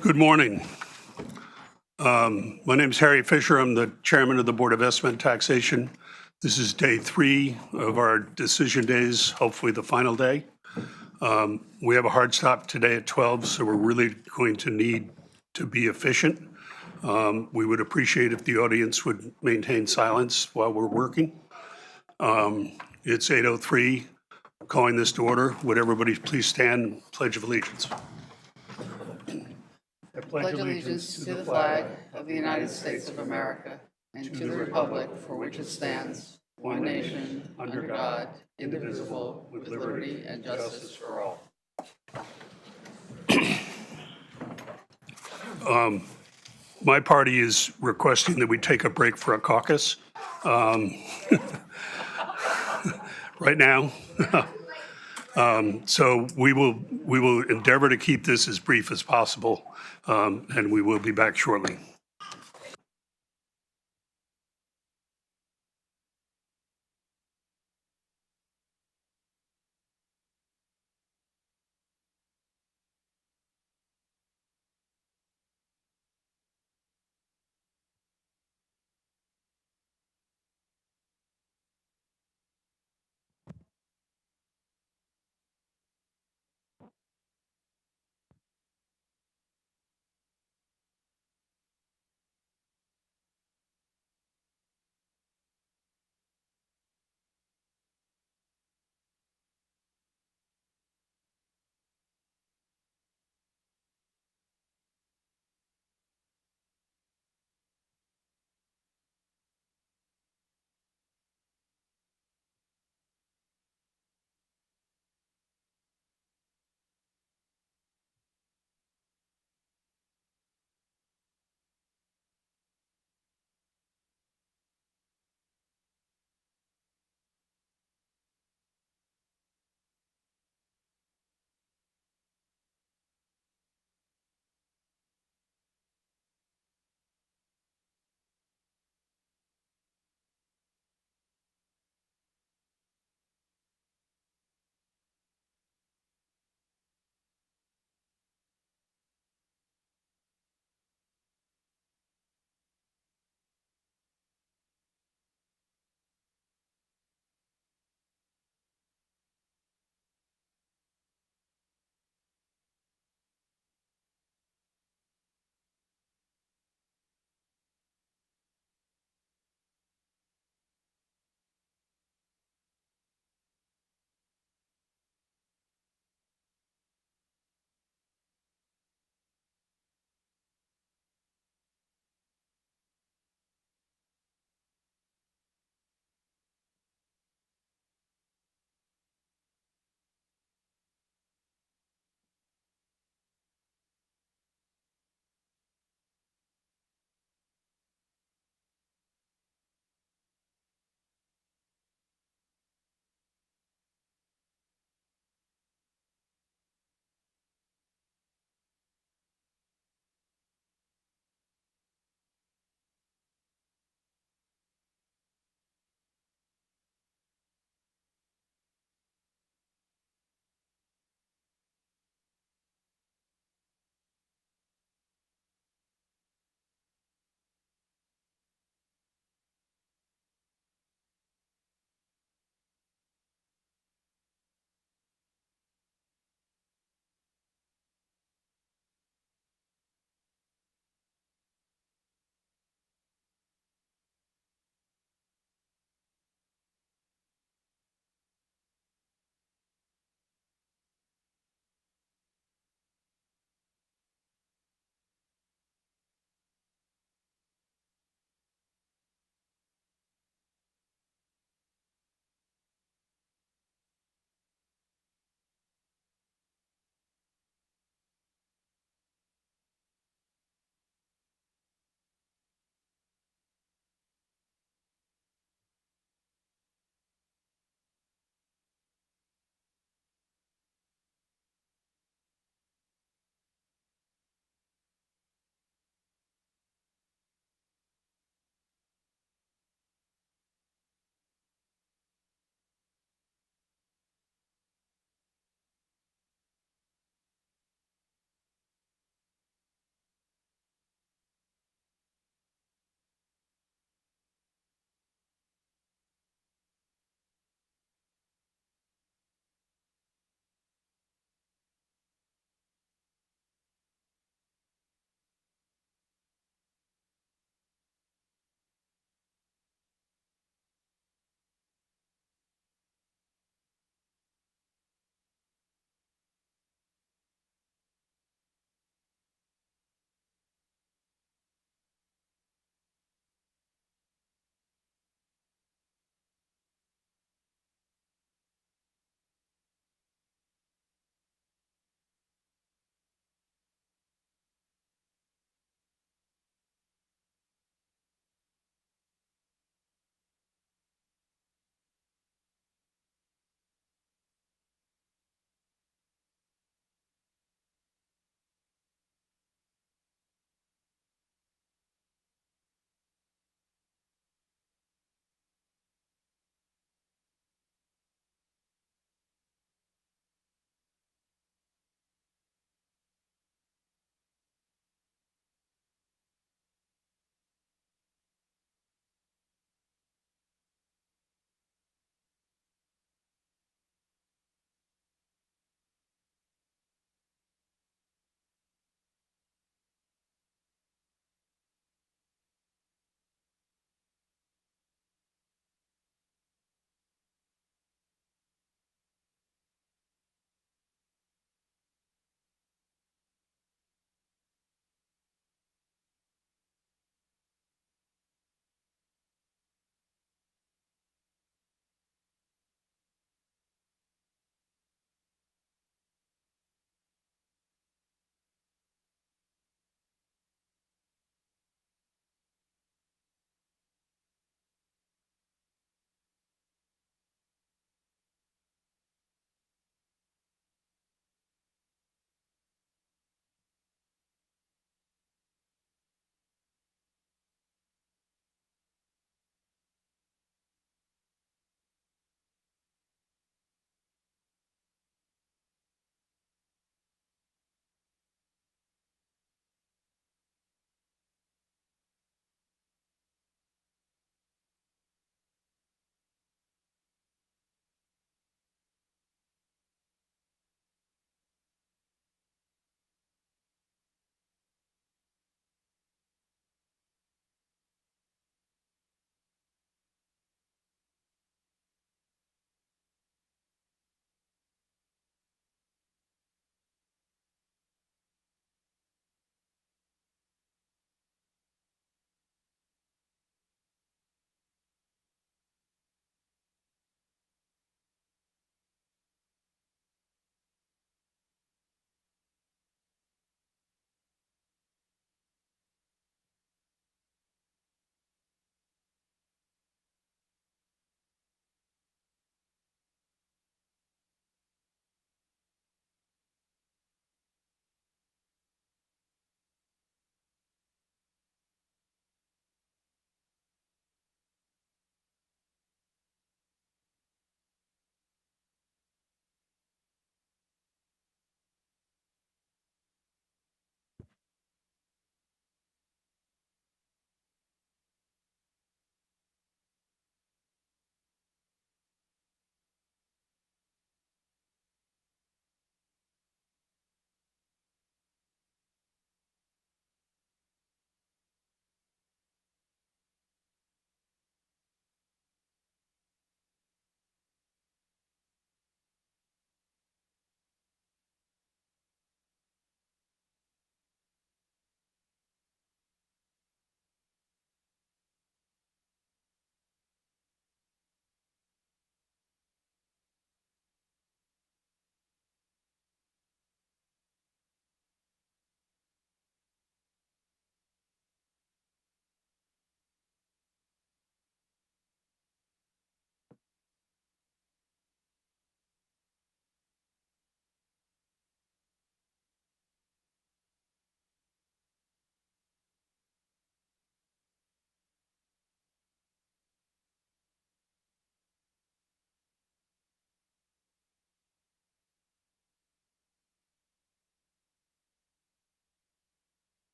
Good morning. My name is Harry Fisher. I'm the chairman of the Board of Estimate and Taxation. This is day 3 of our decision days, hopefully the final day. We have a hard stop today at 12, so we're really going to need to be efficient. We would appreciate if the audience would maintain silence while we're working. It's 8:03, calling this to order. Would everybody please stand and pledge of allegiance? I pledge allegiance to the flag of the United States of America and to the republic for which it stands, one nation, under God, indivisible, with liberty and justice for all. My party is requesting that we take a break for a caucus right now. So we will endeavor to keep this as brief as possible, and we will be back shortly.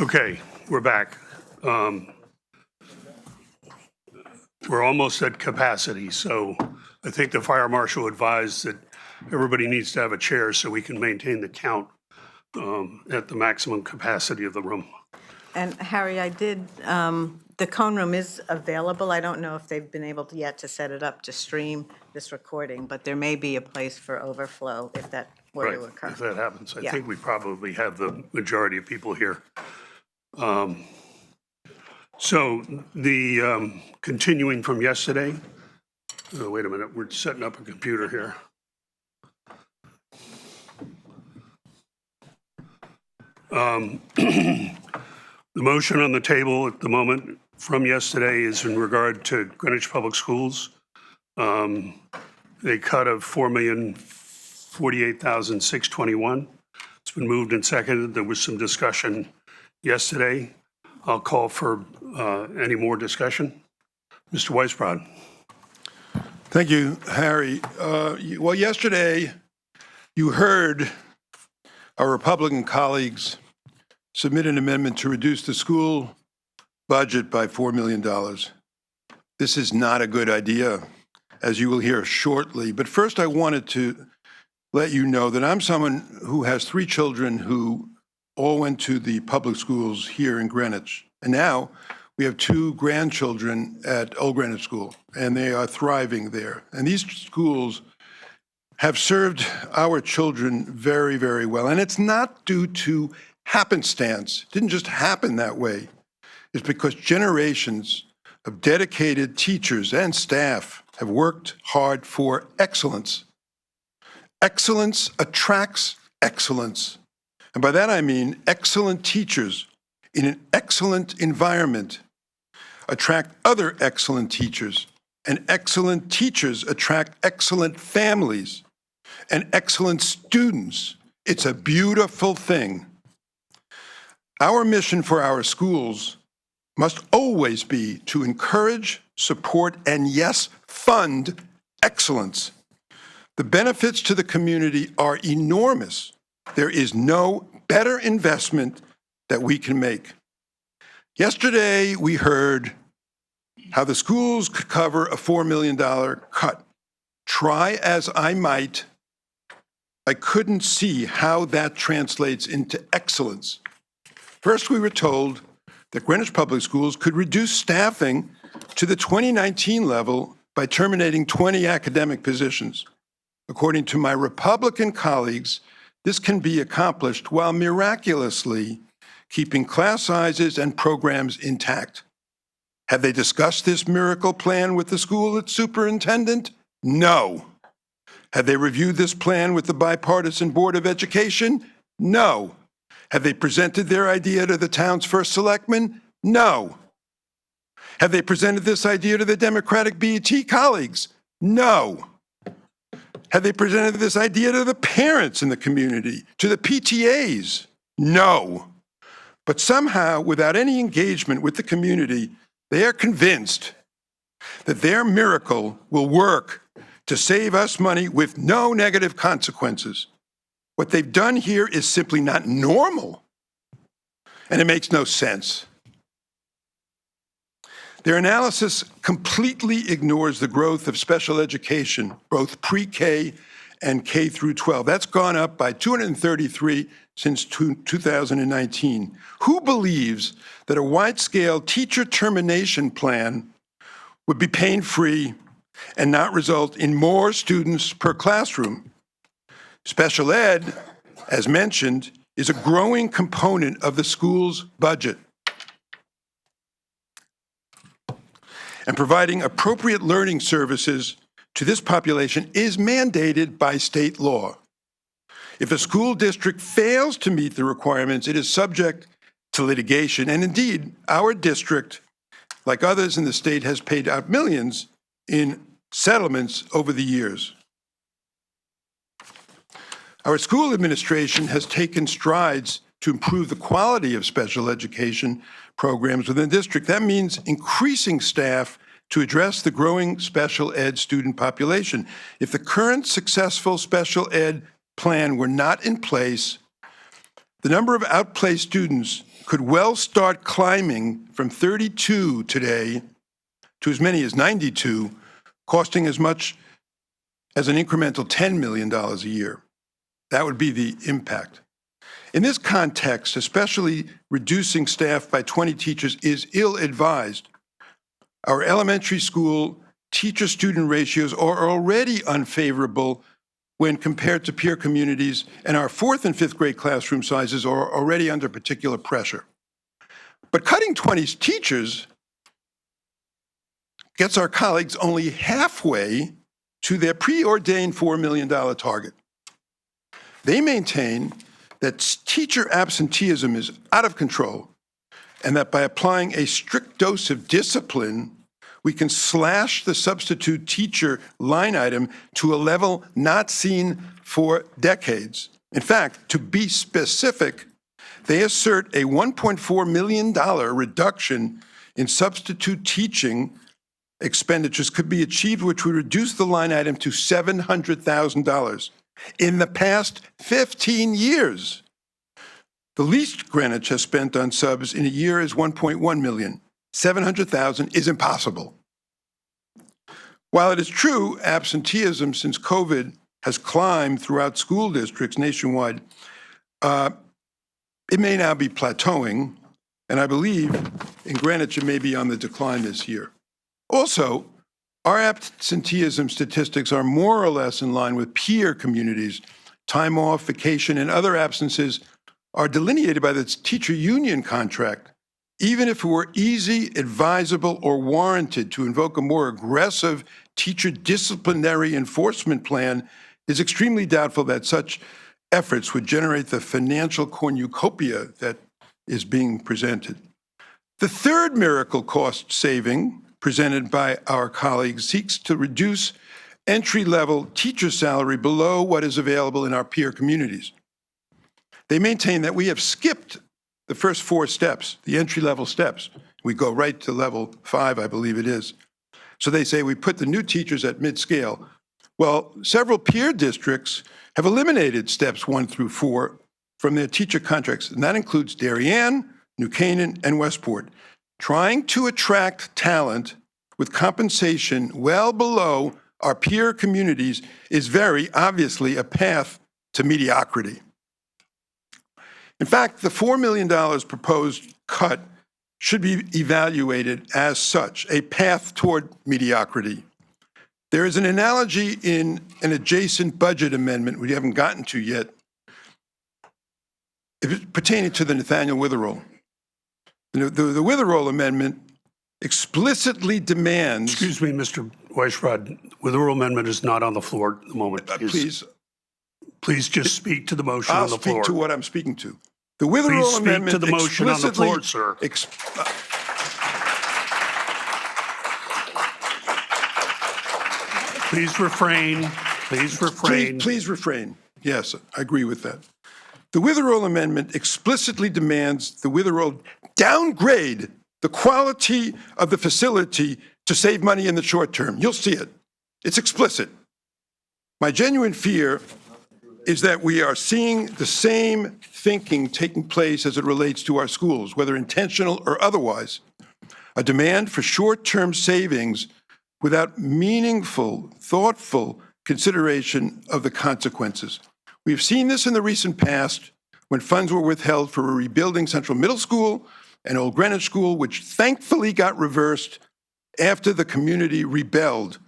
Okay, we're back. We're almost at capacity, so I think the fire marshal advised that everybody needs to have a chair so we can maintain the count at the maximum capacity of the room. And Harry, I did, the cone room is available. I don't know if they've been able to yet to set it up to stream this recording, but there may be a place for overflow if that were Right, to occur. if that happens. I Yeah. think we probably have the majority of people here. So the continuing from yesterday, wait a minute, we're setting up a computer here. The motion on the table at the moment from yesterday is in regard to Greenwich Public Schools. A cut of $4,048,621. It's been moved and seconded. There was some discussion yesterday. I'll call for any more discussion. Mr. Weisbrod. Thank you, Harry. Well, yesterday, you heard our Republican colleagues submit an amendment to reduce the school budget by $4 million. This is not a good idea, as you will hear shortly. But first, I wanted to let you know that I'm someone who has 3 children who all went to the public schools here in Greenwich. And now we have 2 grandchildren at Old Greenwich School, and they are thriving there. And these schools have served our children very, very well. And it's not due to happenstance. It didn't just happen that way. It's because generations of dedicated teachers and staff have worked hard for excellence. Excellence attracts excellence. And by that I mean excellent teachers in an excellent environment attract other excellent teachers, and excellent teachers attract excellent families and excellent students. It's a beautiful thing. Our mission for our schools must always be to encourage, support, and yes, fund excellence. The benefits to the community are enormous. There is no better investment that we can make. Yesterday, we heard how the schools could cover a $4 million cut. Try as I might, I couldn't see how that translates into excellence. First, we were told that Greenwich Public Schools could reduce staffing to the 2019 level by terminating 20 academic positions. According to my Republican colleagues, this can be accomplished while miraculously keeping class sizes and programs intact. Have they discussed this miracle plan with the school superintendent? No. Have they reviewed this plan with the bipartisan Board of Education? No. Have they presented their idea to the town's first selectman? No. Have they presented this idea to the Democratic BET colleagues? No. Have they presented this idea to the parents in the community, to the PTAs? No. But somehow, without any engagement with the community, they are convinced that their miracle will work to save us money with no negative consequences. What they've done here is simply not normal, and it makes no sense. Their analysis completely ignores the growth of special education, both pre-K and K through 12. That's gone up by 233 since 2019. Who believes that a wide-scale teacher termination plan would be pain-free and not result in more students per classroom? Special ed, as mentioned, is a growing component of the school's budget. And providing appropriate learning services to this population is mandated by state law. If a school district fails to meet the requirements, it is subject to litigation. And indeed, our district, like others in the state, has paid out millions in settlements over the years. Our school administration has taken strides to improve the quality of special education programs within the district. That means increasing staff to address the growing special ed student population. If the current successful special ed plan were not in place, the number of outplaced students could well start climbing from 32 today to as many as 92, costing as much as an incremental $10 million a year. That would be the impact. In this context, especially reducing staff by 20 teachers is ill-advised. Our elementary school teacher-student ratios are already unfavorable when compared to peer communities, and our 4th and 5th grade classroom sizes are already under particular pressure. But cutting 20 teachers gets our colleagues only halfway to their preordained $4 million target. They maintain that teacher absenteeism is out of control and that by applying a strict dose of discipline, we can slash the substitute teacher line item to a level not seen for decades. In fact, to be specific, they assert a $1.4 million reduction in substitute teaching expenditures could be achieved, which would reduce the line item to $700,000. In the past 15 years, the least Greenwich has spent on subs in a year is $1.1 million. $700,000 is impossible. While it is true absenteeism since COVID has climbed throughout school districts nationwide, it may now be plateauing, and I believe in Greenwich it may be on the decline this year. Also, our absenteeism statistics are more or less in line with peer communities. Time off, vacation, and other absences are delineated by the teacher union contract. Even if it were easy, advisable, or warranted to invoke a more aggressive teacher disciplinary enforcement plan, it is extremely doubtful that such efforts would generate the financial cornucopia that is being presented. The third miracle cost saving presented by our colleagues seeks to reduce entry-level teacher salary below what is available in our peer communities. They maintain that we have skipped the first 4 steps, the entry-level steps. We go right to level 5, I believe it is. So they say we put the new teachers at mid-scale. Well, several peer districts have eliminated steps 1 through 4 from their teacher contracts, and that includes Darien, New Canaan, and Westport. Trying to attract talent with compensation well below our peer communities is very obviously a path to mediocrity. In fact, the $4 million proposed cut should be evaluated as such, a path toward mediocrity. There is an analogy in an adjacent budget amendment we haven't gotten to yet pertaining to the Nathaniel Witherell. The Witherell Amendment explicitly demands... Excuse me, Mr. Weisbrod, the oral amendment is not on the floor at the moment. Please just speak to the motion on the floor. I'll speak to what I'm speaking to. The Witherell Amendment to the motion on the floor, sir. Please refrain. Please refrain. Please refrain. Yes, I agree with that. The Witherell Amendment explicitly demands the Witherell downgrade the quality of the facility to save money in the short term. You'll see it. It's explicit. My genuine fear is that we are seeing the same thinking taking place as it relates to our schools, whether intentional or otherwise. A demand for short-term savings without meaningful, thoughtful consideration of the consequences. We've seen this in the recent past when funds were withheld for rebuilding Central Middle School and Old Greenwich School, which thankfully got reversed after the community rebelled.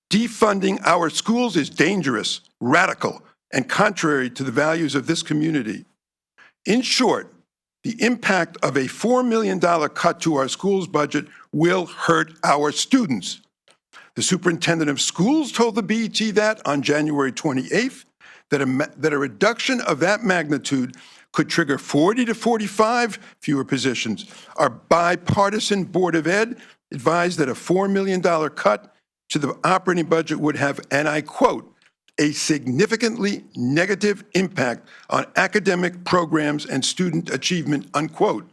Defunding our schools is dangerous, radical, and contrary to the values of this community. In short, the impact of a $4 million cut to our schools budget will hurt our students. The superintendent of schools told the BET that on January 28th, that a reduction of that magnitude could trigger 40 to 45 fewer positions. Our bipartisan Board of Ed advised that a $4 million cut to the operating budget would have, and I quote, a significantly negative impact on academic programs and student achievement, unquote.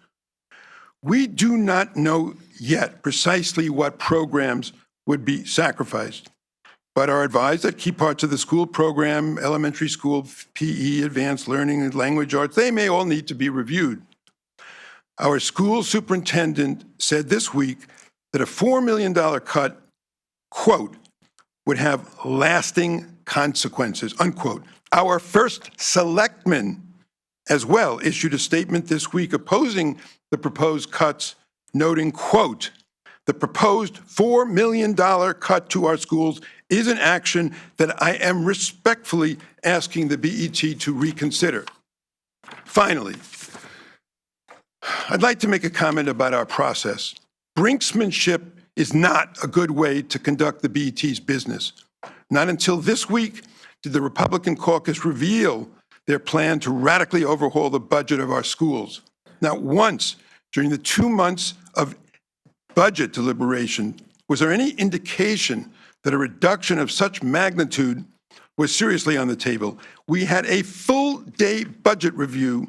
We do not know yet precisely what programs would be sacrificed, but are advised that key parts of the school program, elementary school, PE, advanced learning, and language arts, they may all need to be reviewed. Our school superintendent said this week that a $4 million cut, quote, would have lasting consequences, unquote. Our first selectman as well issued a statement this week opposing the proposed cuts, noting, quote, the proposed $4 million cut to our schools is an action that I am respectfully asking the BET to reconsider. Finally, I'd like to make a comment about our process. Brinksmanship is not a good way to conduct the BET's business. Not until this week did the Republican caucus reveal their plan to radically overhaul the budget of our schools. Not once during the 2 months of budget deliberation was there any indication that a reduction of such magnitude was seriously on the table. We had a full-day budget review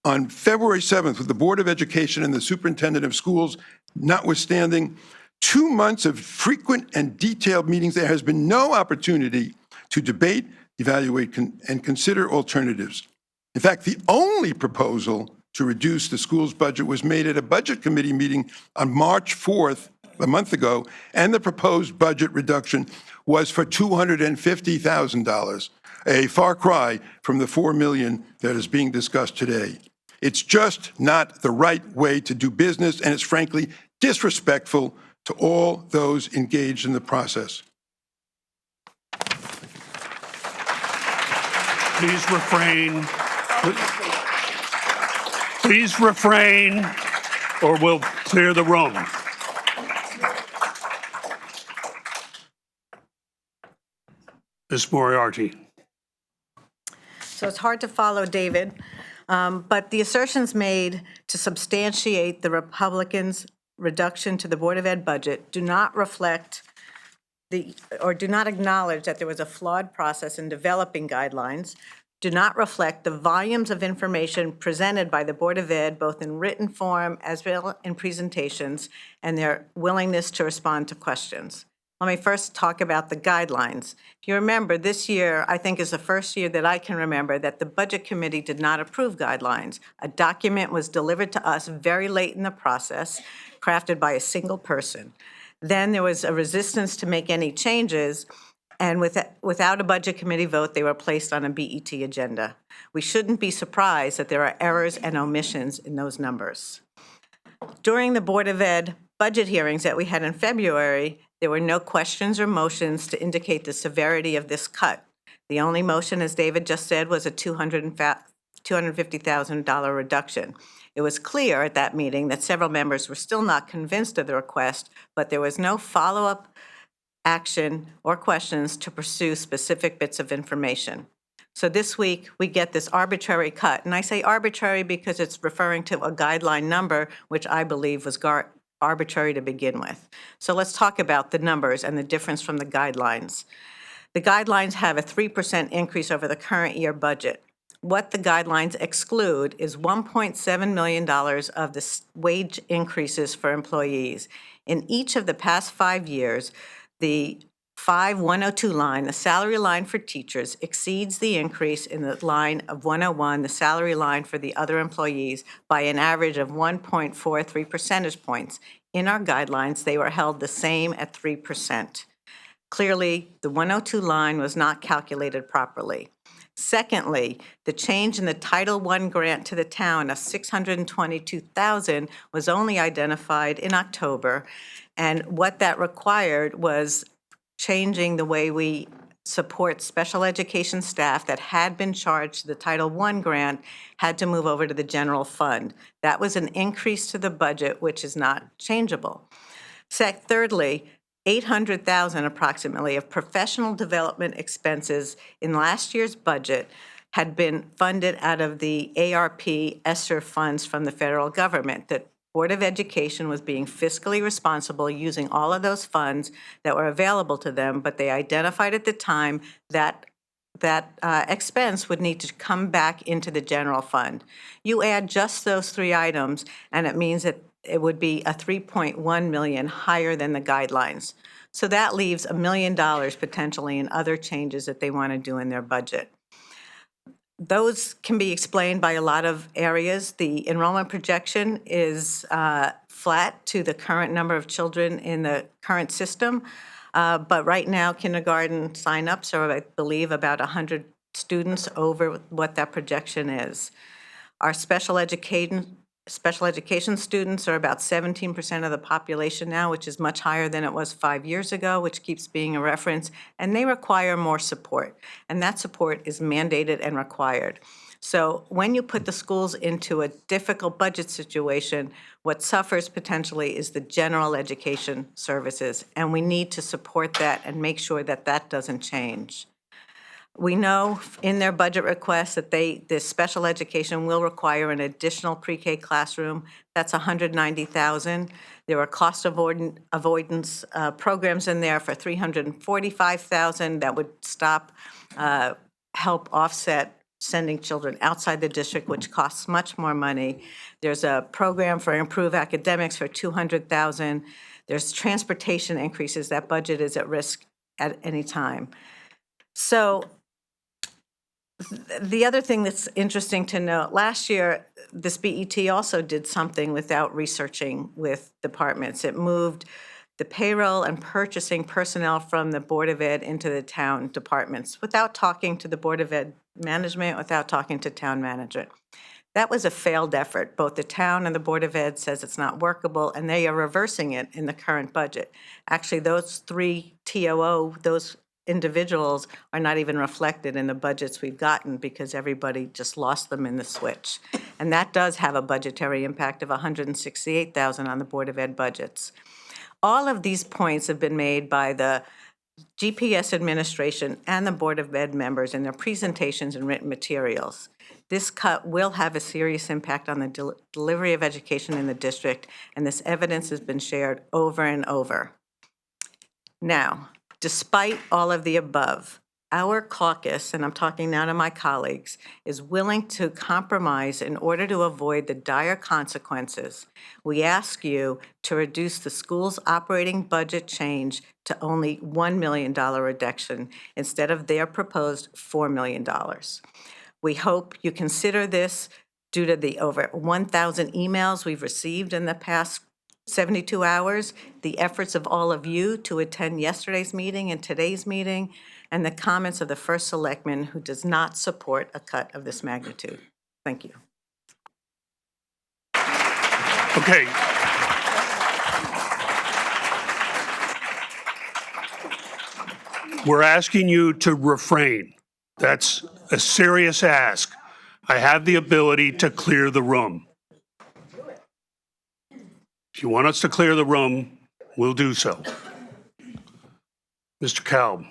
on February 7th with the Board of Education and the Superintendent of Schools, notwithstanding 2 months of frequent and detailed meetings. There has been no opportunity to debate, evaluate, and consider alternatives. In fact, the only proposal to reduce the school's budget was made at a budget committee meeting on March 4th, a month ago, and the proposed budget reduction was for $250,000, a far cry from the $4 million that is being discussed today. It's just not the right way to do business, and it's frankly disrespectful to all those engaged in the process. Please refrain. Please refrain, or we'll clear the room. Ms. Moriarty. So it's hard to follow David, but the assertions made to substantiate the Republicans' reduction to the Board of Ed budget do not reflect do not acknowledge that there was a flawed process in developing guidelines, do not reflect the volumes of information presented by the Board of Ed, both in written form as well as in presentations, and their willingness to respond to questions. Let me first talk about the guidelines. If you remember, this year, I think, is the first year that I can remember that the Budget Committee did not approve guidelines. A document was delivered to us very late in the process, crafted by a single person. Then there was a resistance to make any changes, and without a Budget Committee vote, they were placed on a BET agenda. We shouldn't be surprised that there are errors and omissions in those numbers. During the Board of Ed budget hearings that we had in February, there were no questions or motions to indicate the severity of this cut. The only motion, as David just said, was a $250,000 reduction. It was clear at that meeting that several members were still not convinced of the request, but there was no follow-up action or questions to pursue specific bits of information. So this week, we get this arbitrary cut. And I say arbitrary because it's referring to a guideline number, which I believe was arbitrary to begin with. So let's talk about the numbers and the difference from the guidelines. The guidelines have a 3% increase over the current year budget. What the guidelines exclude is $1.7 million of the wage increases for employees. In each of the past 5 years, the 5102 line, the salary line for teachers, exceeds the increase in the line of 101, the salary line for the other employees, by an average of 1.43 percentage points. In our guidelines, they were held the same at 3%. Clearly, the 102 line was not calculated properly. Secondly, the change in the Title I grant to the town of $622,000 was only identified in October, and what that required was changing the way we support special education staff that had been charged the Title I grant had to move over to the general fund. That was an increase to the budget, which is not changeable. Thirdly, $800,000 approximately of professional development expenses in last year's budget had been funded out of the ARP ESSER funds from the federal government. The Board of Education was being fiscally responsible using all of those funds that were available to them, but they identified at the time that expense would need to come back into the general fund. You add just those three items, and it means that it would be a $3.1 million higher than the guidelines. So that leaves $1 million potentially in other changes that they want to do in their budget. those can be explained by a lot of areas. The enrollment projection is flat to the current number of children in the current system. But right now, kindergarten signups are, I believe, about 100 students over what that projection is. Our special education students are about 17% of the population now, which is much higher than it was 5 years ago, which keeps being a reference, and they require more support. And that support is mandated and required. So when you put the schools into a difficult budget situation, what suffers potentially is the general education services, and we need to support that and make sure that that doesn't change. We know in their budget request that this special education will require an additional pre-K classroom. That's $190,000. There are cost avoidance programs in there for $345,000 that would help offset sending children outside the district, which costs much more money. There's a program for improved academics for $200,000. There's transportation increases. That budget is at risk at any time. So the other thing that's interesting to note, last year, this BET also did something without researching with departments. It moved the payroll and purchasing personnel from the Board of Ed into the town departments without talking to the Board of Ed management, without talking to town management. That was a failed effort. Both the town and the Board of Ed says it's not workable, and they are reversing it in the current budget. Actually, those 3 TOO, those individuals are not even reflected in the budgets we've gotten because everybody just lost them in the switch. And that does have a budgetary impact of $168,000 on the Board of Ed budgets. All of these points have been made by the GPS administration and the Board of Ed members in their presentations and written materials. This cut will have a serious impact on the delivery of education in the district, and this evidence has been shared over and over. Now, despite all of the above, our caucus, and I'm talking now to my colleagues, is willing to compromise in order to avoid the dire consequences. We ask you to reduce the school's operating budget change to only $1 million reduction instead of their proposed $4 million. We hope you consider this due to the over 1,000 emails we've received in the past 72 hours, the efforts of all of you to attend yesterday's meeting and today's meeting, and the comments of the first selectman who does not support a cut of this magnitude. Thank you. Okay. We're asking you to refrain. That's a serious ask. I have the ability to clear the room. If you want us to clear the room, we'll do so. Mr. Kalb.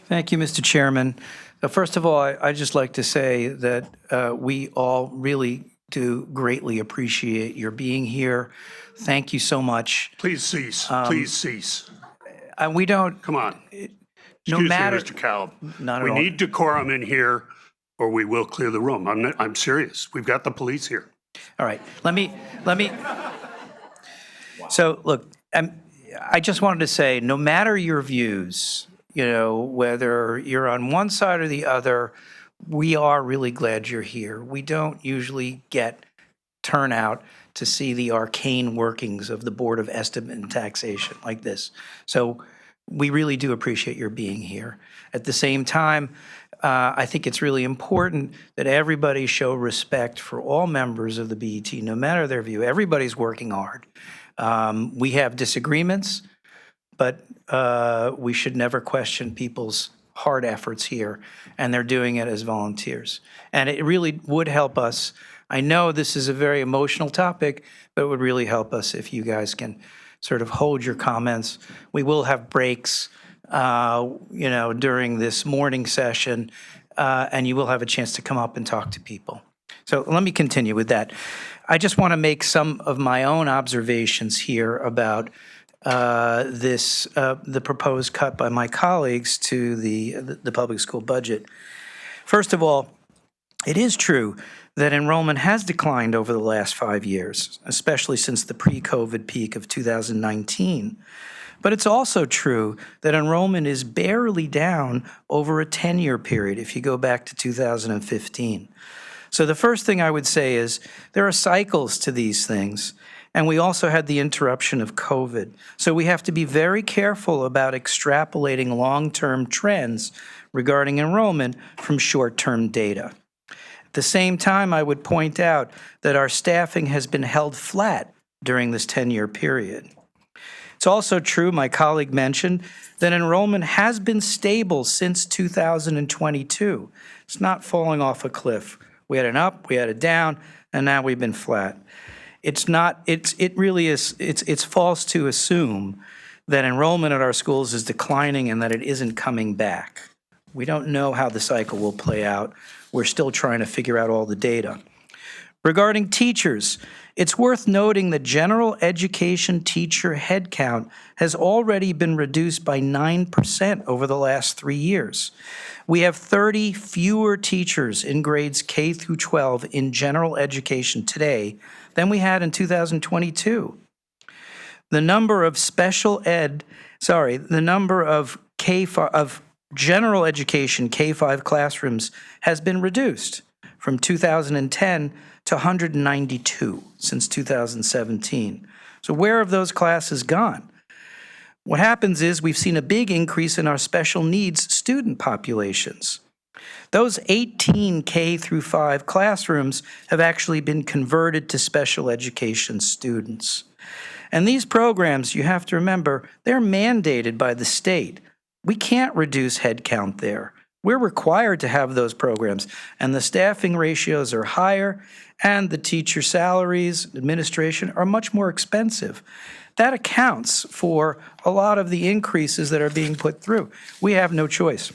Thank you, Mr. Chairman. First of all, I'd just like to say that we all really do greatly appreciate your being here. Thank you so much. Please cease. Please cease. And we don't, Come on. no Excuse matter, me, Mr. Kalb. Not at We all. need decorum in here, or we will clear the room. I'm serious. We've got the police here. All right, let me. So, look, I just wanted to say, no matter your views, you know, whether you're on one side or the other, we are really glad you're here. We don't usually get turnout to see the arcane workings of the Board of Estimate and Taxation like this. So we really do appreciate your being here. At the same time, I think it's really important that everybody show respect for all members of the BET, no matter their view. Everybody's working hard. We have disagreements, but we should never question people's hard efforts here, and they're doing it as volunteers. And it really would help us. I know this is a very emotional topic, but it would really help us if you guys can sort of hold your comments. We will have breaks, you know, during this morning session, and you will have a chance to come up and talk to people. So let me continue with that. I just want to make some of my own observations here about the proposed cut by my colleagues to the public school budget. First of all, it is true that enrollment has declined over the last 5 years, especially since the pre-COVID peak of 2019. But it's also true that enrollment is barely down over a 10-year period if you go back to 2015. So the first thing I would say is there are cycles to these things, and we also had the interruption of COVID. So we have to be very careful about extrapolating long-term trends regarding enrollment from short-term data. At the same time, I would point out that our staffing has been held flat during this 10-year period. It's also true, my colleague mentioned, that enrollment has been stable since 2022. It's not falling off a cliff. We had an up, we had a down, and now we've been flat. It's false to assume that enrollment at our schools is declining and that it isn't coming back. We don't know how the cycle will play out. We're still trying to figure out all the data. Regarding teachers, it's worth noting that general education teacher headcount has already been reduced by 9% over the last 3 years. We have 30 fewer teachers in grades K through 12 in general education today than we had in 2022. The number of of general education K-5 classrooms has been reduced from 2010 to 192 since 2017. So where have those classes gone? What happens is we've seen a big increase in our special needs student populations. Those 18 K through 5 classrooms have actually been converted to special education students. And these programs, you have to remember, they're mandated by the state. We can't reduce headcount there. We're required to have those programs, and the staffing ratios are higher, and the teacher salaries, administration are much more expensive. That accounts for a lot of the increases that are being put through. We have no choice.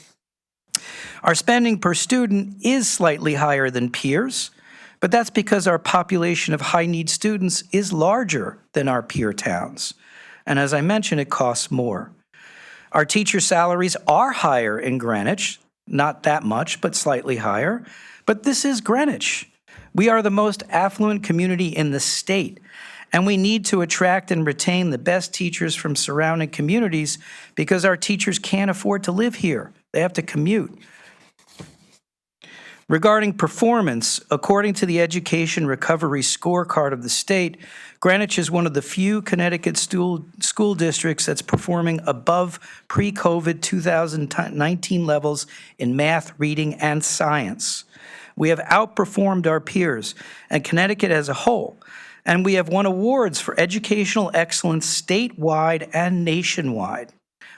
Our spending per student is slightly higher than peers, but that's because our population of high-need students is larger than our peer towns. And as I mentioned, it costs more. Our teacher salaries are higher in Greenwich, not that much, but slightly higher. But this is Greenwich. We are the most affluent community in the state, and we need to attract and retain the best teachers from surrounding communities because our teachers can't afford to live here. They have to commute. Regarding performance, according to the Education Recovery Scorecard of the state, Greenwich is one of the few Connecticut school districts that's performing above pre-COVID 2019 levels in math, reading, and science. We have outperformed our peers and Connecticut as a whole, and we have won awards for educational excellence statewide and nationwide.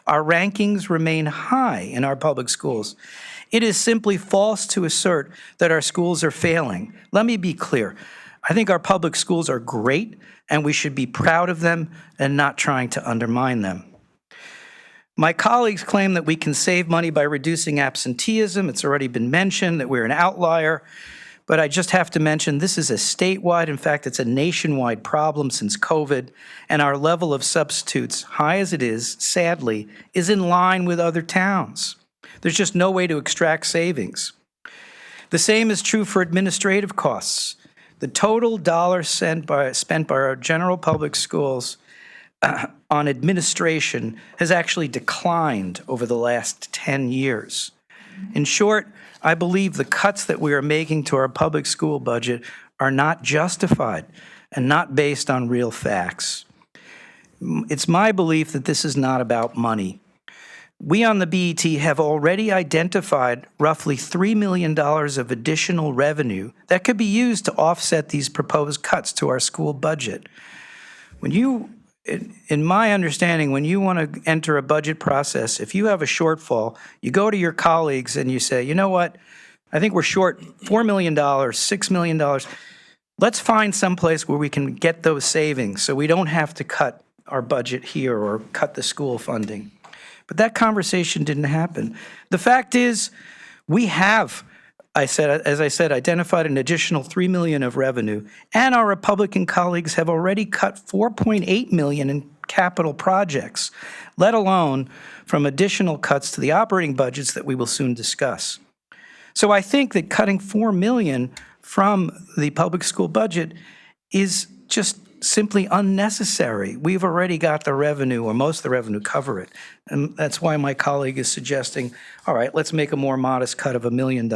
Our rankings remain high in our public schools. It is simply false to assert that our schools are failing. Let me be clear. I think our public schools are great, and we should be proud of them and not trying to undermine them. My colleagues claim that we can save money by reducing absenteeism. It's already been mentioned that we're an outlier, but I just have to mention this is a statewide, in fact, it's a nationwide problem since COVID, and our level of substitutes, high as it is, sadly, is in line with other towns. There's just no way to extract savings. The same is true for administrative costs. The total dollars spent by our general public schools on administration has actually declined over the last 10 years. In short, I believe the cuts that we are making to our public school budget are not justified and not based on real facts. It's my belief that this is not about money. We on the BET have already identified roughly $3 million of additional revenue that could be used to offset these proposed cuts to our school budget. In my understanding, when you want to enter a budget process, if you have a shortfall, you go to your colleagues and you say, you know what, I think we're short $4 million, $6 million. Let's find someplace where we can get those savings so we don't have to cut our budget here or cut the school funding. But that conversation didn't happen. The fact is, we have, as I said, identified an additional $3 million of revenue, and our Republican colleagues have already cut $4.8 million in capital projects, let alone from additional cuts to the operating budgets that we will soon discuss. So I think that cutting $4 million from the public school budget is just simply unnecessary. We've already got the revenue, or most of the revenue, cover it. And that's why my colleague is suggesting, all right, let's make a more modest cut of $1 million.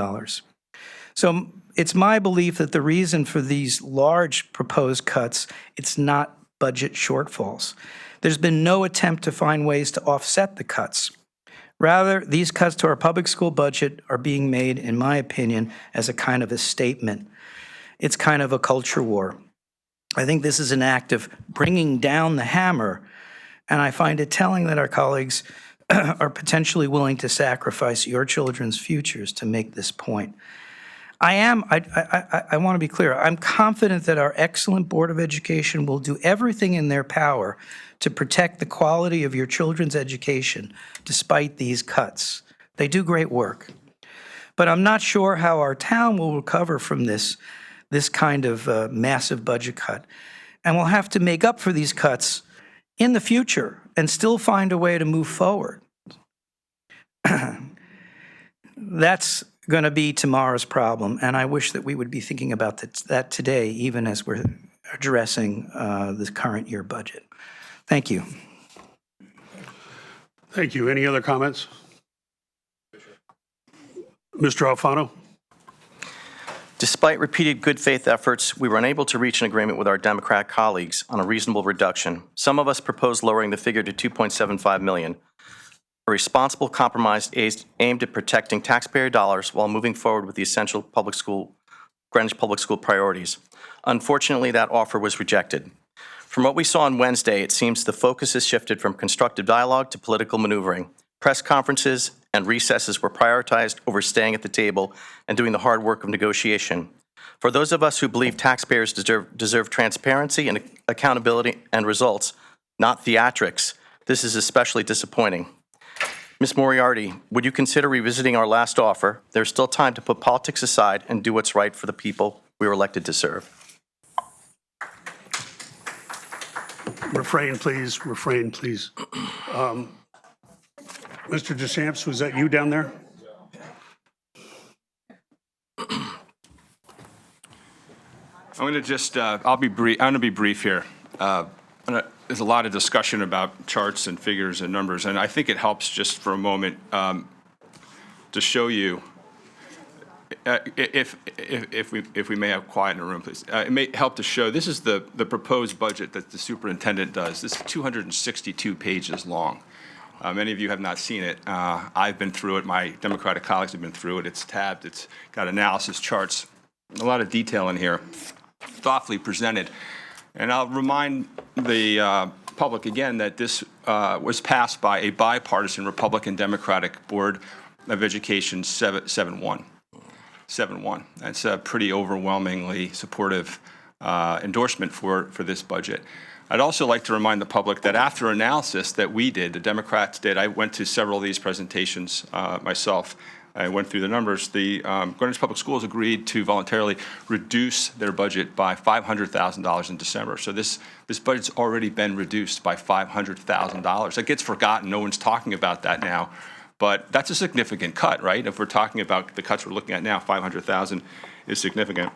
So it's my belief that the reason for these large proposed cuts, it's not budget shortfalls. There's been no attempt to find ways to offset the cuts. Rather, these cuts to our public school budget are being made, in my opinion, as a kind of a statement. It's kind of a culture war. I think this is an act of bringing down the hammer, and I find it telling that our colleagues are potentially willing to sacrifice your children's futures to make this point. I want to be clear. I'm confident that our excellent Board of Education will do everything in their power to protect the quality of your children's education despite these cuts. They do great work. But I'm not sure how our town will recover from this kind of massive budget cut. And we'll have to make up for these cuts in the future and still find a way to move forward. That's going to be tomorrow's problem, and I wish that we would be thinking about that today, even as we're addressing the current year budget. Thank you. Thank you. Any other comments? Mr. Alfano? Despite repeated good faith efforts, we were unable to reach an agreement with our Democratic colleagues on a reasonable reduction. Some of us proposed lowering the figure to $2.75 million. A responsible compromise aimed at protecting taxpayer dollars while moving forward with the essential Greenwich Public School priorities. Unfortunately, that offer was rejected. From what we saw on Wednesday, it seems the focus has shifted from constructive dialogue to political maneuvering. Press conferences and recesses were prioritized over staying at the table and doing the hard work of negotiation. For those of us who believe taxpayers deserve transparency and accountability and results, not theatrics, this is especially disappointing. Ms. Moriarty, would you consider revisiting our last offer? There's still time to put politics aside and do what's right for the people we were elected to serve. Refrain, please. Refrain, please. Mr. Deschamps, was that you down there? I'm going to just, I'll be brief. I'm going to be brief here. There's a lot of discussion about charts and figures and numbers, and I think it helps just for a moment to show you, if we may have quiet in the room, please. It may help to show, this is the proposed budget that the superintendent does. This is 262 pages long. Many of you have not seen it. I've been through it. My Democratic colleagues have been through it. It's tabbed. It's got analysis charts, a lot of detail in here, thoughtfully presented. And I'll remind the public again that this was passed by a bipartisan Republican-Democratic Board of Education 7-1. 7-1. That's a pretty overwhelmingly supportive endorsement for this budget. I'd also like to remind the public that after analysis that we did, the Democrats did, I went to several of these presentations myself. I went through the numbers. The Greenwich Public Schools agreed to voluntarily reduce their budget by $500,000 in December. So this budget's already been reduced by $500,000. That gets forgotten. No one's talking about that now. But that's a significant cut, right? If we're talking about the cuts we're looking at now, $500,000 is significant.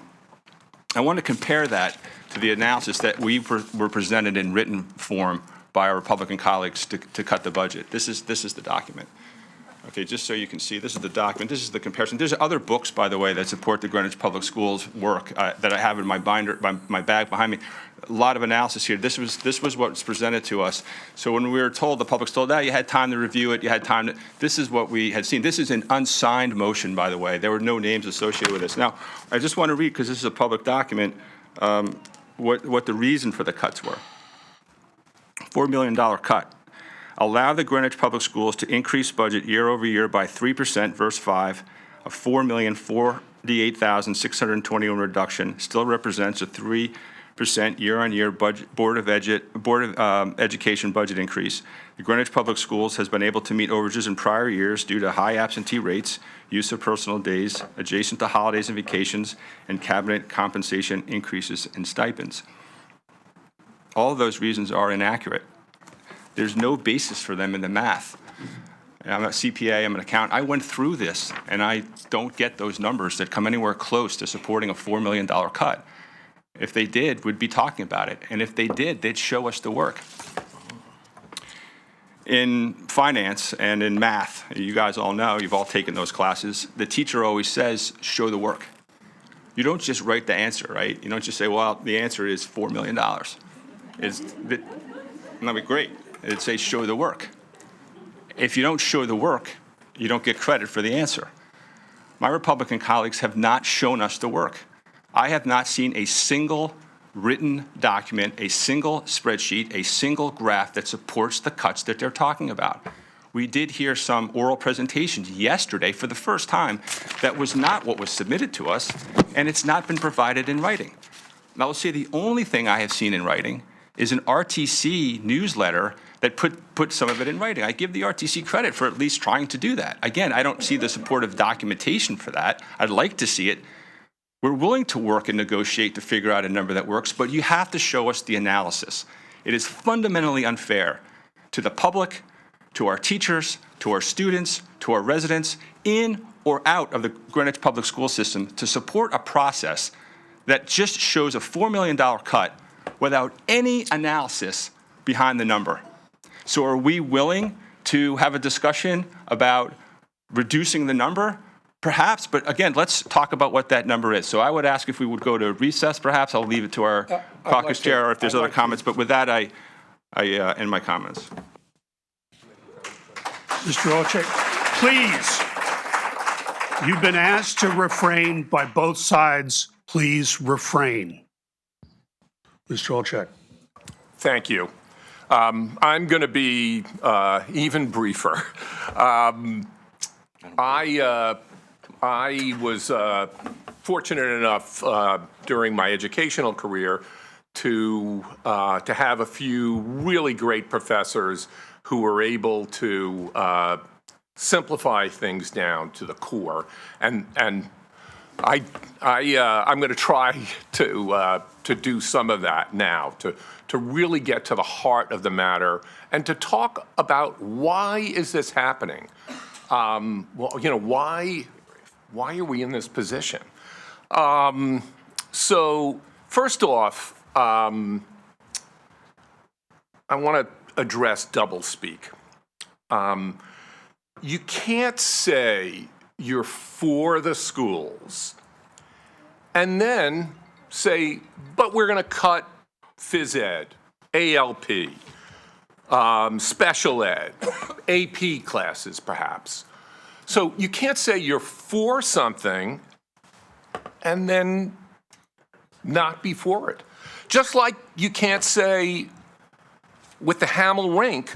I want to compare that to the analysis that we were presented in written form by our Republican colleagues to cut the budget. This is the document. Okay, just so you can see, this is the document. This is the comparison. There's other books, by the way, that support the Greenwich Public Schools work that I have in my binder, my bag behind me. A lot of analysis here. This was what's presented to us. So when we were told, the public's told, you had time to review it, you had time to, this is what we had seen. This is an unsigned motion, by the way. There were no names associated with this. Now, I just want to read, because this is a public document, what the reason for the cuts were. $4 million cut. Allow the Greenwich Public Schools to increase budget year over year by 3%, verse 5, a $4,048,621 reduction still represents a 3% year-on-year Board of Education budget increase. The Greenwich Public Schools has been able to meet overages in prior years due to high absentee rates, use of personal days, adjacent to holidays and vacations, and cabinet compensation increases and stipends. All of those reasons are inaccurate. There's no basis for them in the math. I'm a CPA, I'm an accountant. I went through this, and I don't get those numbers that come anywhere close to supporting a $4 million cut. If they did, we'd be talking about it. And if they did, they'd show us the work. In finance and in math, you guys all know, you've all taken those classes, the teacher always says, show the work. You don't just write the answer, right? You don't just say, well, the answer is $4 million. That'd be great. It'd say, show the work. If you don't show the work, you don't get credit for the answer. My Republican colleagues have not shown us the work. I have not seen a single written document, a single spreadsheet, a single graph that supports the cuts that they're talking about. We did hear some oral presentations yesterday for the first time that was not what was submitted to us, and it's not been provided in writing. Now, I'll say the only thing I have seen in writing is an RTC newsletter that put some of it in writing. I give the RTC credit for at least trying to do that. Again, I don't see the supportive documentation for that. I'd like to see it. We're willing to work and negotiate to figure out a number that works, but you have to show us the analysis. It is fundamentally unfair to the public, to our teachers, to our students, to our residents, in or out of the Greenwich Public School System to support a process that just shows a $4 million cut without any analysis behind the number. So are we willing to have a discussion about reducing the number? Perhaps, but again, let's talk about what that number is. So I would ask if we would go to recess, perhaps. I'll leave it to our caucus chair, or if there's other comments. But with that, I end my comments. Mr. Olchek, please, you've been asked to refrain by both sides. Please refrain. Mr. Olchek. Thank you. I'm going to be even briefer. I was fortunate enough during my educational career to have a few really great professors who were able to simplify things down to the core, and I'm going to try to do some of that now, to really get to the heart of the matter and to talk about why is this happening. Well, you know, why are we in this position? So first off, I want to address doublespeak. You can't say you're for the schools and then say, but we're going to cut phys ed, ALP, special ed, AP classes perhaps. So you can't say you're for something and then not be for it. Just like you can't say with the Hamel rink,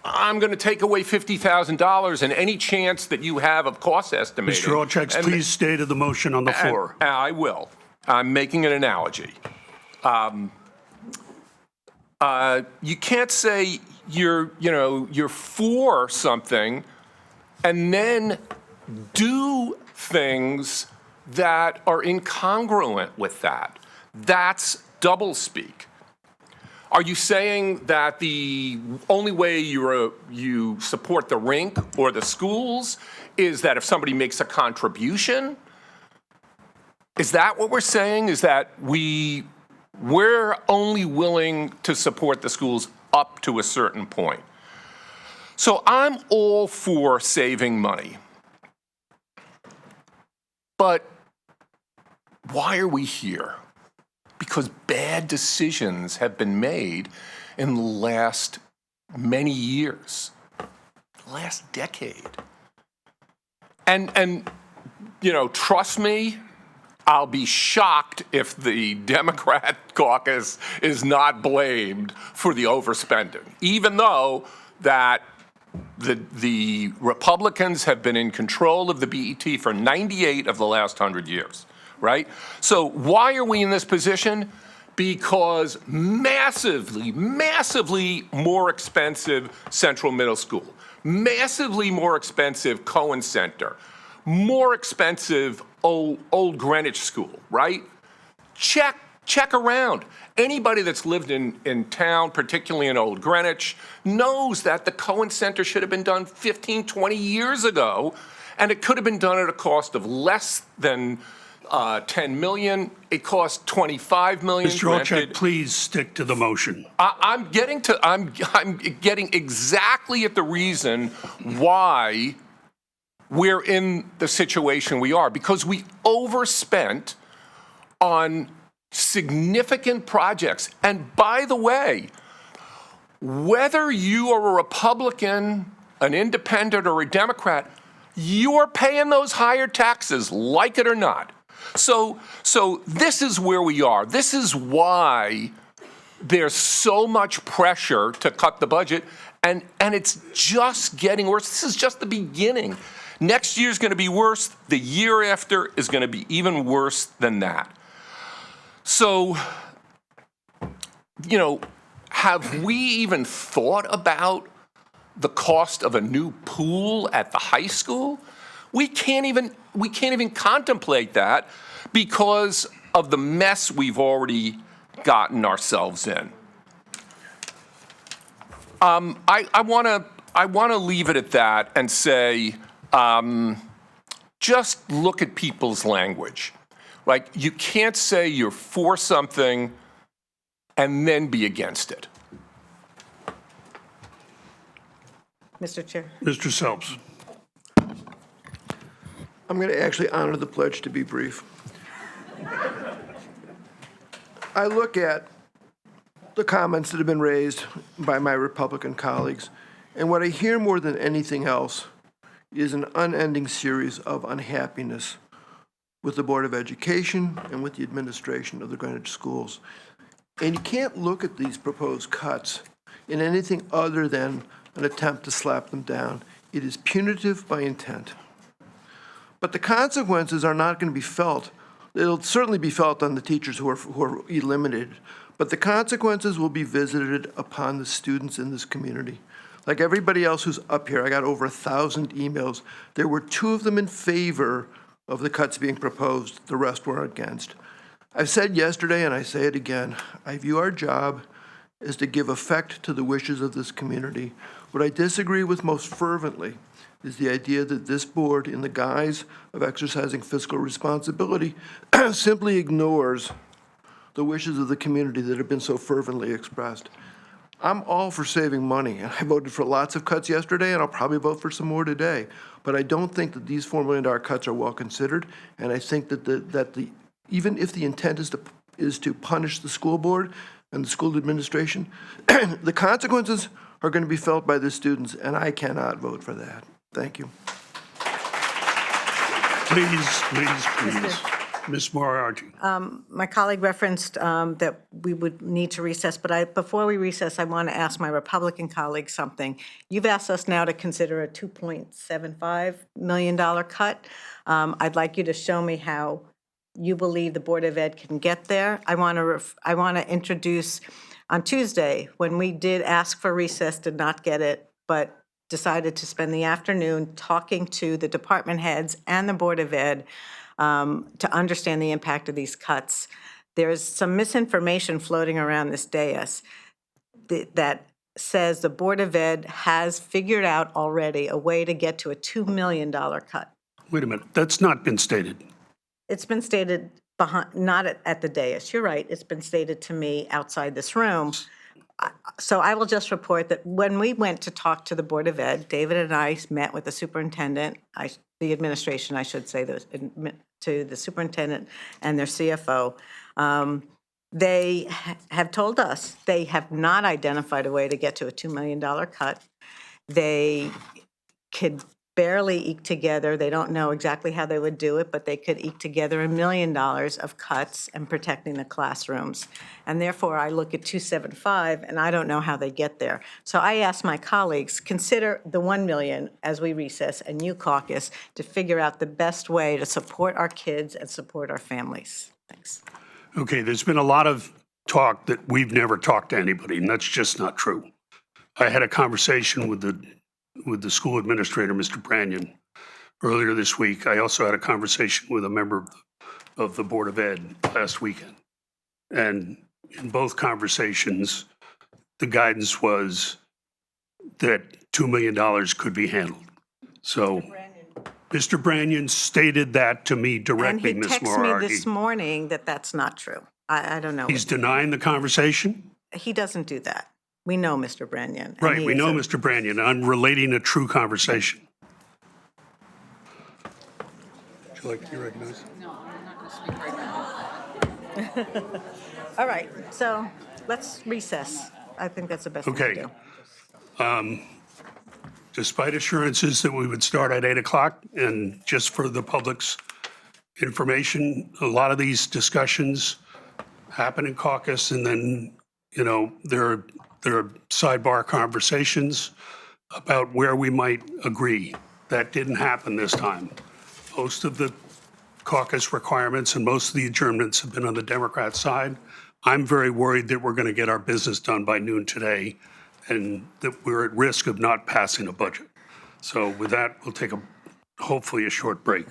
I'm going to take away $50,000 and any chance that you have of cost estimating. Mr. Olchek, please stay to the motion on the floor. I will. I'm making an analogy. You can't say you're for something and then do things that are incongruent with that. That's doublespeak. Are you saying that the only way you support the rink or the schools is that if somebody makes a contribution? Is that what we're saying? Is that we're only willing to support the schools up to a certain point? So I'm all for saving money. But why are we here? Because bad decisions have been made in the last many years, last decade. And trust me, I'll be shocked if the Democrat caucus is not blamed for the overspending, even though that the Republicans have been in control of the BET for 98 of the last 100 years, right? So why are we in this position? Because massively, massively more expensive Central Middle School, massively more expensive Cohen Center, more expensive Old Greenwich School, right? Check around. Anybody that's lived in town, particularly in Old Greenwich, knows that the Cohen Center should have been done 15, 20 years ago, and it could have been done at a cost of less than 10 million. It cost 25 million. Mr. Olchek, Granted, please stick to the motion. I'm getting exactly at the reason why we're in the situation we are, because we overspent on significant projects. And by the way, whether you are a Republican, an independent, or a Democrat, you're paying those higher taxes, like it or not. So this is where we are. This is why there's so much pressure to cut the budget, and it's just getting worse. This is just the beginning. Next year's going to be worse. The year after is going to be even worse than that. So, have we even thought about the cost of a new pool at the high school? We can't even contemplate that because of the mess we've already gotten ourselves in. I want to leave it at that and say, just look at people's language. Like, you can't say you're for something and then be against it. Mr. Chair. Mr. Selps. I'm going to actually honor the pledge to be brief. I look at the comments that have been raised by my Republican colleagues, and what I hear more than anything else is an unending series of unhappiness with the Board of Education and with the administration of the Greenwich schools. And you can't look at these proposed cuts in anything other than an attempt to slap them down. It is punitive by intent. But the consequences are not going to be felt. It'll certainly be felt on the teachers who are eliminated, but the consequences will be visited upon the students in this community. Like everybody else who's up here, I got over 1,000 emails. There were 2 of them in favor of the cuts being proposed. The rest were against. I've said yesterday, and I say it again, I view our job as to give effect to the wishes of this community. What I disagree with most fervently is the idea that this board, in the guise of exercising fiscal responsibility, simply ignores the wishes of the community that have been so fervently expressed. I'm all for saving money, and I voted for lots of cuts yesterday, and I'll probably vote for some more today. But I don't think that these $4 million cuts are well considered, and I think that even if the intent is to punish the school board and the school administration, the consequences are going to be felt by the students, and I cannot vote for that. Thank you. Please. Ms. Moriarty. My colleague referenced that we would need to recess, but before we recess, I want to ask my Republican colleague something. You've asked us now to consider a $2.75 million cut. I'd like you to show me how you believe the Board of Ed can get there. I want to introduce, on Tuesday, when we did ask for recess, did not get it, but decided to spend the afternoon talking to the department heads and the Board of Ed to understand the impact of these cuts. There's some misinformation floating around this dais that says the Board of Ed has figured out already a way to get to a $2 million cut. Wait a minute. That's not been stated. It's been stated not at the dais. You're right. It's been stated to me outside this room. So I will just report that when we went to talk to the Board of Ed, David and I met with the superintendent, the administration, I should say, to the superintendent and their CFO. They have told us they have not identified a way to get to a $2 million cut. They could barely eke together, they don't know exactly how they would do it, but they could eke together $1 million of cuts and protecting the classrooms. And therefore, I look at 275, and I don't know how they get there. So I asked my colleagues, consider the $1 million as we recess, and you caucus, to figure out the best way to support our kids and support our families. Thanks. Okay, there's been a lot of talk that we've never talked to anybody, and that's just not true. I had a conversation with the school administrator, Mr. Brannion, earlier this week. I also had a conversation with a member of the Board of Ed last weekend. And in both conversations, the guidance was that $2 million could be handled. So, Mr. Branyan stated that to me And directly, he Ms. texted me this Moriarty. morning that that's not true. I don't know. He's denying the conversation? He doesn't do that. We know Mr. Branyan. and Right, he we is know a- Mr. Branyan. I'm relating a true conversation. Would you like to be recognized? No, I'm not going to speak right now. All right, so let's recess. I think that's the best thing to Okay. do. Despite assurances that we would start at 8 o'clock, and just for the public's information, a lot of these discussions happen in caucus, and then, there are sidebar conversations about where we might agree. That didn't happen this time. Most of the caucus requirements and most of the adjournments have been on the Democrat side. I'm very worried that we're going to get our business done by noon today and that we're at risk of not passing a budget. So with that, we'll take hopefully a short break.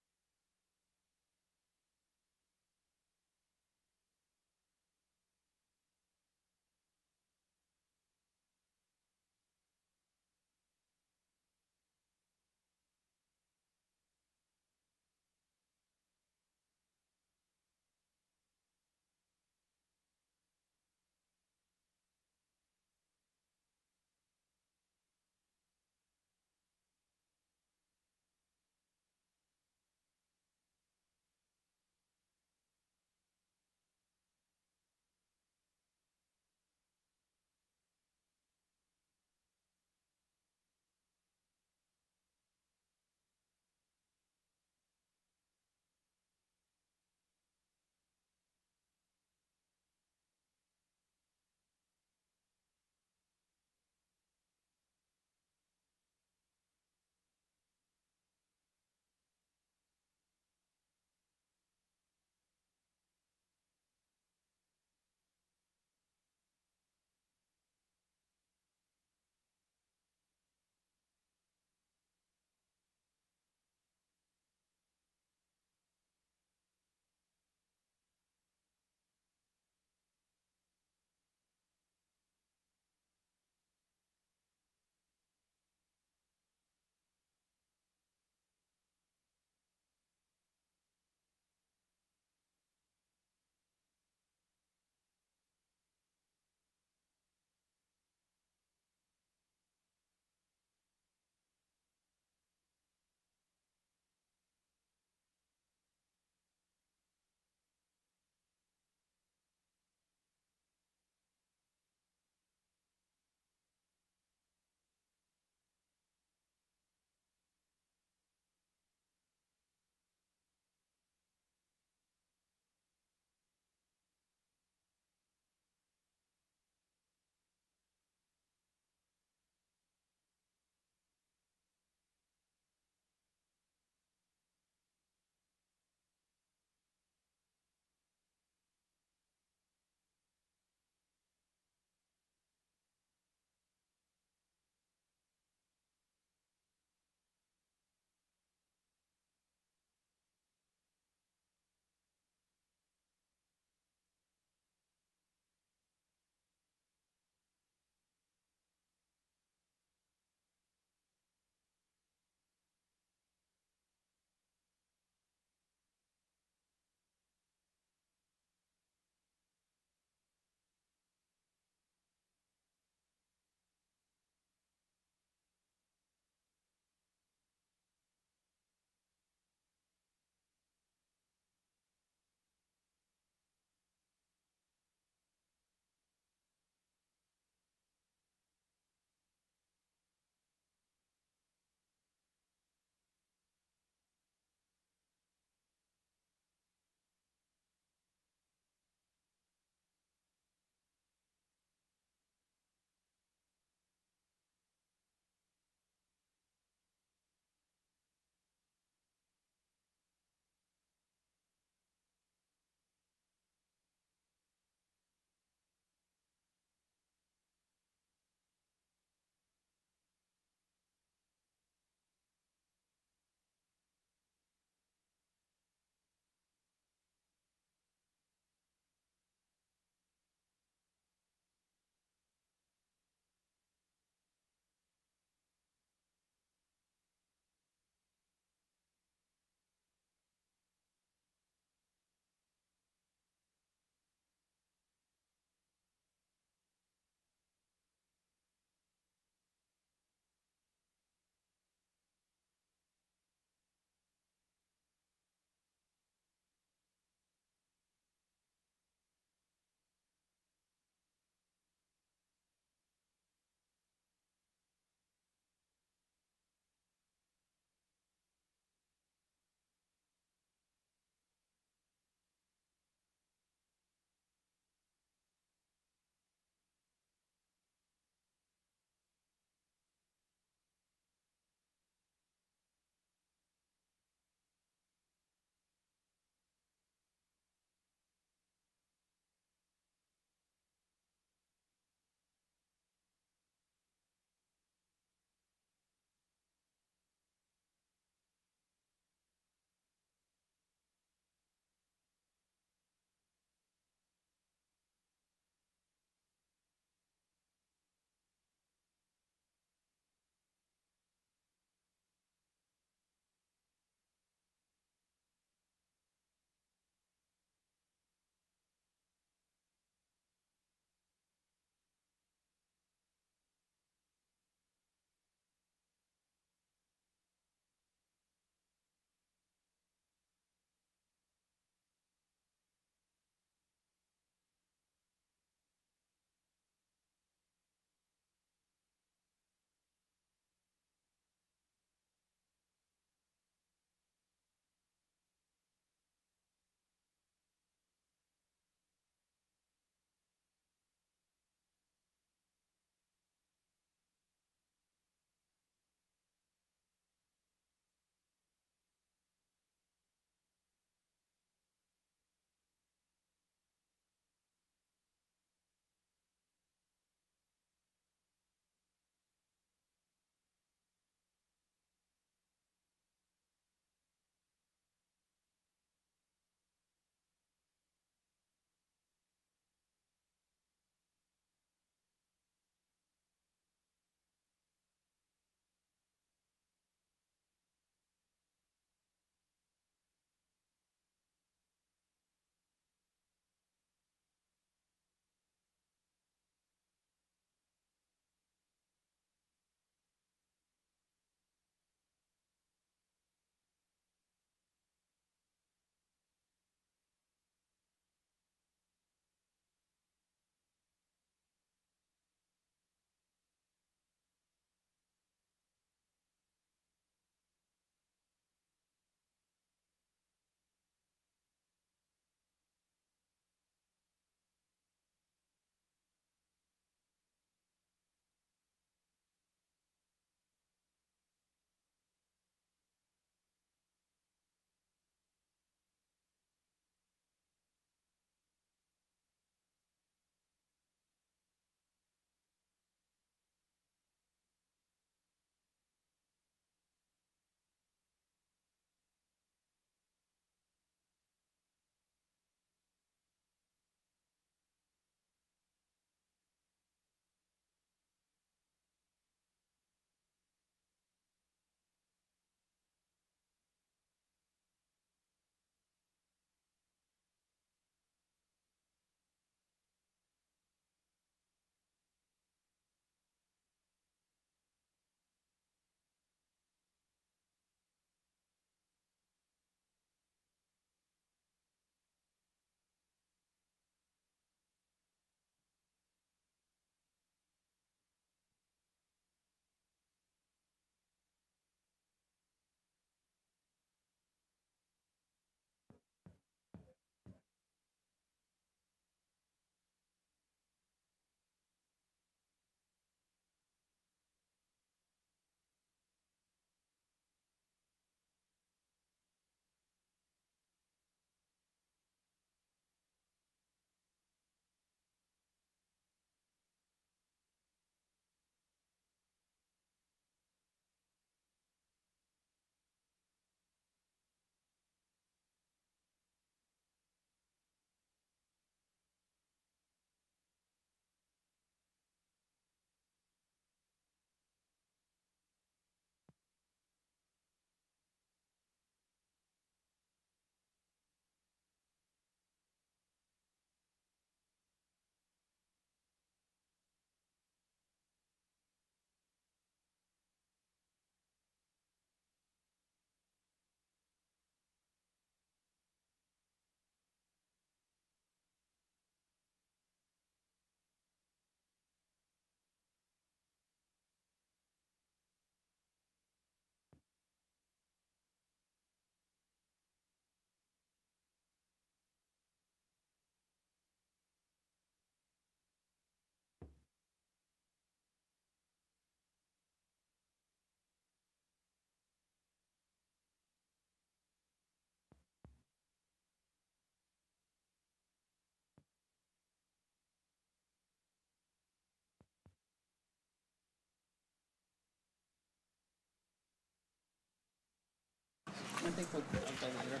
think I'll go later.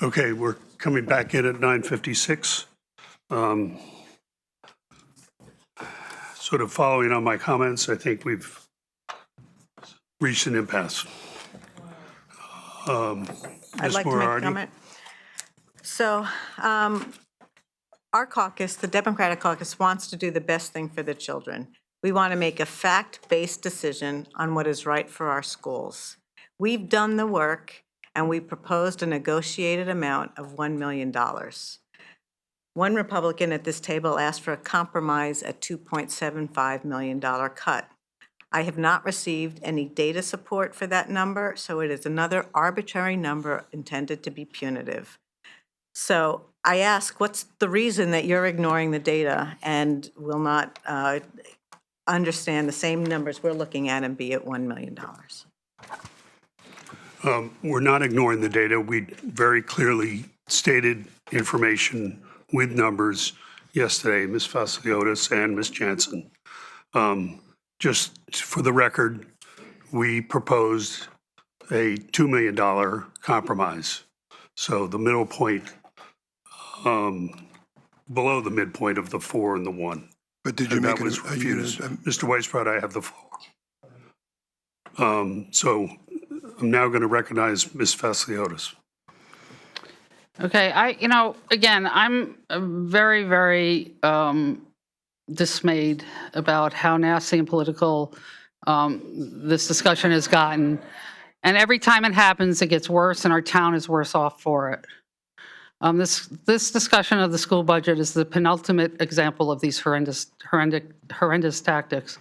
Okay, we're coming back in at 9:56. Sort of following on my comments, I think we've reached an impasse. I'd Ms. like to make a Moriarty? comment. So our caucus, the Democratic caucus, wants to do the best thing for the children. We want to make a fact-based decision on what is right for our schools. We've done the work, and we proposed a negotiated amount of $1 million. One Republican at this table asked for a compromise at $2.75 million cut. I have not received any data support for that number, so it is another arbitrary number intended to be punitive. So I ask, what's the reason that you're ignoring the data and will not understand the same numbers we're looking at and be at $1 million? We're not ignoring the data. We very clearly stated information with numbers yesterday, Ms. Vasiliotis and Ms. Jansen. Just for the record, we proposed a $2 million compromise. So the middle point, below the midpoint of the 4 and the 1. But did you And make that it? was refused. Mr. Weisbrot, I have the floor. So I'm now going to recognize Ms. Vasiliotis. Okay, again, I'm very, very dismayed about how nasty and political this discussion has gotten. And every time it happens, it gets worse, and our town is worse off for it. This discussion of the school budget is the penultimate example of these horrendous tactics.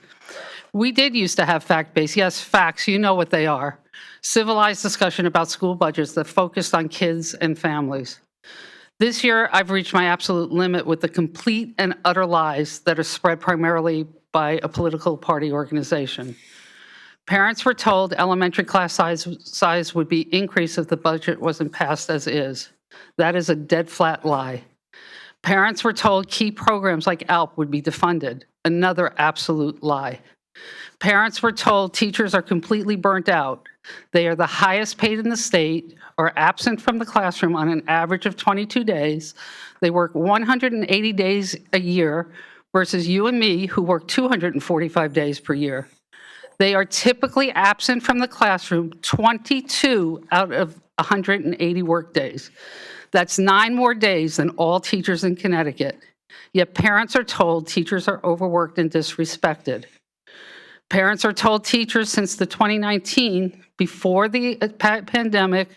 We did used to have fact-based, yes, facts, you know what they are. Civilized discussion about school budgets that focused on kids and families. This year, I've reached my absolute limit with the complete and utter lies that are spread primarily by a political party organization. Parents were told elementary class size would be increased if the budget wasn't passed as is. That is a dead flat lie. Parents were told key programs like ALP would be defunded. Another absolute lie. Parents were told teachers are completely burnt out. They are the highest paid in the state, are absent from the classroom on an average of 22 days. They work 180 days a year versus you and me who work 245 days per year. They are typically absent from the classroom 22 out of 180 work days. That's 9 more days than all teachers in Connecticut. Yet parents are told teachers are overworked and disrespected. Parents are told teachers since the 2019, before the pandemic,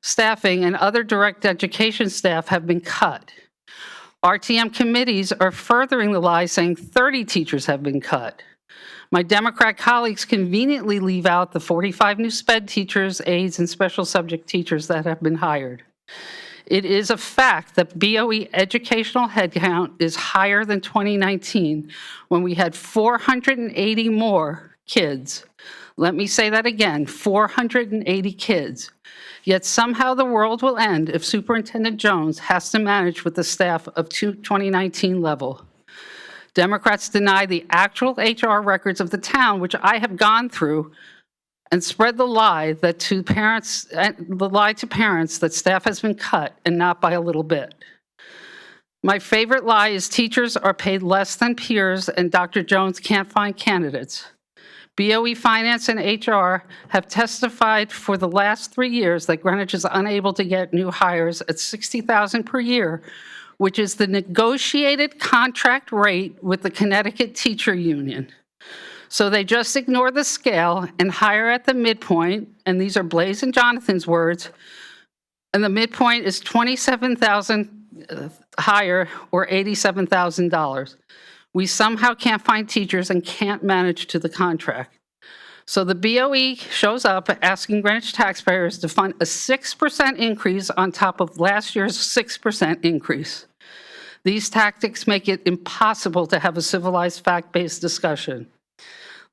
staffing and other direct education staff have been cut. RTM committees are furthering the lie, saying 30 teachers have been cut. My Democrat colleagues conveniently leave out the 45 new SPED teachers, aides, and special subject teachers that have been hired. It is a fact that BOE educational headcount is higher than 2019 when we had 480 more kids. Let me say that again, 480 kids. Yet somehow the world will end if Superintendent Jones has to manage with the staff of 2019 level. Democrats deny the actual HR records of the town, which I have gone through, and spread the lie that to parents that staff has been cut and not by a little bit. My favorite lie is teachers are paid less than peers and Dr. Jones can't find candidates. BOE Finance and HR have testified for the last 3 years that Greenwich is unable to get new hires at $60,000 per year, which is the negotiated contract rate with the Connecticut Teacher Union. So they just ignore the scale and hire at the midpoint, and these are Blaise and Jonathan's words, and the midpoint is $27,000 higher or $87,000. We somehow can't find teachers and can't manage to the contract. So the BOE shows up asking Greenwich taxpayers to fund a 6% increase on top of last year's 6% increase. These tactics make it impossible to have a civilized, fact-based discussion.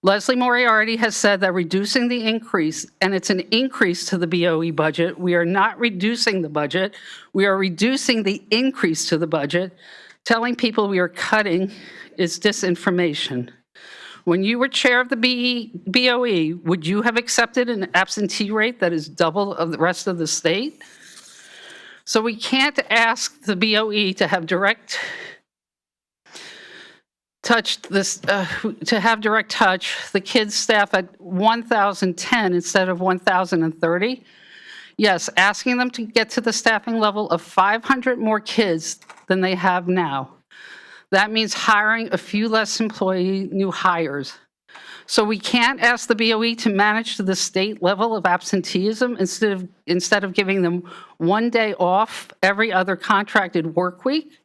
Leslie Moriarty has said that reducing the increase, and it's an increase to the BOE budget, we are not reducing the budget, we are reducing the increase to the budget. Telling people we are cutting is disinformation. when you were chair of the BOE, would you have accepted an absentee rate that is double of the rest of the state? So we can't ask the BOE to have direct touch the kids' staff at 1,010 instead of 1,030. Yes, asking them to get to the staffing level of 500 more kids than they have now. That means hiring a few less new hires. So we can't ask the BOE to manage to the state level of absenteeism instead of giving them 1 day off every other contracted work week.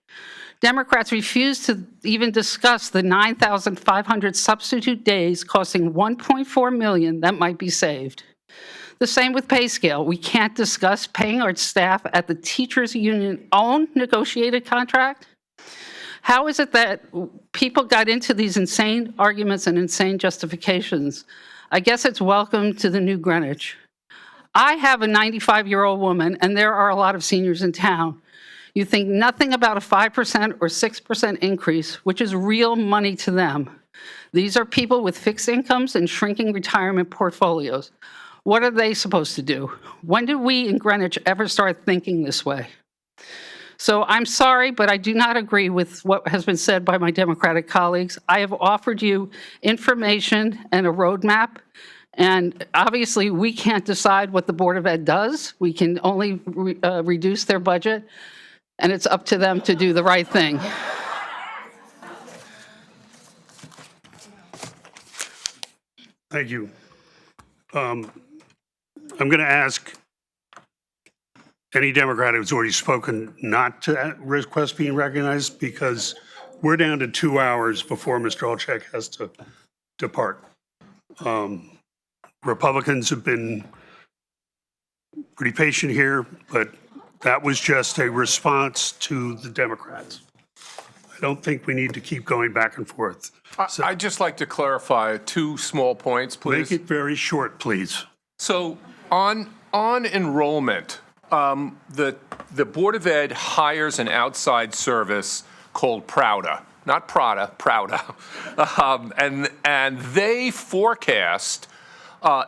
Democrats refuse to even discuss the 9,500 substitute days costing $1.4 million that might be saved. The same with pay scale. We can't discuss paying our staff at the teachers' union own negotiated contract. How is it that people got into these insane arguments and insane justifications? I guess it's welcome to the new Greenwich. I have a 95-year-old woman, and there are a lot of seniors in town. You think nothing about a 5% or 6% increase, which is real money to them. These are people with fixed incomes and shrinking retirement portfolios. What are they supposed to do? When did we in Greenwich ever start thinking this way? So I'm sorry, but I do not agree with what has been said by my Democratic colleagues. I have offered you information and a roadmap, and obviously we can't decide what the Board of Ed does. We can only reduce their budget, and it's up to them to do the right thing. Thank you. I'm going to ask any Democrat who's already spoken not to request being recognized, because we're down to 2 hours before Mr. Olczak has to depart. Republicans have been pretty patient here, but that was just a response to the Democrats. I don't think we need to keep going back and forth. I'd just like to clarify 2 small points, please. Make it very short, please. So on enrollment, the Board of Ed hires an outside service called Prouda, not Prada, Prouda, and they forecast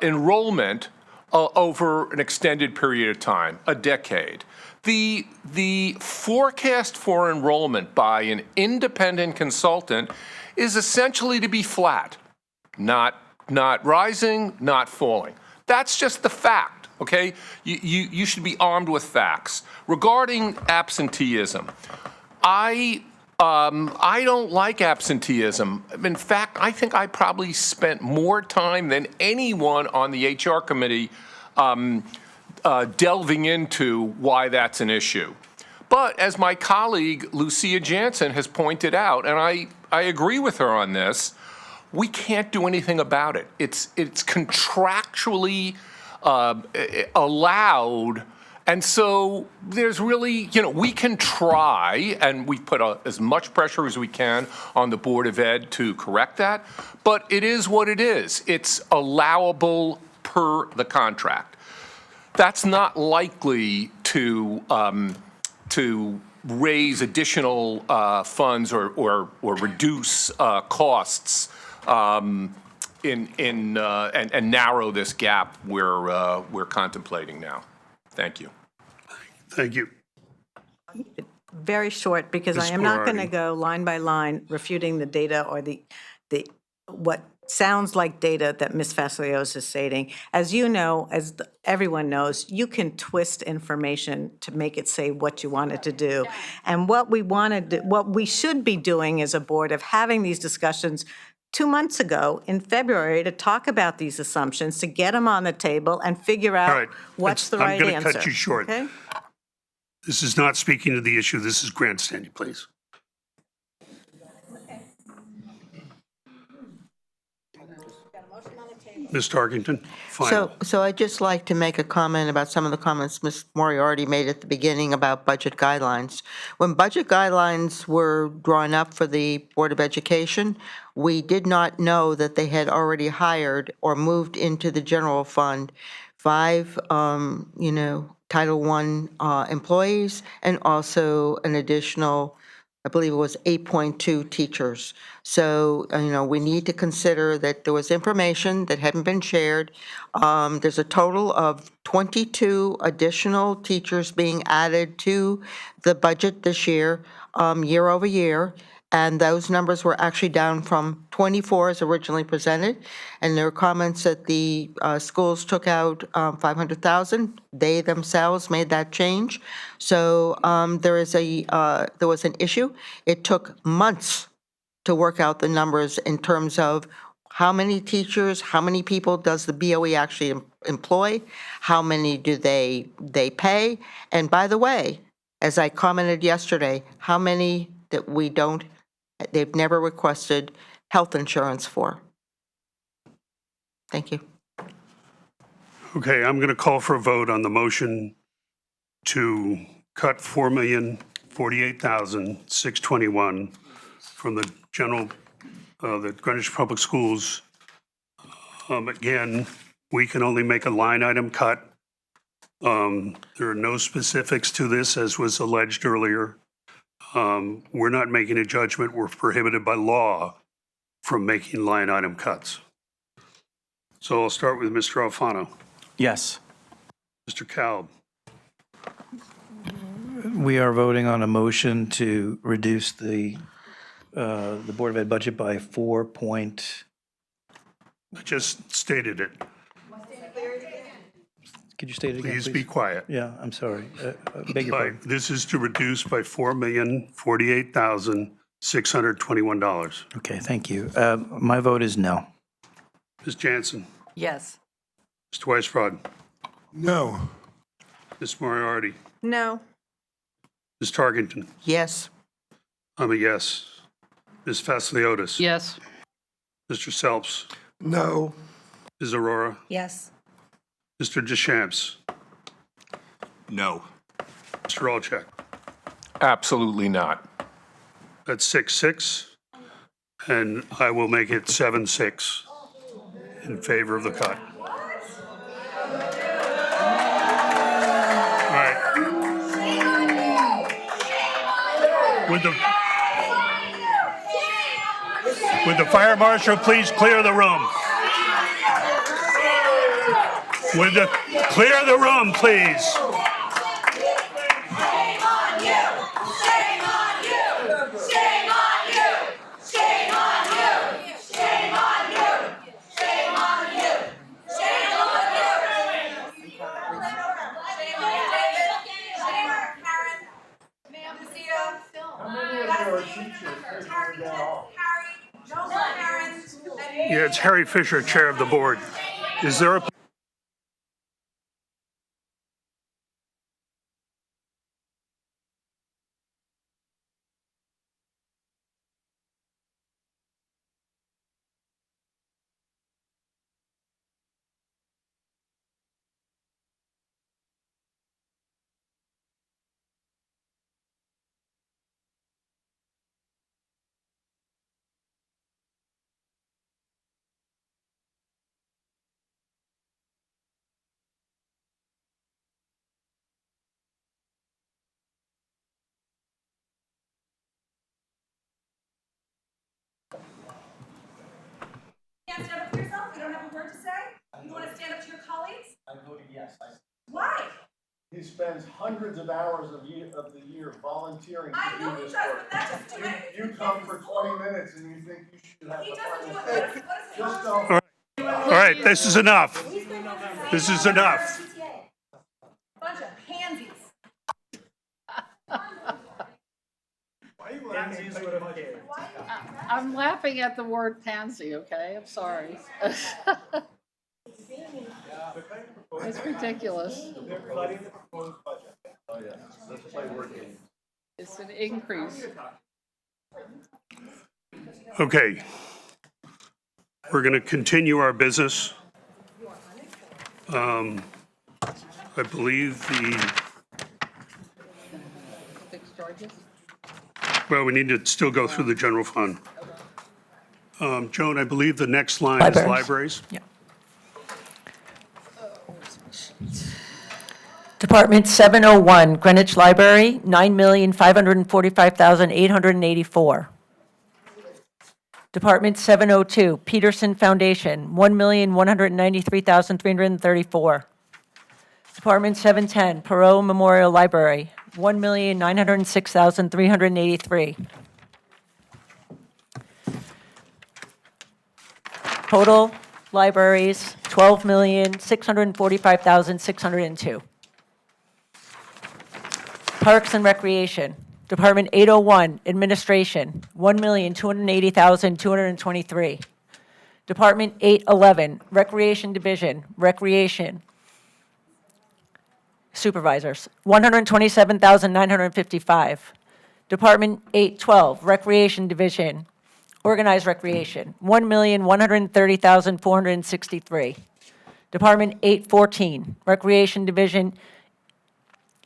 enrollment over an extended period of time, a decade. The forecast for enrollment by an independent consultant is essentially to be flat, not rising, not falling. That's just the fact, okay? You should be armed with facts. Regarding absenteeism, I don't like absenteeism. In fact, I think I probably spent more time than anyone on the HR committee delving into why that's an issue. But as my colleague Lucia Jansen has pointed out, and I agree with her on this, we can't do anything about it. It's contractually allowed. And so there's really, we can try, and we put as much pressure as we can on the Board of Ed to correct that, but it is what it is. It's allowable per the contract. That's not likely to raise additional funds or reduce costs and narrow this gap we're contemplating now. Thank you. Thank you. Very short, because I Ms. am not going to Moriarty. go line by line refuting the data or the what sounds like data that Ms. Fascios is stating. As you know, everyone knows, you can twist information to make it say what you want it to do. And what we should be doing as a board of having these discussions 2 months ago in February to talk about these assumptions, to get them on the table and figure All out right. what's the right I'm answer. going to cut you short. Okay? This is not speaking to the issue. This is grandstanding, please. Ms. Tarkington, final. So I'd just like to make a comment about some of the comments Ms. Moriarty made at the beginning about budget guidelines. When budget guidelines were drawn up for the Board of Education, we did not know that they had already hired or moved into the general fund 5, Title I employees, and also an additional I believe it was 8.2 teachers. So, we need to consider that there was information that hadn't been shared. There's a total of 22 additional teachers being added to the budget this year, year over year. And those numbers were actually down from 24 as originally presented. And there were comments that the schools took out 500,000. They themselves made that change. So there was an issue. It took months to work out the numbers in terms of how many teachers, how many people does the BOE actually employ, how many do they pay, and by the way, as I commented yesterday, how many that they've never requested health insurance for. Thank you. Okay, I'm going to call for a vote on the motion to cut $4,048,621 from the the Greenwich Public Schools. Again, we can only make a line item cut. There are no specifics to this, as was alleged earlier. We're not making a judgment. We're prohibited by law from making line item cuts. So I'll start with Mr. Alfano. Yes. Mr. Kalb. We are voting on a motion to reduce the Board of Ed budget by 4 point, I just stated it. could you state it again, Please please? be quiet. Yeah, I'm sorry. Beg your pardon. This is to reduce by $4,048,621. Okay, thank you. My vote is no. Ms. Jansen. Yes. Mr. Weisbrod. No. Ms. Moriarty. No. Ms. Tarkington. Yes. I'm a yes. Ms. Vasiliotis. Yes. Mr. Selps. No. Ms. Aurora. Yes. Mr. Deschamps. No. Mr. Olczak. Absolutely not. That's 6-6, and I will make it 7-6 in favor of the cut. All right. Would the fire marshal please clear the room? Clear the room, please. Yeah, it's Harry Fisher, Chair of the Board. Is there a Can't stand up for yourself? You don't have a word to say? You want to stand up to your colleagues? I voted yes. Why? He spends hundreds of hours of the year volunteering to I do know he this does, work. but that doesn't do it. You come for 20 minutes and you think you should have He the doesn't do final it. say. What is Just don't. All right, this is enough. This is enough. Bunch of pansies. I'm laughing at the word pansy, okay? I'm sorry. It's ridiculous. It's an increase. Okay. We're going to continue our business. I believe Fixed charges? well, we need to still go through the general fund. Joan, I believe the next line is libraries. Department 701, Greenwich Library, $9,545,884. Department 702, Peterson Foundation, $1,193,334. Department 710, Perot Memorial Library, $1,906,383. Total libraries, $12,645,602. Parks and Recreation, Department 801, Administration, $1,280,223. Department 811, Recreation Division, Recreation, Supervisors, $127,955. Department 812, Recreation Division, Organized Recreation, $1,130,463. Department 814, Recreation Division,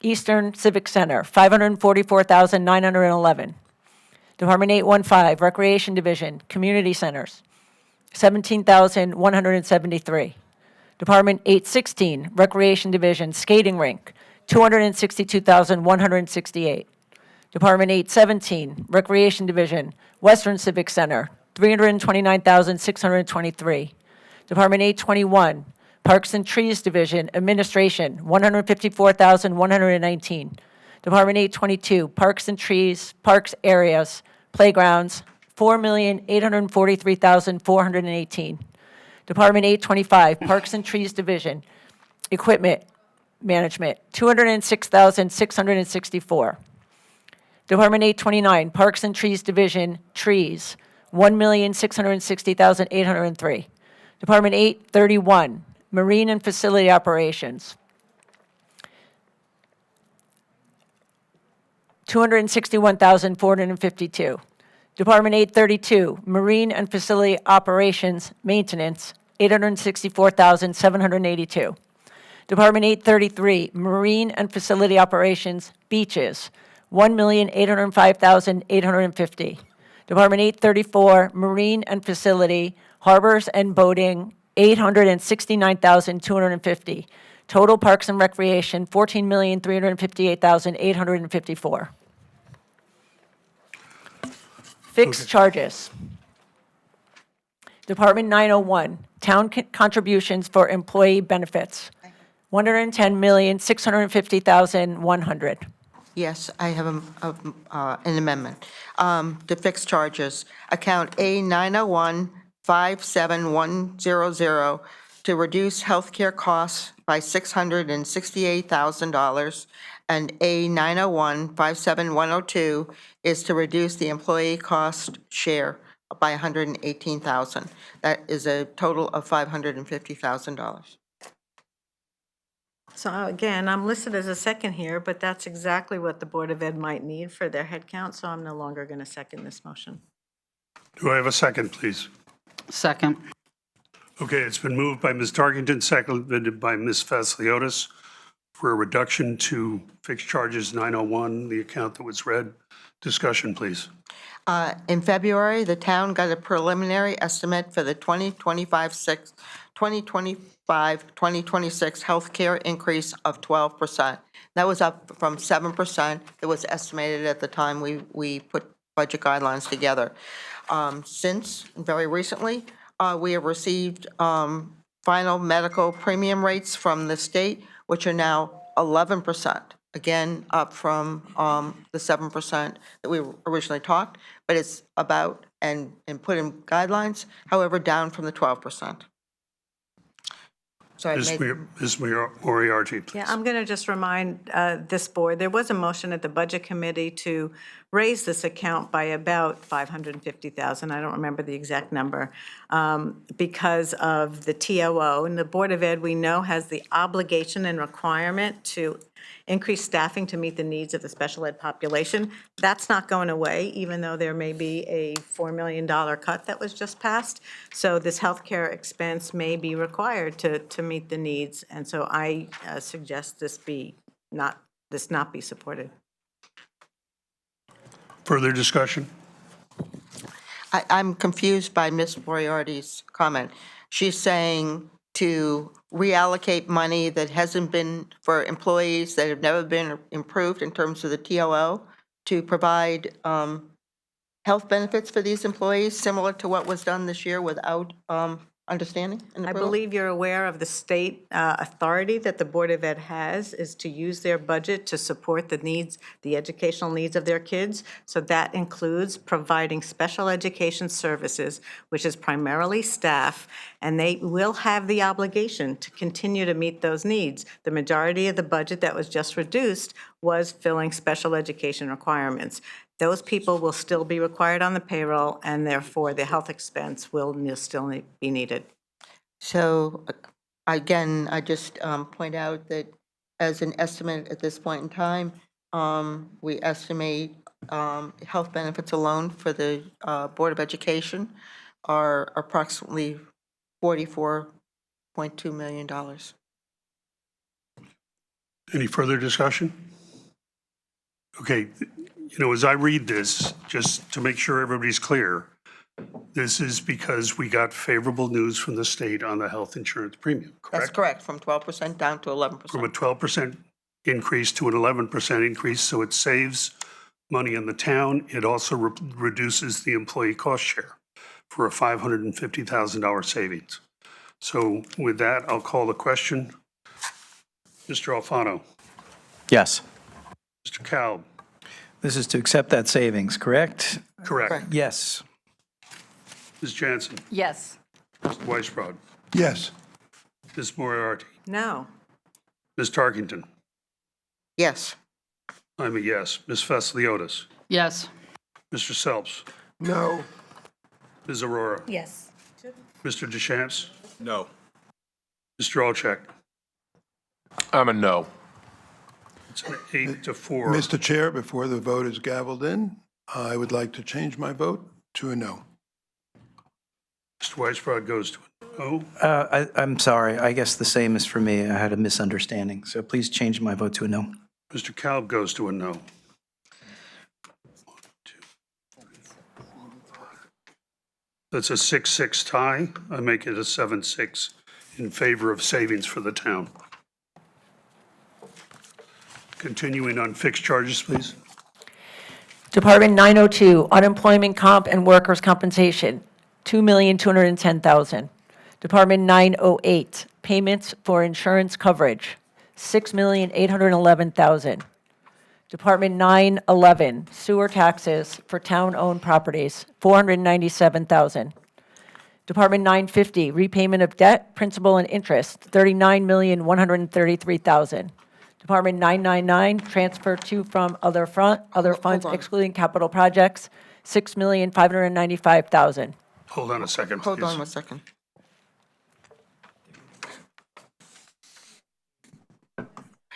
Eastern Civic Center, $544,911. Department 815, Recreation Division, Community Centers, $17,173. Department 816, Recreation Division, Skating Rink, $262,168. Department 817, Recreation Division, Western Civic Center, $329,623. Department 821, Parks and Trees Division, Administration, $154,119. Department 822, Parks and Trees, Parks Areas, Playgrounds, $4,843,418. Department 825, Parks and Trees Division, Equipment Management, $206,664. Department 829, Parks and Trees Division, Trees, $1,660,803. Department 831, Marine and Facility Operations, $261,452. Department 832, Marine and Facility Operations Maintenance, $864,782. Department 833, Marine and Facility Operations Beaches, $1,805,850. Department 834, Marine and Facility Harbors and Boating, $869,250. Total Parks and Recreation, $14,358,854. Fixed charges. Department 901, Town Contributions for Employee Benefits, $110,650,100. Yes, I have an amendment. The fixed charges, account A901-57100, to reduce healthcare costs by $668,000, and A901-57102 is to reduce the employee cost share by $118,000. That is a total of $550,000. So again, I'm listed as a second here, but that's exactly what the Board of Ed might need for their head count, so I'm no longer going to second this motion. Do I have a second, please? Second. Okay, it's been moved by Ms. Tarkington, seconded by Ms. Vasiliotis for a reduction to fixed charges 901, the account that was read. Discussion, please. In February, the town got a preliminary estimate for the 2025-2026 healthcare increase of 12%. That was up from 7% that was estimated at the time we put budget guidelines together. Since, very recently, we have received final medical premium rates from the state, which are now 11%. Again, up from the 7% that we originally talked, but it's about, and put in guidelines, however, down from the 12%. So I Ms. made, Moriarty, please. Yeah, I'm going to just remind this board, there was a motion at the Budget Committee to raise this account by about $550,000, I don't remember the exact number, because of the TOO. And the Board of Ed, we know, has the obligation and requirement to increase staffing to meet the needs of the special ed population. That's not going away, even though there may be a $4 million cut that was just passed. So this healthcare expense may be required to meet the needs. And so I suggest this not be supported. Further discussion? I'm confused by Ms. Moriarty's comment. She's saying to reallocate money that hasn't been for employees that have never been improved in terms of the TOO to provide health benefits for these employees, similar to what was done this year without understanding and I approval? believe you're aware of the state authority that the Board of Ed has is to use their budget to support the needs, the educational needs of their kids. So that includes providing special education services, which is primarily staff, and they will have the obligation to continue to meet those needs. The majority of the budget that was just reduced was filling special education requirements. Those people will still be required on the payroll, and therefore the health expense will still be needed. So again, I just point out that as an estimate at this point in time, we estimate health benefits alone for the Board of Education are approximately $44.2 million. Any further discussion? Okay, as I read this, just to make sure everybody's clear, this is because we got favorable news from the state on the health insurance premium, That's correct? correct, from 12% down to From a 11%. 12% increase to an 11% increase, so it saves money in the town. It also reduces the employee cost share for a $550,000 savings. So with that, I'll call the question. Mr. Alfano, Yes. Mr. Kalb, This is to accept that savings, correct? correct. Yes. Ms. Jansen, Yes. Mr. Weisbrod, Yes. Ms. Moriarty, No. Ms. Tarkington. Yes. I'm a yes. Ms. Vasiliotis, Yes. Mr. Selps, No. Ms. Aurora, Yes. Mr. Deschamps, No. Mr. Olczak. I'm a no. It's an 8-4. Mr. Chair, before the vote is gavelled in, I would like to change my vote to a no. Mr. Weisbrod goes to a no. I'm sorry, I guess the same is for me. I had a misunderstanding, so please change my vote to a no. Mr. Kalb goes to a no. 1, 2, 3, 4, 5. That's a 6-6 tie. I make it a 7-6 in favor of savings for the town. Continuing on fixed charges, please. Department 902, unemployment comp and workers' compensation, $2,210,000. Department 908, payments for insurance coverage, $6,811,000. Department 911, sewer taxes for town-owned properties, $497,000. Department 950, repayment of debt, principal and interest, $39,133,000. Department 999, transfer to from other funds on. excluding capital projects, $6,595,000. Hold on a second, Hold on please. one second.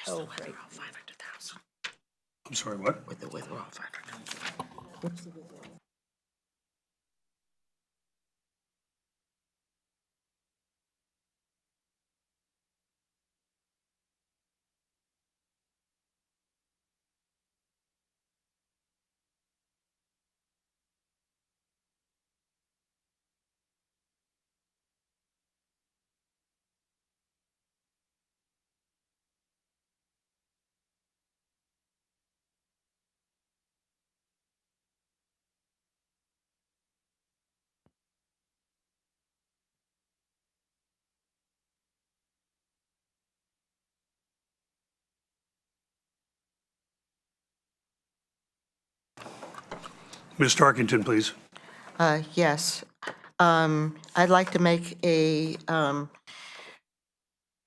Oh, great. I'm sorry, what? With the withdrawal factor. Ms. Tarkington, please. Yes. I'd like to make an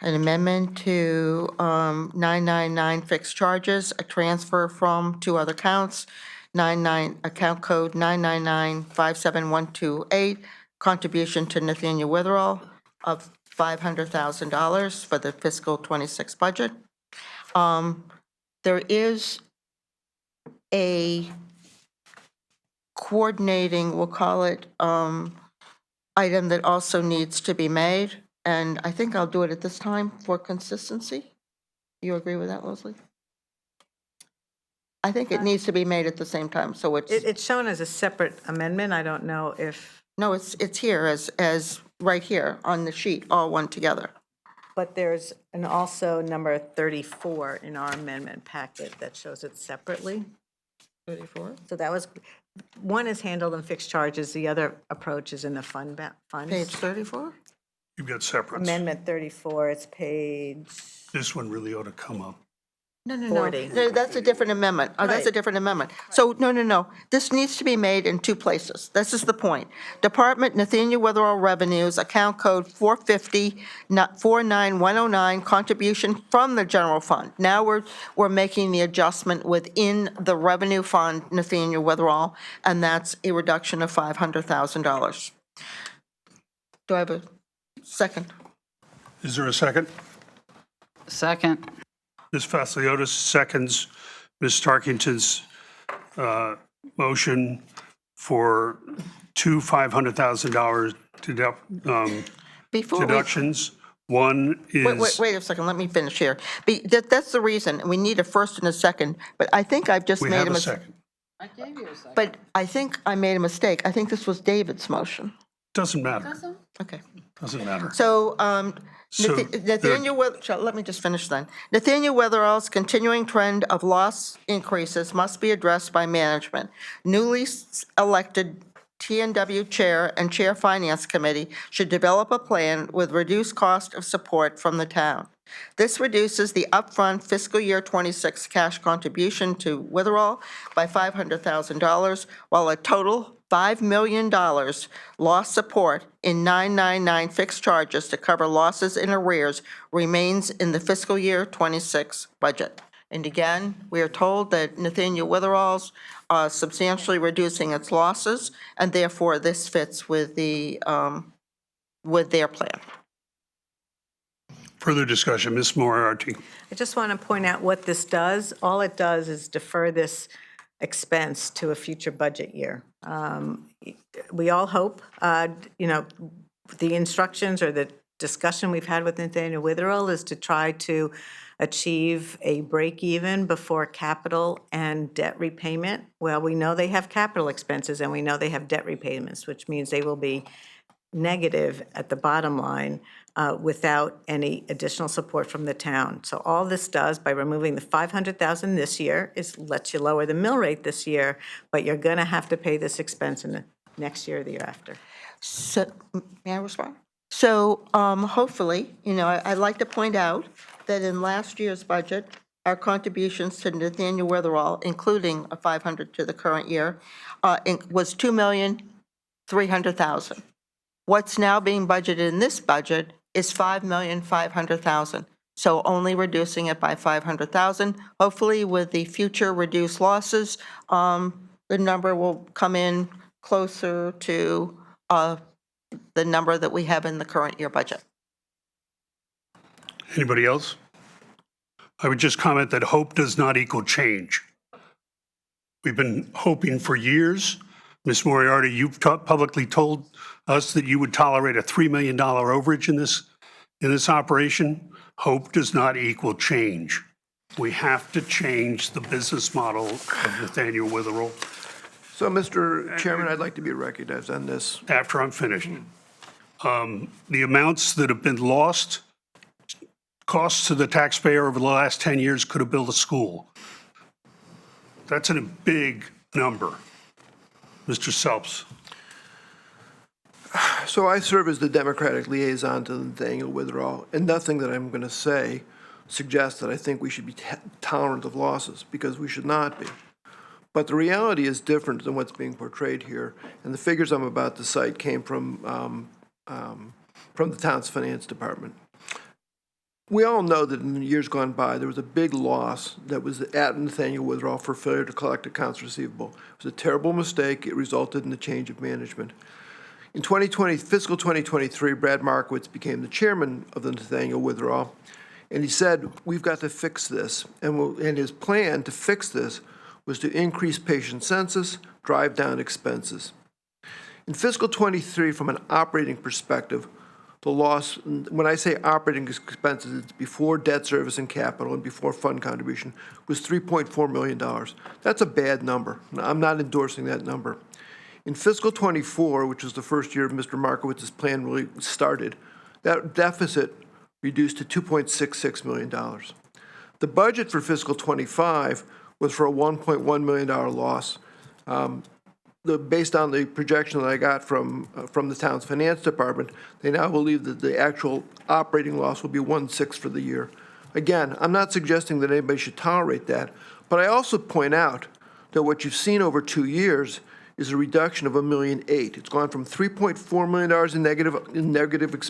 amendment to 999 fixed charges, a transfer from two other accounts, account code 999-57128, contribution to Nathaniel Witherall of $500,000 for the fiscal '26 budget. There is a coordinating, we'll call it, item that also needs to be made, and I think I'll do it at this time for consistency. You agree with that, Leslie? I think it needs to be made at the same time, so it's, It's shown as a separate amendment. I don't know if, no, it's here as right here on the sheet, all one together. But there's also number 34 in our amendment packet that shows it separately. 34? So that was, one is handled in fixed charges, the other approach is in the funds. Page 34? You've got separates. Amendment 34, it's page This one really ought to come up. No. 40. No, that's a different amendment. Oh, that's a Right. different amendment. So, no. This needs to be made in two places. This is the point. Department Nathaniel Witherall Revenues, account code 450-49109, contribution from the general fund. Now we're making the adjustment within the revenue fund, Nathaniel Witherall, and that's a reduction of $500,000. Do I have a second? Is there a second? Second. Ms. Vasiliotis seconds Ms. Tarkington's motion for two $500,000 Before we- deductions. One is. Wait a second, let me finish here. That's the reason, we need a first and a second, but I think I've just We made have a a mistake. second. I gave you a second. But I think I made a mistake. I think this was David's motion. Doesn't matter. Okay. Doesn't matter. So, So Nathaniel, let me just finish then. Nathaniel Witherall's continuing trend of loss increases must be addressed by management. Newly elected TNW Chair and Chair Finance Committee should develop a plan with reduced cost of support from the town. This reduces the upfront fiscal year 26 cash contribution to Witherall by $500,000, while a total $5 million loss support in 999 fixed charges to cover losses in arrears remains in the fiscal year 26 budget. And again, we are told that Nathaniel Witherall's substantially reducing its losses, and therefore this fits with their plan. Further discussion, Ms. Moriarty. I just want to point out what this does. All it does is defer this expense to a future budget year. We all hope, the instructions or the discussion we've had with Nathaniel Witherall is to try to achieve a break even before capital and debt repayment. Well, we know they have capital expenses and we know they have debt repayments, which means they will be negative at the bottom line without any additional support from the town. So all this does by removing the $500,000 this year is lets you lower the mill rate this year, but you're going to have to pay this expense in the next year or the year after. So, may I respond? So hopefully, I'd like to point out that in last year's budget, our contributions to Nathaniel Witherall, including a $500,000 to the current year, was $2,300,000. What's now being budgeted in this budget is $5,500,000. So only reducing it by $500,000. Hopefully, with the future reduced losses, the number will come in closer to the number that we have in the current year budget. Anybody else? I would just comment that hope does not equal change. We've been hoping for years. Ms. Moriarty, you've publicly told us that you would tolerate a $3 million overage in this operation. Hope does not equal change. We have to change the business model of Nathaniel Witherall. So, Mr. Chairman, I'd like to be recognized on this. After I'm finished. The amounts that have been lost, costs to the taxpayer over the last 10 years could have built a school. That's a big number. Mr. Selps. So I serve as the Democratic liaison to Nathaniel Witherall, and nothing that I'm going to say suggests that I think we should be tolerant of losses, because we should not be. But the reality is different than what's being portrayed here, and the figures I'm about to cite came from the town's finance department. We all know that in the years gone by, there was a big loss that was at Nathaniel Witherall for failure to collect accounts receivable. It was a terrible mistake. It resulted in the change of management. In fiscal 2023, Brad Markowitz became the chairman of the Nathaniel Witherall, and he said, we've got to fix this. And his plan to fix this was to increase patient census, drive down expenses. In fiscal 23, from an operating perspective, the loss, when I say operating expenses, it's before debt service and capital and before fund contribution, was $3.4 million. That's a bad number. I'm not endorsing that number. In fiscal '24, which was the first year Mr. Markowitz's plan really started, that deficit reduced to $2.66 million. The budget for fiscal '25 was for a $1.1 million loss. Based on the projection that I got from the town's finance department, they now believe that the actual operating loss will be 1.6 for the year. Again, I'm not suggesting that anybody should tolerate that, but I also point out that what you've seen over 2 years is a reduction of $1.8 million. It's gone from $3.4 million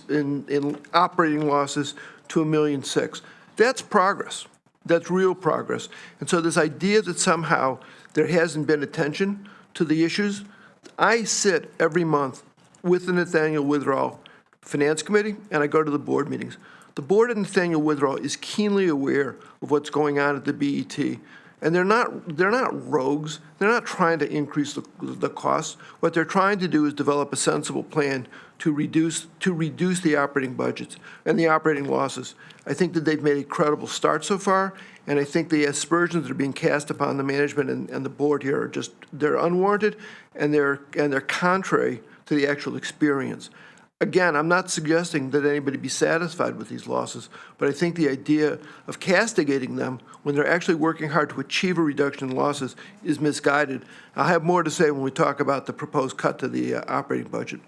in operating losses to $1.6 million. That's progress. That's real progress. And so this idea that somehow there hasn't been attention to the issues, I sit every month with the Nathaniel Witherall Finance Committee, and I go to the board meetings. The board at Nathaniel Witherall is keenly aware of what's going on at the BET, and they're not rogues. They're not trying to increase the costs. What they're trying to do is develop a sensible plan to reduce the operating budgets and the operating losses. I think that they've made a credible start so far, and I think the aspersions that are being cast upon the management and the board here are they're unwarranted, and they're contrary to the actual experience. Again, I'm not suggesting that anybody be satisfied with these losses, but I think the idea of castigating them when they're actually working hard to achieve a reduction in losses is misguided. I'll have more to say when we talk about the proposed cut to the operating budget.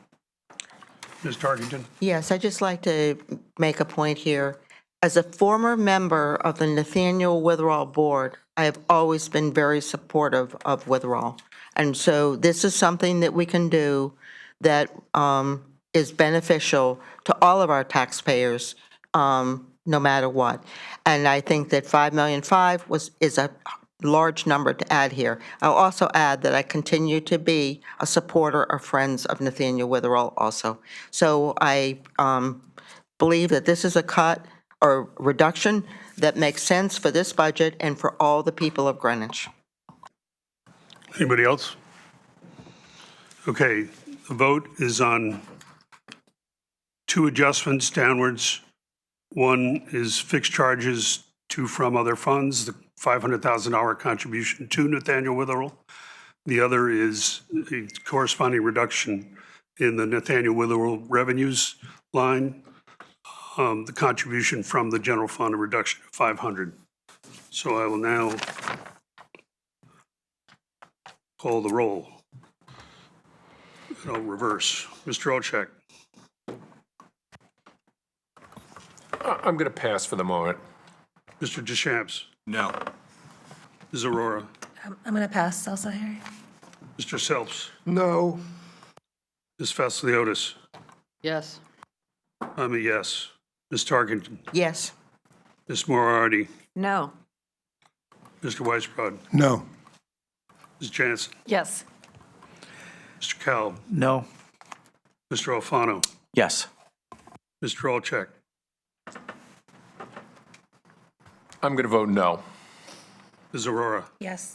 Ms. Tarkington? Yes, I'd just like to make a point here. As a former member of the Nathaniel Witherall Board, I have always been very supportive of Witherall. And so this is something that we can do that is beneficial to all of our taxpayers, no matter what. And I think that $5.5 million is a large number to add here. I'll also add that I continue to be a supporter of Friends of Nathaniel Witherall also. So I believe that this is a cut or reduction that makes sense for this budget and for all the people of Greenwich. Anybody else? Okay, the vote is on 2 adjustments downwards. One is fixed charges to from other funds, the $500,000 contribution to Nathaniel Witherall. The other is a corresponding reduction in the Nathaniel Witherall revenues line, the contribution from the general fund, a reduction of 500. So I will now call the roll. And I'll reverse. Mr. Olczak? I'm going to pass for the moment. Mr. Deschamps? No. Ms. Aurora? I'm going to pass also, Harry. Mr. Selps? No. Ms. Vasiliotis? Yes. I'm a yes. Ms. Tarkington? Yes. Ms. Moriarty? No. Mr. Weisbrod? No. Ms. Jansen? Yes. Mr. Cowell? No. Mr. Alfano? Yes. Mr. Olczak? I'm going to vote no. Ms. Aurora? Yes.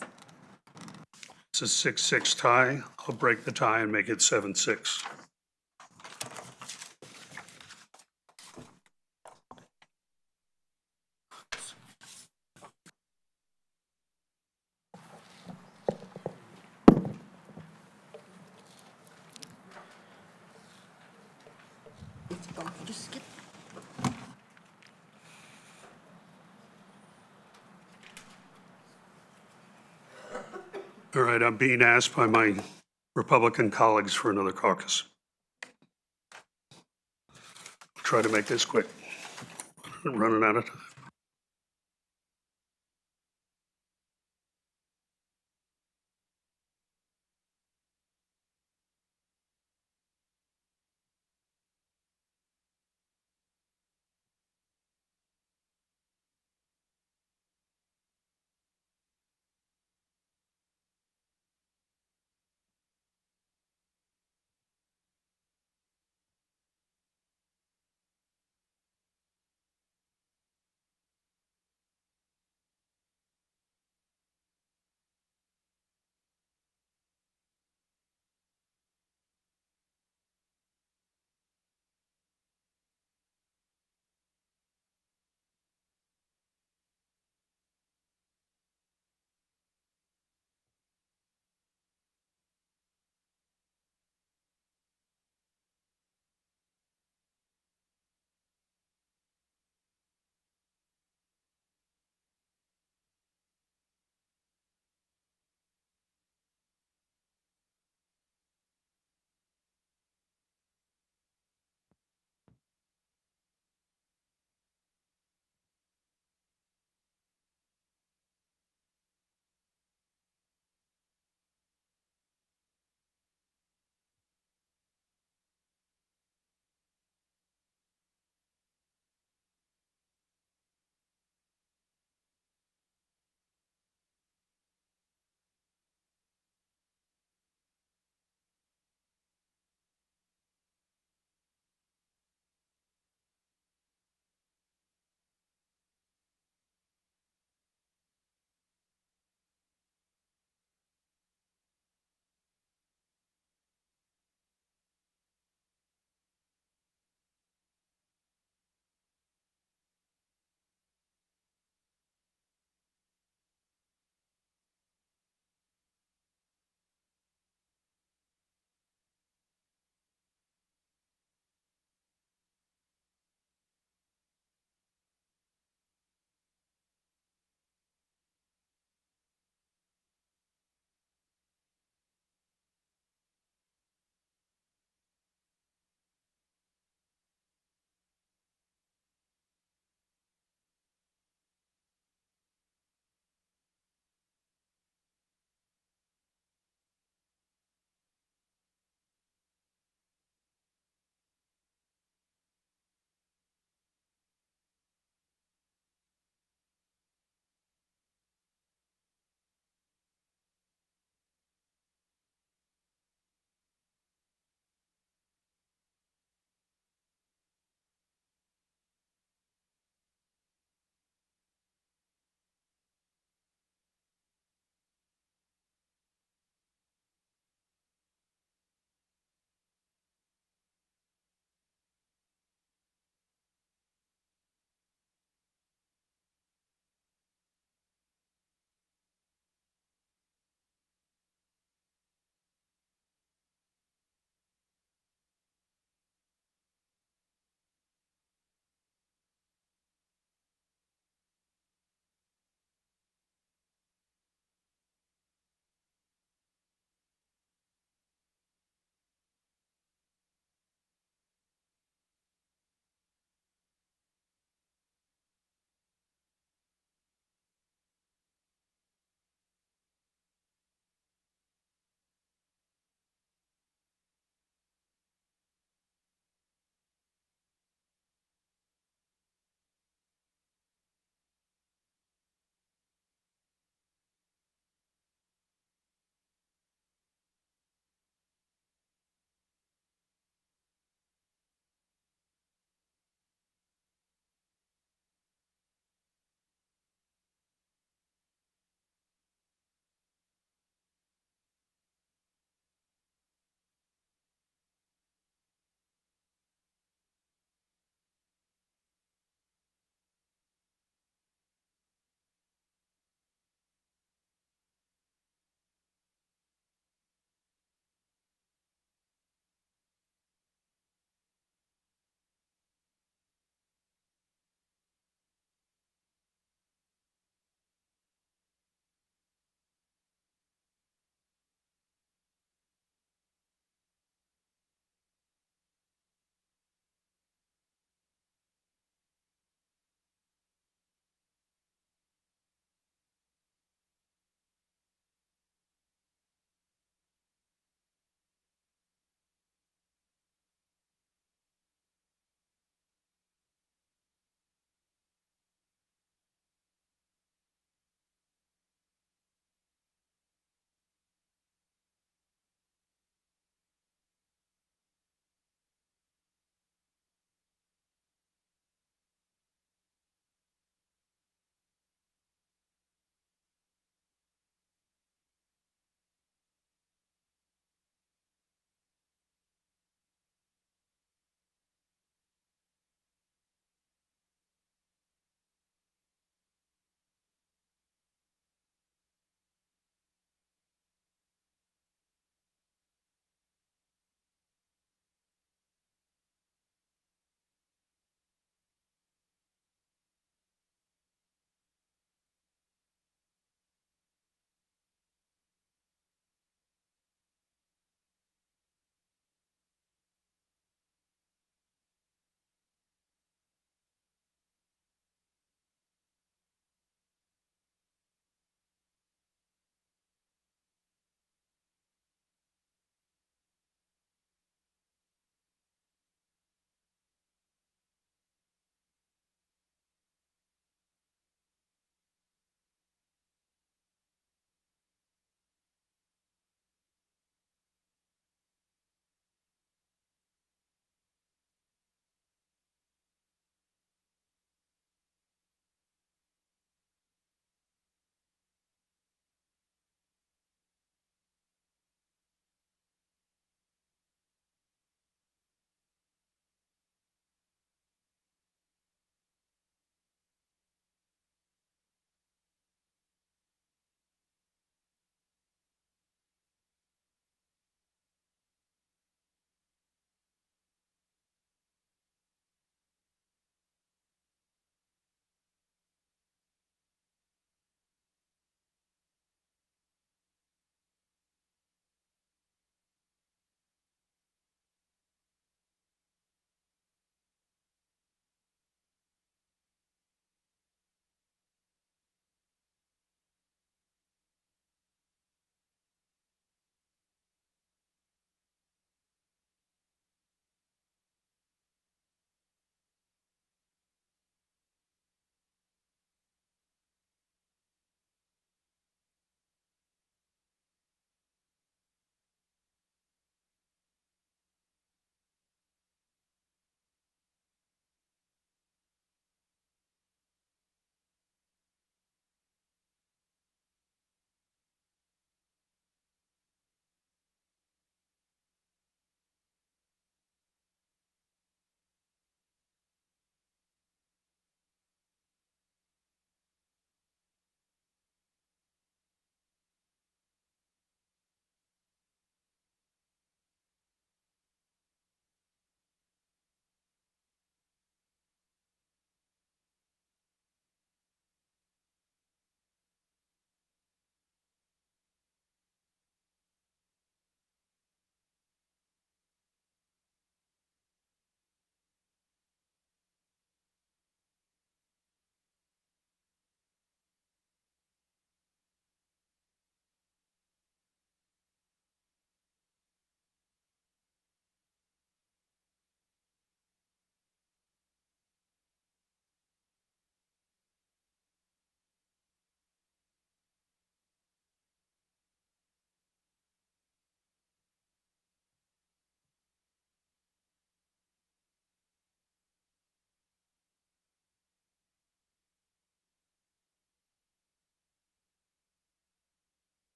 It's a 6-6 tie. I'll break the tie and make it 7-6. All right, I'm being asked by my Republican colleagues for another caucus. Try to make this quick. I'm running out of time.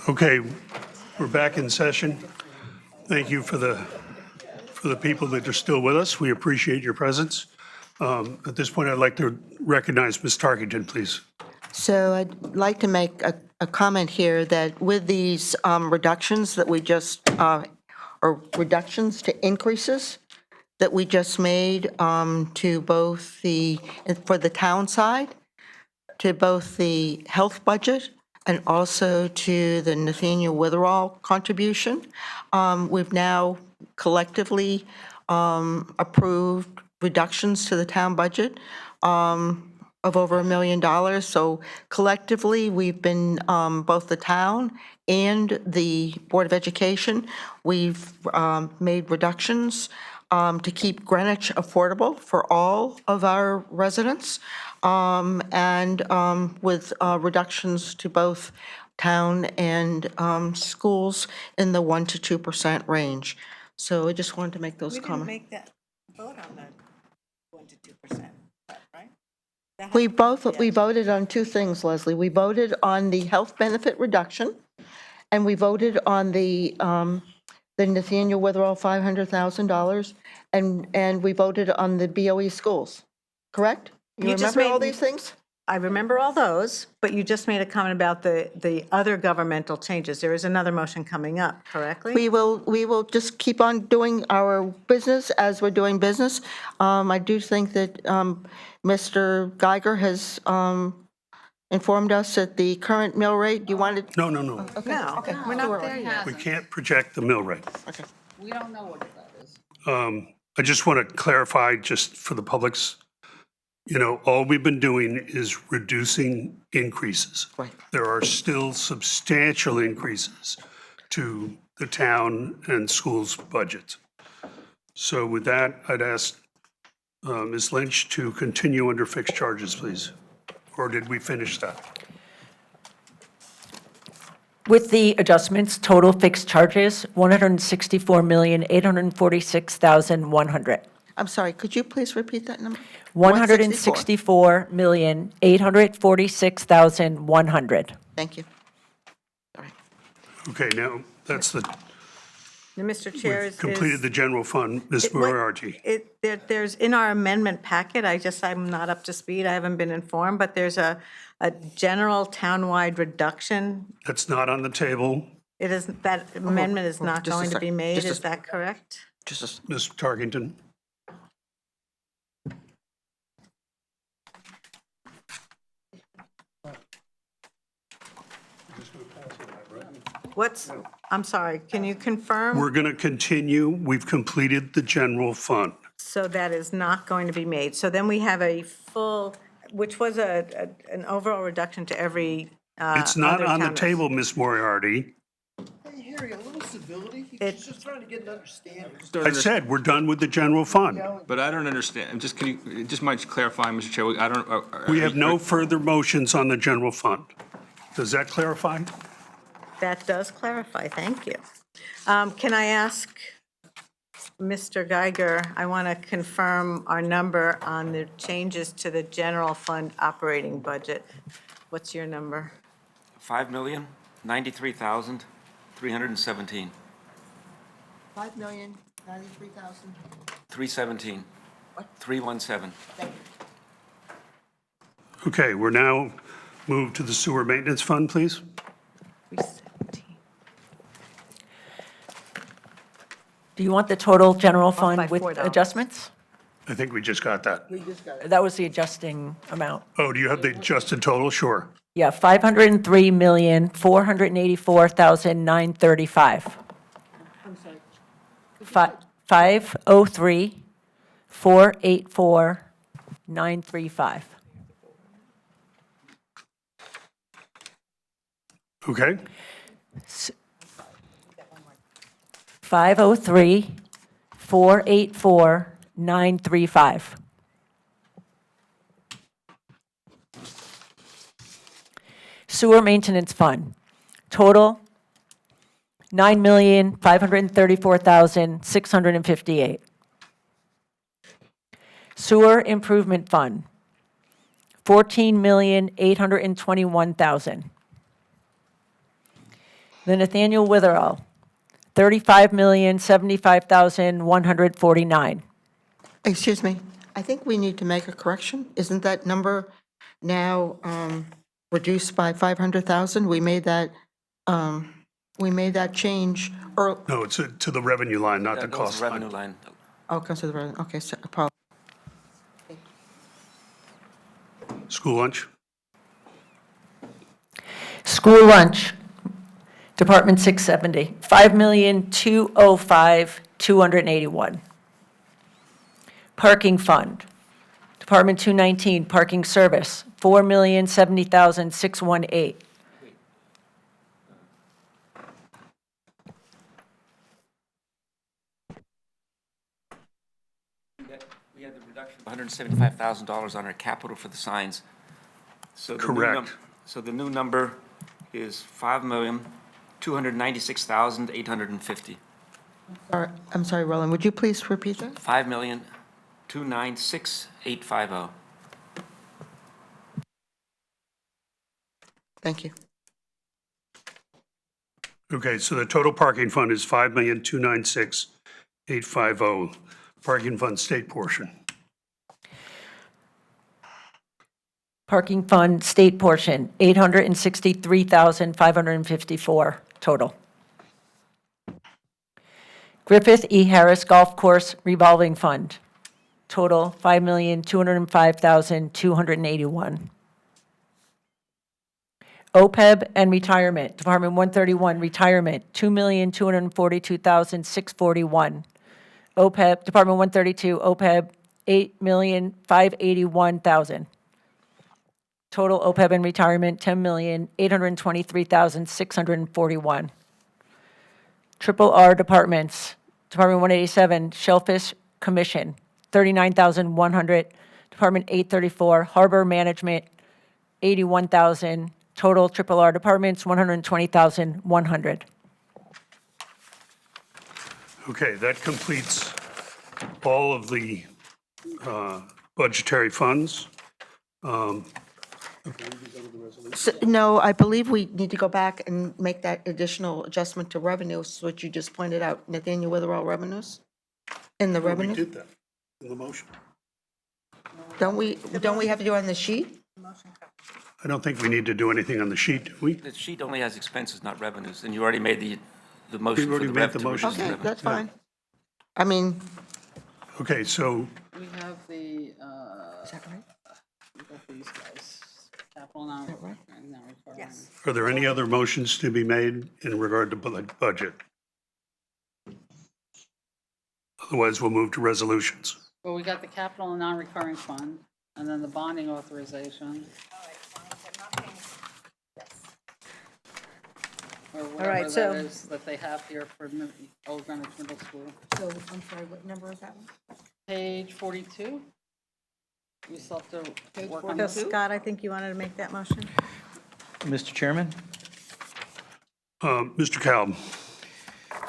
Okay, we're back in session. Thank you for the people that are still with us. We appreciate your presence. At this point, I'd like to recognize Ms. Tarkington, please. So I'd like to make a comment here that with these reductions that we just, or reductions to increases that we just made to both for the town side, to both the health budget and also to the Nathaniel Witherall contribution, we've now collectively approved reductions to the town budget of over $1 million. So collectively, we've been, both the town and the Board of Education, we've made reductions to keep Greenwich affordable for all of our residents, and with reductions to both town and schools in the 1% to 2% range. So I just wanted to make those comments. make that vote on that 1% to 2%, right? We voted on two things, Leslie. We voted on the health benefit reduction, and we voted on the Nathaniel Witherall $500,000, and we voted on the BOE schools, correct? You You just remember all made- these things? I remember all those, but you just made a comment about the other governmental changes. There is another motion coming up, correctly? We will just keep on doing our business as we're doing business. I do think that Mr. Geiger has informed us that the current mill rate, you wanted, No, No, we're not there yet. we can't project the mill rate. We don't know what that is. I just want to clarify, just for the public's, all we've been doing is reducing increases. Right. There are still substantial increases to the town and schools' budgets. So with that, I'd ask Ms. Lynch to continue under fixed charges, please. Or did we finish that? With the adjustments, total fixed charges, $164,846,100. I'm sorry, could you please repeat that number? $164,846,100. Thank you. Okay, now, that's the, Mr. Chair, we've completed the general fund. Ms. What- Moriarty. There's, in our amendment packet, I'm not up to speed, I haven't been informed, but there's a general townwide reduction. That's not on the table. It is, that amendment is not just a going to sec, be made, just a is that correct? Just Ms. Tarkington. I'm sorry, can you confirm? We're going to continue. We've completed the general fund. So that is not going to be made. So then we have a full, which was an overall reduction to every It's not other on the town. table, Ms. Moriarty. Hey, Harry, a little civility. It- Just trying to get an understanding. I said, we're done with the general fund. But I don't understand, can you, just might clarify, Mr. Chair, I don't. We have no further motions on the general fund. Does that clarify? That does clarify, thank you. Can I ask Mr. Geiger, I want to confirm our number on the changes to the general fund operating budget. What's your number? 5,093,317. 5,093,000. 317. 317. Okay, we're now moved to the sewer maintenance fund, please. 317. Do you want the total general by fund with $4. adjustments? I think we just got that. That was the adjusting amount. Oh, do you have the adjusted total? Sure. Yeah, $503,484,935. I'm sorry. 503,484,935. Okay, 503,484,935. Sewer maintenance fund, total $9,534,658. Sewer improvement fund, $14,821,000. The Nathaniel Witherell, $35,075,149. Excuse me, I think we need to make a correction. Isn't that number now reduced by 500,000? We made that change, or, No, it's to the revenue line, not the That goes cost to revenue line. line. oh, consider, okay, so, School lunch? School lunch, Department 670, $5,205,281. Parking fund, Department 219, parking service, $4,070,618. We had the reduction of $175,000 on our capital for the signs. So the new Correct. So the new number is $5,296,850. I'm sorry, Roland, would you please repeat that? $5,296,850. Thank you. Okay, so the total parking fund is 5,296,850. Parking fund state portion. Parking fund, state portion, $863,554 total. Griffith E. Harris Golf Course Revolving Fund, total $5,205,281. OPEB and retirement, Department 131, retirement, $2,242,641. OPEB, Department 132, OPEB, $8,581,000. Total OPEB and retirement, $10,823,641. Triple R departments, Department 187, Shellfish Commission, $39,100. Department 834, Harbor Management, $81,000. Total Triple R departments, $120,100. Okay, that completes all of the budgetary funds. No, I believe we need to go back and make that additional adjustment to revenues, which you just pointed out, Nathaniel Witherell revenues, in the We revenues. did that in the motion. Don't we have to do it on the sheet? I don't think we need to do anything on the sheet, do we? The sheet only has expenses, not revenues, and you already made the motion for already the made the revenue. motion. Okay, that's fine. I mean, Okay, so We have the, is that right? we got these guys, capital now. right? Yes. are there any other motions to be made in regard to budget? Otherwise, we'll move to resolutions. Well, we got the capital and non-recurring fund, and then the bonding authorization. Or whatever right, that so- is that they have here for Old Greenwich Middle School. So, I'm sorry, what number is that one? Page 42. We still have to work on So this. Scott, I think you wanted to make that motion? Mr. Chairman? Mr. Kalb,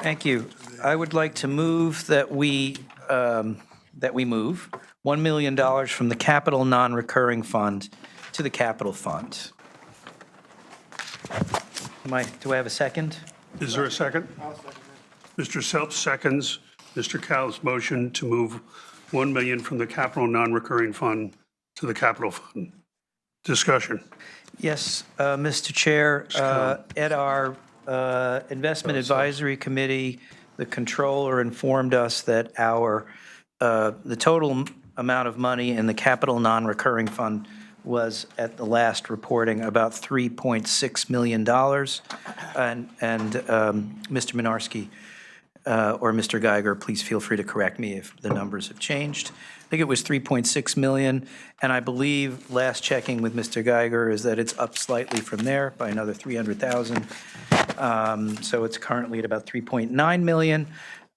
Thank you. I would like to move that we move $1 million from the capital non-recurring fund to the capital fund. Do I have a second? is there a second? Mr. Self seconds Mr. Kalb's motion to move 1 million from the capital non-recurring fund to the capital fund. Discussion. Yes, Mr. Chair, at our Investment Advisory Committee, the controller informed us that the total amount of money in the capital non-recurring fund was, at the last reporting, about $3.6 million. And Mr. Minarski or Mr. Geiger, please feel free to correct me if the numbers have changed. I think it was 3.6 million, and I believe, last checking with Mr. Geiger, is that it's up slightly from there by another 300,000. So it's currently at about 3.9 million,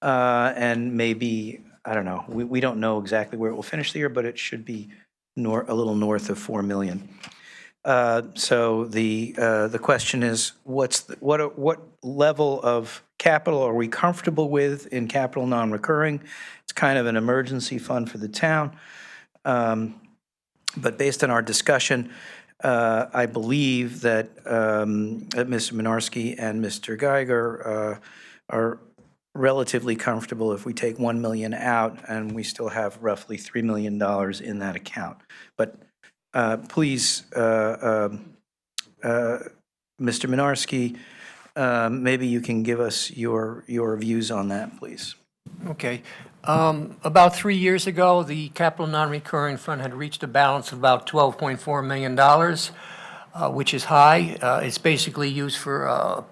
and maybe, I don't know, we don't know exactly where it will finish the year, but it should be a little north of 4 million. So the question is, what level of capital are we comfortable with in capital non-recurring? It's kind of an emergency fund for the town. But based on our discussion, I believe that Mr. Minarski and Mr. Geiger are relatively comfortable if we take 1 million out, and we still have roughly $3 million in that account. But please, Mr. Minarski, maybe you can give us your views on that, please. Okay. About 3 years ago, the capital non-recurring fund had reached a balance of about $12.4 million, which is high. It's basically used for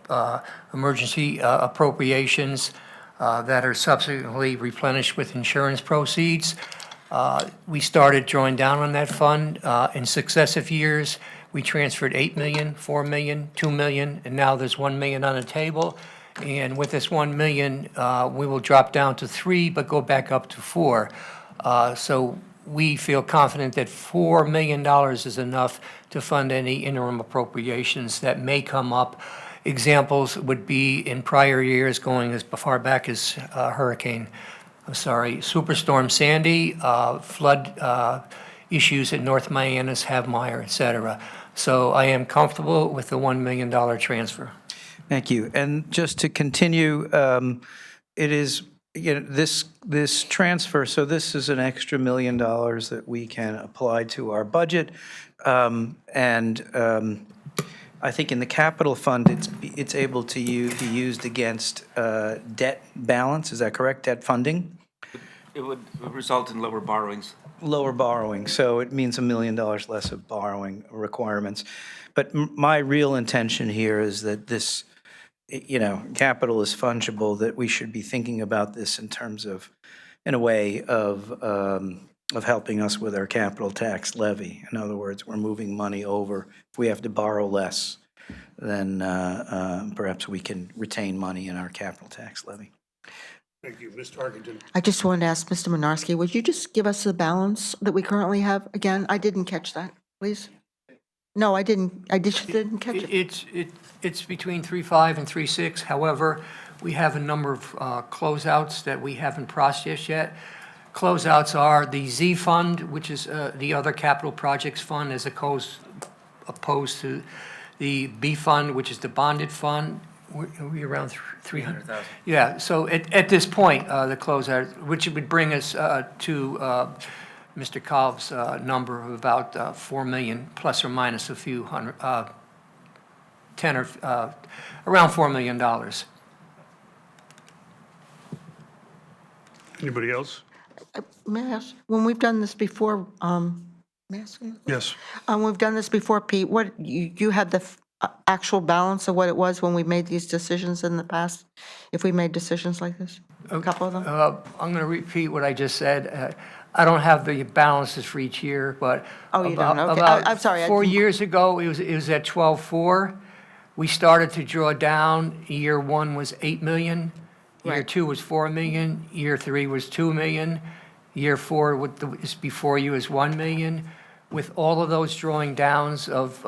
emergency appropriations that are subsequently replenished with insurance proceeds. We started drawing down on that fund. In successive years, we transferred $8 million, $4 million, $2 million, and now there's $1 million on the table. And with this $1 million, we will drop down to 3, but go back up to 4. So we feel confident that $4 million is enough to fund any interim appropriations that may come up. Examples would be in prior years going as far back as Superstorm Sandy, flood issues at North Miami, Havemeyer, et cetera. So I am comfortable with the $1 million transfer. Thank you. And just to continue, it is, this transfer, so this is an extra $1 million that we can apply to our budget. I think in the capital fund, it's able to be used against debt balance. Is that correct? Debt funding? It would result in lower borrowings. Lower borrowing, so it means $1 million less of borrowing requirements. But my real intention here is that this, capital is fungible, that we should be thinking about this in terms of, in a way of helping us with our capital tax levy. In other words, we're moving money over. If we have to borrow less, then perhaps we can retain money in our capital tax levy. Thank you. Mr. Harkington. I just wanted to ask Mr. Minarski, would you just give us the balance that we currently have again? I didn't catch that, please. No, I didn't. I just didn't catch it. It's between 3.5 and 3.6. However, we have a number of closeouts that we haven't processed yet. Closeouts are the Z fund, which is the other capital projects fund, as opposed to the B fund, which is the bonded fund. We're around 300,000. Yeah. So at this point, the closeout, which would bring us to Mr. Cobb's number of about 4 million, plus or minus a few hundred, 10 or around $4 million. Anybody else? May I ask, when we've done this before, may I ask you? Yes. We've done this before, Pete, you had the actual balance of what it was when we made these decisions in the past? If we made decisions like this, a couple of them? I'm going to repeat what I just said. I don't have the balances for each year, but Oh, you don't? Okay. about I'm sorry. 4 years ago, it was at 12.4. We started to draw down. Year 1 was 8 million. Year Right. 2 was 4 million. Year 3 was 2 million. Year 4 is before you is 1 million. With all of those drawing downs of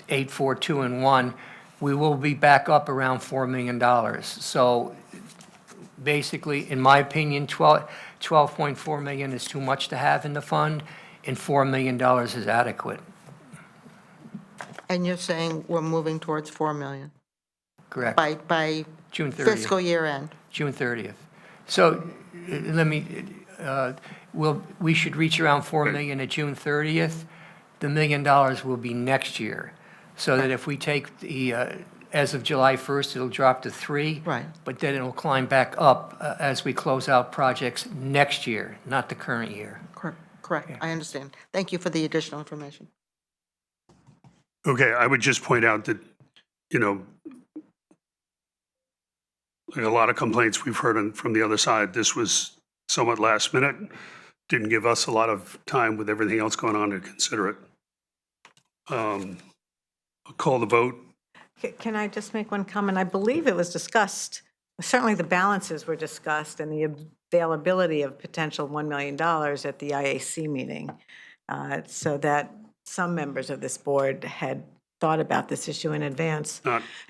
8, 4, 2, and 1, we will be back up around $4 million. So basically, in my opinion, 12.4 million is too much to have in the fund, and $4 million is adequate. And you're saying we're moving towards 4 million Correct. by June 30th. fiscal year end? June 30th. So let me, we should reach around 4 million at June 30th. The $1 million will be next year. So that if we take the, as of July 1st, it'll drop to 3. Right. But then it'll climb back up as we close out projects next year, not the current year. Correct. I understand. Thank you for the additional information. Okay, I would just point out that, like a lot of complaints we've heard from the other side, this was somewhat last minute, didn't give us a lot of time with everything else going on to consider it. I'll call the vote. Can I just make one comment? I believe it was discussed, certainly the balances were discussed and the availability of potential $1 million at the IAC meeting, so that some members of this board had thought about this issue in advance.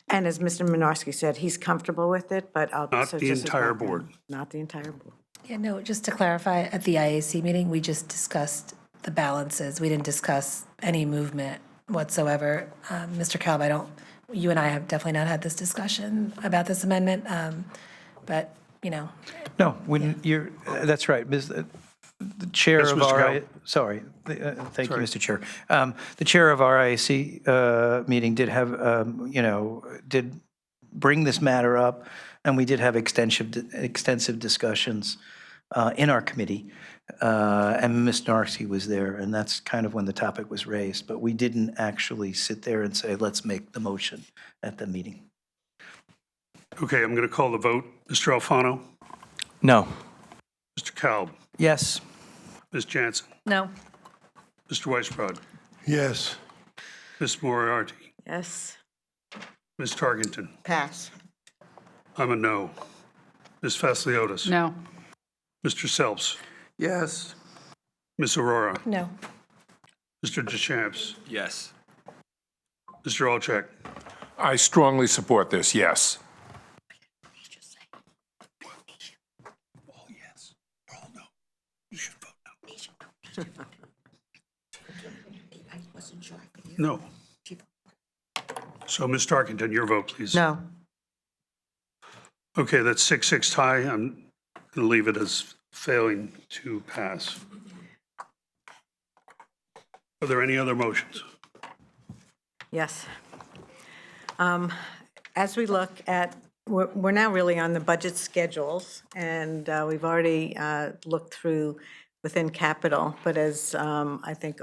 And as Mr. Minarski said, he's comfortable with it, but I'll. Not so the just as entire background. board. Not the entire board. Yeah, no, just to clarify, at the IAC meeting, we just discussed the balances. We didn't discuss any movement whatsoever. Mr. Calb, you and I have definitely not had this discussion about this amendment, but, No, that's right. The chair Yes, of Mr. RI, Cal. sorry, thank you, Sorry. Mr. Chair. The chair of RIAC meeting did have, did bring this matter up, and we did have extensive discussions in our committee, and Ms. Narcy was there, and that's kind of when the topic was raised, but we didn't actually sit there and say, let's make the motion at the meeting. Okay, I'm going to call the vote. Mr. Alfano? No. Mr. Kalb? Yes. Ms. Jansen? No. Mr. Weisbrod? Yes. Ms. Moriarty? Yes. Ms. Tarkenton? Pass. I'm a no. Ms. Vasiliotis? No. Mr. Selps? Yes. Ms. Aurora? no. Mr. Deschamps? Yes. Mr. Olczak? I strongly support this, yes. All yes. All no. You should vote no. No. So, Ms. Tarkenton, your vote, please. No. Okay, that's 6-6 tie. I'm going to leave it as failing to pass. Are there any other motions? Yes. As we look at, we're now really on the budget schedules, and we've already looked through within capital, but as I think,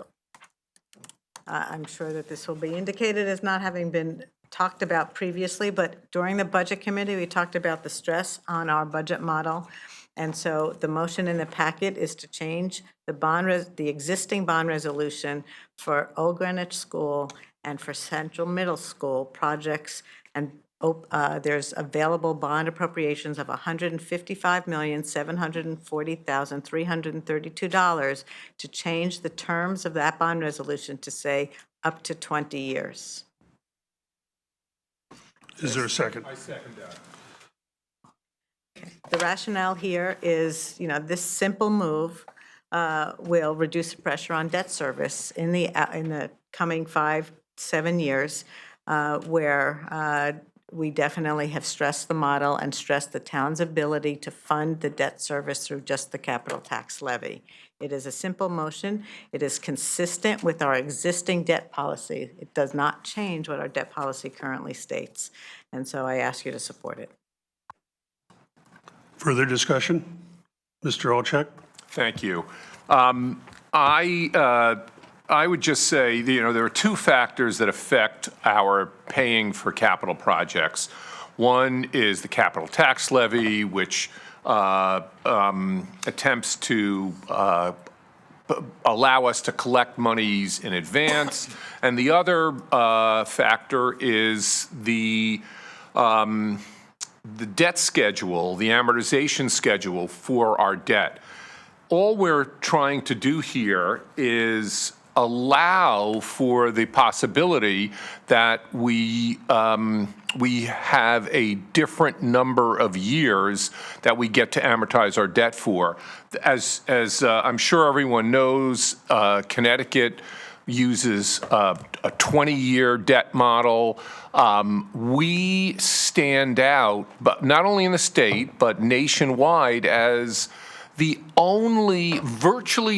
I'm sure that this will be indicated as not having been talked about previously, but during the budget committee, we talked about the stress on our budget model. And so the motion in the packet is to change the existing bond resolution for Old Greenwich School and for Central Middle School projects. And there's available bond appropriations of $155,740,332 to change the terms of that bond resolution to say up to 20 years. Is there a second? I second that. The rationale here is, this simple move will reduce the pressure on debt service in the coming 5-7 years, where we definitely have stressed the model and stressed the town's ability to fund the debt service through just the capital tax levy. It is a simple motion. It is consistent with our existing debt policy. It does not change what our debt policy currently states. And so I ask you to support it. Further discussion? Mr. Olczak? Thank you. I would just say, there are two factors that affect our paying for capital projects. One is the capital tax levy, which attempts to allow us to collect monies in advance. And the other factor is the debt schedule, the amortization schedule for our debt. All we're trying to do here is allow for the possibility that we have a different number of years that we get to amortize our debt for. As I'm sure everyone knows, Connecticut uses a 20-year debt model. We stand out, but not only in the state, but nationwide as virtually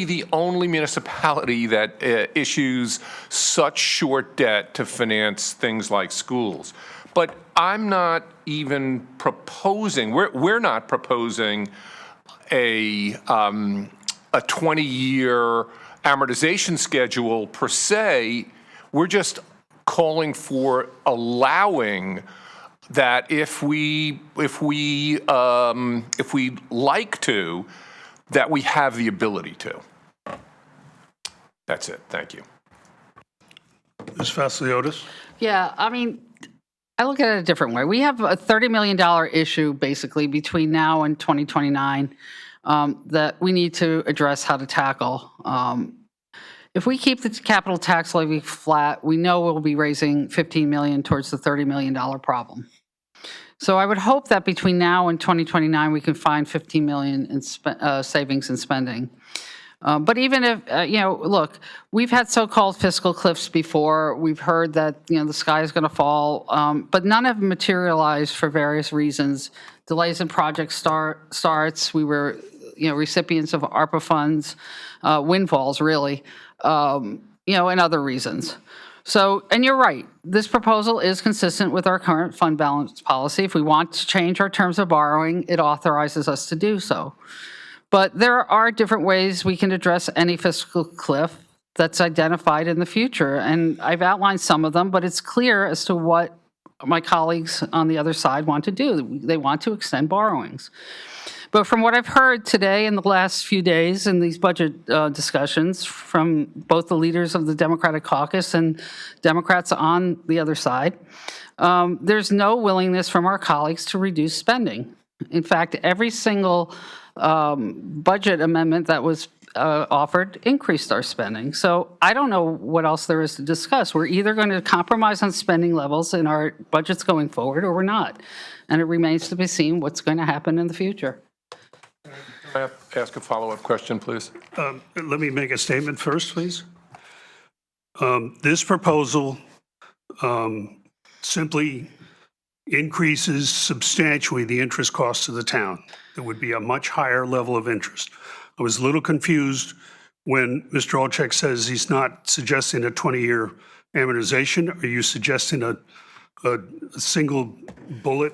the only municipality that issues such short debt to finance things like schools. But I'm not even proposing, we're not proposing a 20-year amortization schedule per se. We're just calling for allowing that if we like to, that we have the ability to. That's it. Thank you. Ms. Vasiliotis? Yeah, I mean, I look at it a different way. We have a $30 million issue basically between now and 2029 that we need to address how to tackle. If we keep the capital tax levy flat, we know we'll be raising $15 million towards the $30 million problem. So I would hope that between now and 2029, we can find $15 million in savings and spending. But even if, look, we've had so-called fiscal cliffs before. We've heard that, the sky is going to fall, but none have materialized for various reasons. Delays in project starts. We were, recipients of ARPA funds, windfalls, really, and other reasons. So, and you're right, this proposal is consistent with our current fund balance policy. If we want to change our terms of borrowing, it authorizes us to do so. But there are different ways we can address any fiscal cliff that's identified in the future. And I've outlined some of them, but it's clear as to what my colleagues on the other side want to do. They want to extend borrowings. But from what I've heard today in the last few days in these budget discussions from both the leaders of the Democratic caucus and Democrats on the other side, there's no willingness from our colleagues to reduce spending. In fact, every single budget amendment that was offered increased our spending. So I don't know what else there is to discuss. We're either going to compromise on spending levels in our budgets going forward or we're not. And it remains to be seen what's going to happen in the future. Can I ask a follow-up question, please? Let me make a statement first, please. This proposal simply increases substantially the interest costs of the town. There would be a much higher level of interest. I was a little confused when Mr. Olczak says he's not suggesting a 20-year amortization. Are you suggesting a single bullet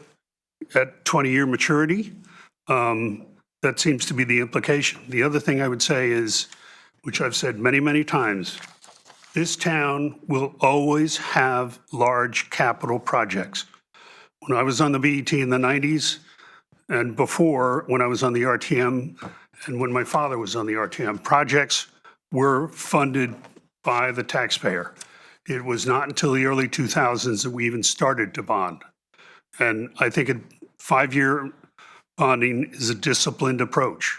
at 20-year maturity? That seems to be the implication. The other thing I would say is, which I've said many, many times, this town will always have large capital projects. When I was on the BET in the 90s, and before, when I was on the RTM, and when my father was on the RTM, projects were funded by the taxpayer. It was not until the early 2000s that we even started to bond. And I think a 5-year bonding is a disciplined approach.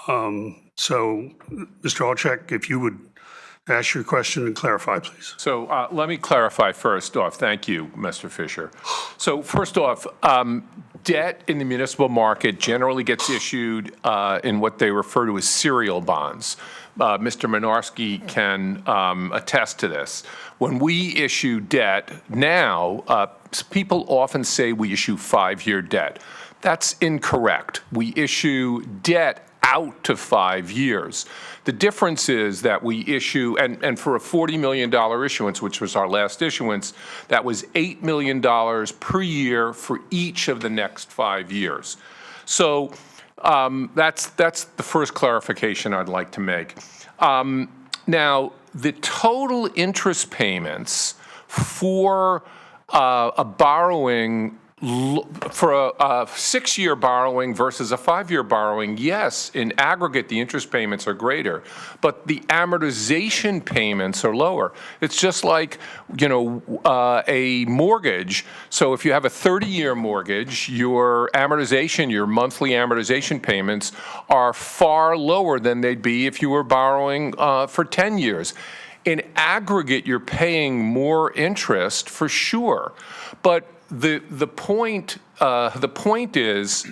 So, Mr. Olczak, if you would ask your question and clarify, please. So let me clarify first off. Thank you, Mr. Fisher. So first off, debt in the municipal market generally gets issued in what they refer to as serial bonds. Mr. Minarski can attest to this. When we issue debt now, people often say we issue 5-year debt. That's incorrect. We issue debt out to 5 years. The difference is that we issue, and for a $40 million issuance, which was our last issuance, that was $8 million per year for each of the next 5 years. So that's the first clarification I'd like to make. Now, the total interest payments for a borrowing, for a 6-year borrowing versus a 5-year borrowing, yes, in aggregate, the interest payments are greater, but the amortization payments are lower. It's just like, a mortgage. So if you have a 30-year mortgage, your amortization, your monthly amortization payments are far lower than they'd be if you were borrowing for 10 years. In aggregate, you're paying more interest for sure, but the point is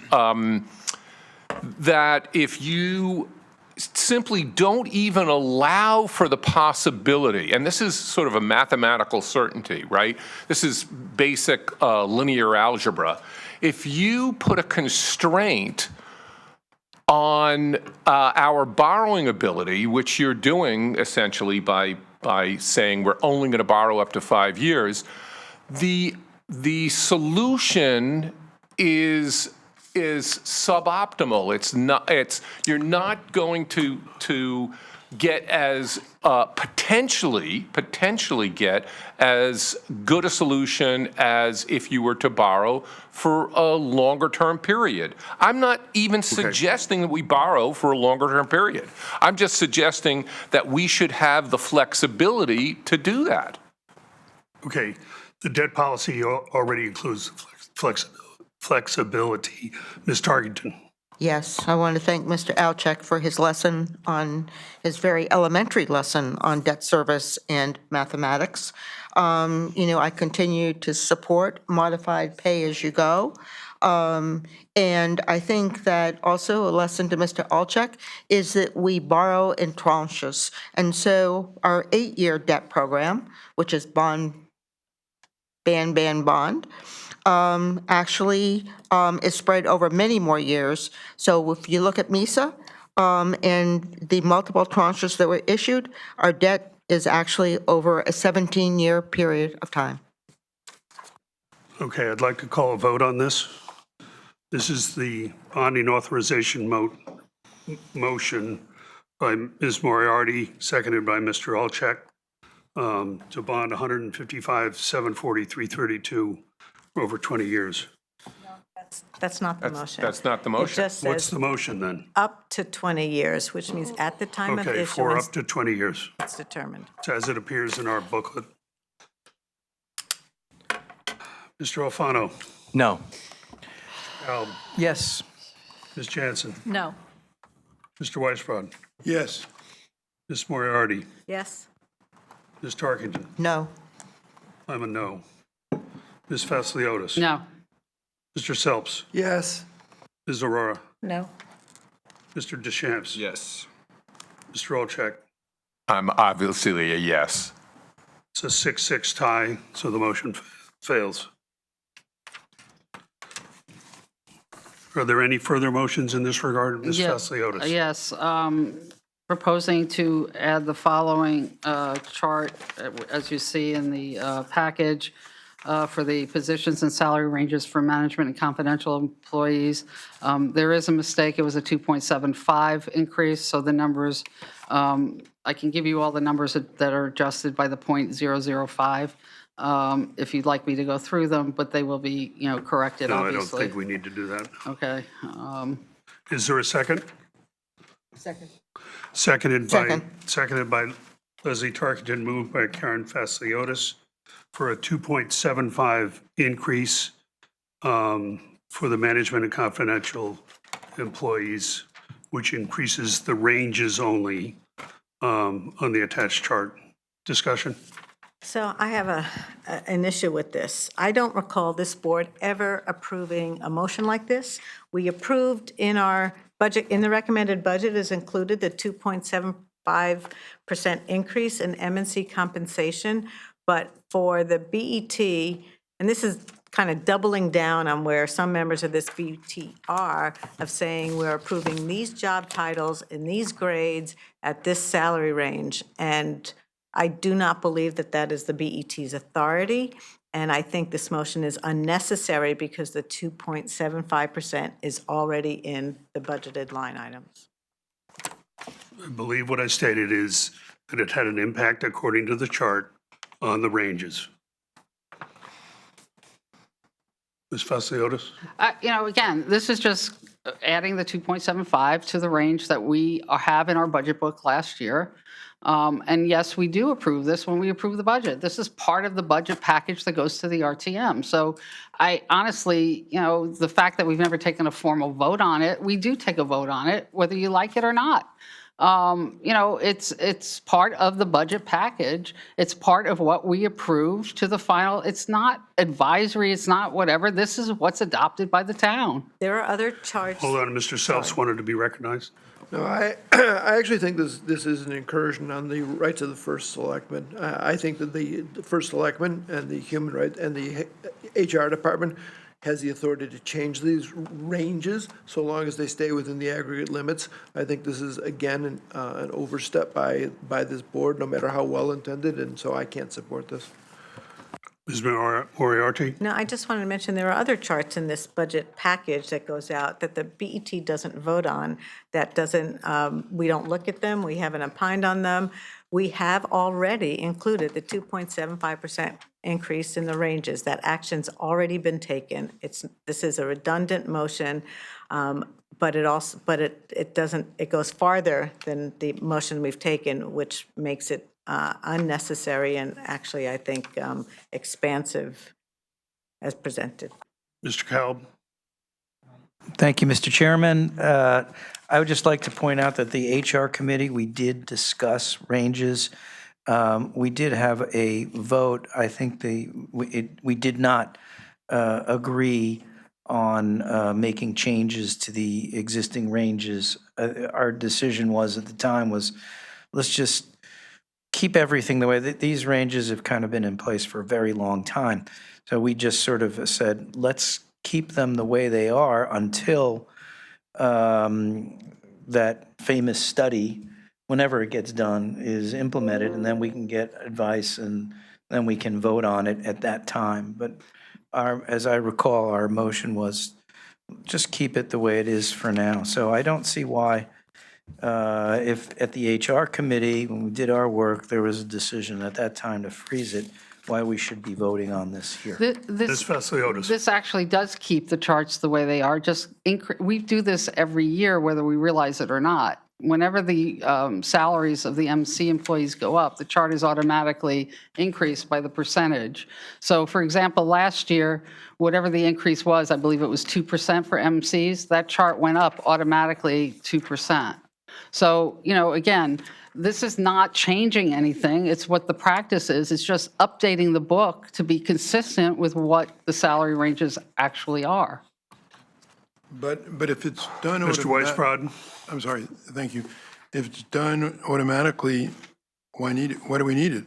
that if you simply don't even allow for the possibility, and this is sort of a mathematical certainty, right? This is basic linear algebra. If you put a constraint on our borrowing ability, which you're doing essentially by saying we're only going to borrow up to 5 years, the solution is suboptimal. You're not going to get as potentially get as good a solution as if you were to borrow for a longer term period. I'm not even suggesting that we borrow for a longer term period. I'm just suggesting that we should have the flexibility to do that. Okay. The debt policy already includes flexibility. Ms. Tarkington. Yes, I want to thank Mr. Alczak for his lesson on, his very elementary lesson on debt service and mathematics. I continue to support modified pay-as-you-go. And I think that also a lesson to Mr. Alchek is that we borrow in tranches. And so our 8-year debt program, which is bond, actually is spread over many more years. So if you look at MISA and the multiple tranches that were issued, our debt is actually over a 17-year period of time. Okay, I'd like to call a vote on this. This is the bonding authorization motion by Ms. Moriarty, seconded by Mr. Alchek, to bond 155,740,332 over 20 years. That's not the motion. That's not the It motion. just What's says the motion then? up to 20 years, which means at the time of Okay, for issuance, up to 20 years, it's determined. as it appears in our booklet. Mr. Alfano, No. Al, Yes. Ms. Jansen, No. Mr. Weisbrod, Yes. Ms. Moriarty, Yes? Ms. Tarkington. No. I'm a no. Ms. Vasiliotis. No. Mr. Selps, Yes. Ms. Aurora, No. Mr. Deschamps, Yes. Mr. Olchek. I'm obviously a yes. It's a 6-6 tie, so the motion fails. Are there any further motions in this regard, Ms. Vasiliotis? Yes, proposing to add the following chart, as you see in the package, for the positions and salary ranges for management and confidential employees. There is a mistake. It was a 2.75 increase, so the numbers, I can give you all the numbers that are adjusted by the .005 if you'd like me to go through them, but they will be, corrected, No, I don't obviously. think we need to do that. Okay. Is there a second? Second. Seconded Second. by Leslie Tarkington, moved by Karen Vasiliotis for a 2.75 increase for the management and confidential employees, which increases the ranges only on the attached chart. Discussion? So I have an issue with this. I don't recall this board ever approving a motion like this. We approved in our budget, in the recommended budget is included the 2.75% increase in M&C compensation, but for the BET, and this is kind of doubling down on where some members of this BET are, of saying we're approving these job titles in these grades at this salary range. And I do not believe that that is the BET's authority, and I think this motion is unnecessary because the 2.75% is already in the budgeted line items. I believe what I stated is that it had an impact according to the chart on the ranges. Ms. Vasiliotis? Again, this is just adding the 2.75 to the range that we have in our budget book last year. And yes, we do approve this when we approve the budget. This is part of the budget package that goes to the RTM. So I honestly, the fact that we've never taken a formal vote on it, we do take a vote on it, whether you like it or not. It's part of the budget package. It's part of what we approved to the final. It's not advisory. It's not whatever. This is what's adopted by the town. There are other charts. Hold on, Mr. Selfs wanted to be recognized. No, I actually think this is an incursion on the rights of the first selectman. I think that the first selectman and the human rights and the HR department has the authority to change these ranges so long as they stay within the aggregate limits. I think this is, again, an overstep by this board, no matter how well-intended, and so I can't support this. Ms. Moriarty? No, I just wanted to mention there are other charts in this budget package that goes out that the BET doesn't vote on, that doesn't, we don't look at them, we haven't opined on them. We have already included the 2.75% increase in the ranges. That action's already been taken. This is a redundant motion, but it doesn't, it goes farther than the motion we've taken, which makes it unnecessary and actually, I think, expansive as presented. Mr. Kalb? Thank you, Mr. Chairman. I would just like to point out that the HR committee, we did discuss ranges. We did have a vote. I think we did not agree on making changes to the existing ranges. Our decision was, at the time, was let's just keep everything the way that these ranges have kind of been in place for a very long time. So we just sort of said, let's keep them the way they are until that famous study, whenever it gets done, is implemented, and then we can get advice, and then we can vote on it at that time. But as I recall, our motion was just keep it the way it is for now. So I don't see why, if at the HR committee, when we did our work, there was a decision at that time to freeze it, why we should be voting on this here. Ms. Vasiliotis. This actually does keep the charts the way they are, just, we do this every year, whether we realize it or not. Whenever the salaries of the MC employees go up, the chart is automatically increased by the percentage. So for example, last year, whatever the increase was, I believe it was 2% for MCs, that chart went up automatically 2%. So, again, this is not changing anything. It's what the practice is. It's just updating the book to be consistent with what the salary ranges actually are. But if it's done. Mr. Weisbrod. I'm sorry, thank you. If it's done automatically, why need it? Why do we need it?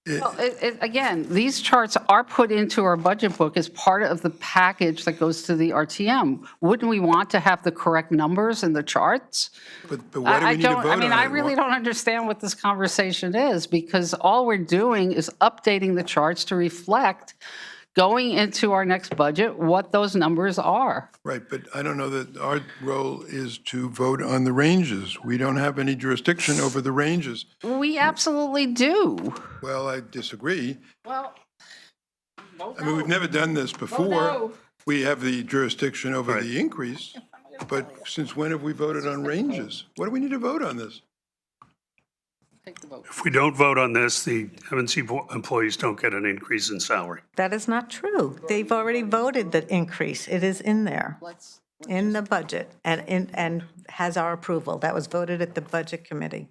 Well, again, these charts are put into our budget book as part of the package that goes to the RTM. Wouldn't we want to have the correct numbers in the charts? But why do we need to vote on it? I really don't understand what this conversation is, because all we're doing is updating the charts to reflect, going into our next budget, what those numbers are. Right, but I don't know that our role is to vote on the ranges. We don't have any jurisdiction over the ranges. We absolutely do. Well, I disagree. Well, I mean, we've never done this before. no. We have the jurisdiction over the increase, but since when have we voted on ranges? What do we need to vote on this? Take the vote. If we don't vote on this, the MNC employees don't get an increase in salary. That is not true. They've already voted the increase. It is in there, in the budget, and has our approval. That was voted at the Budget Committee.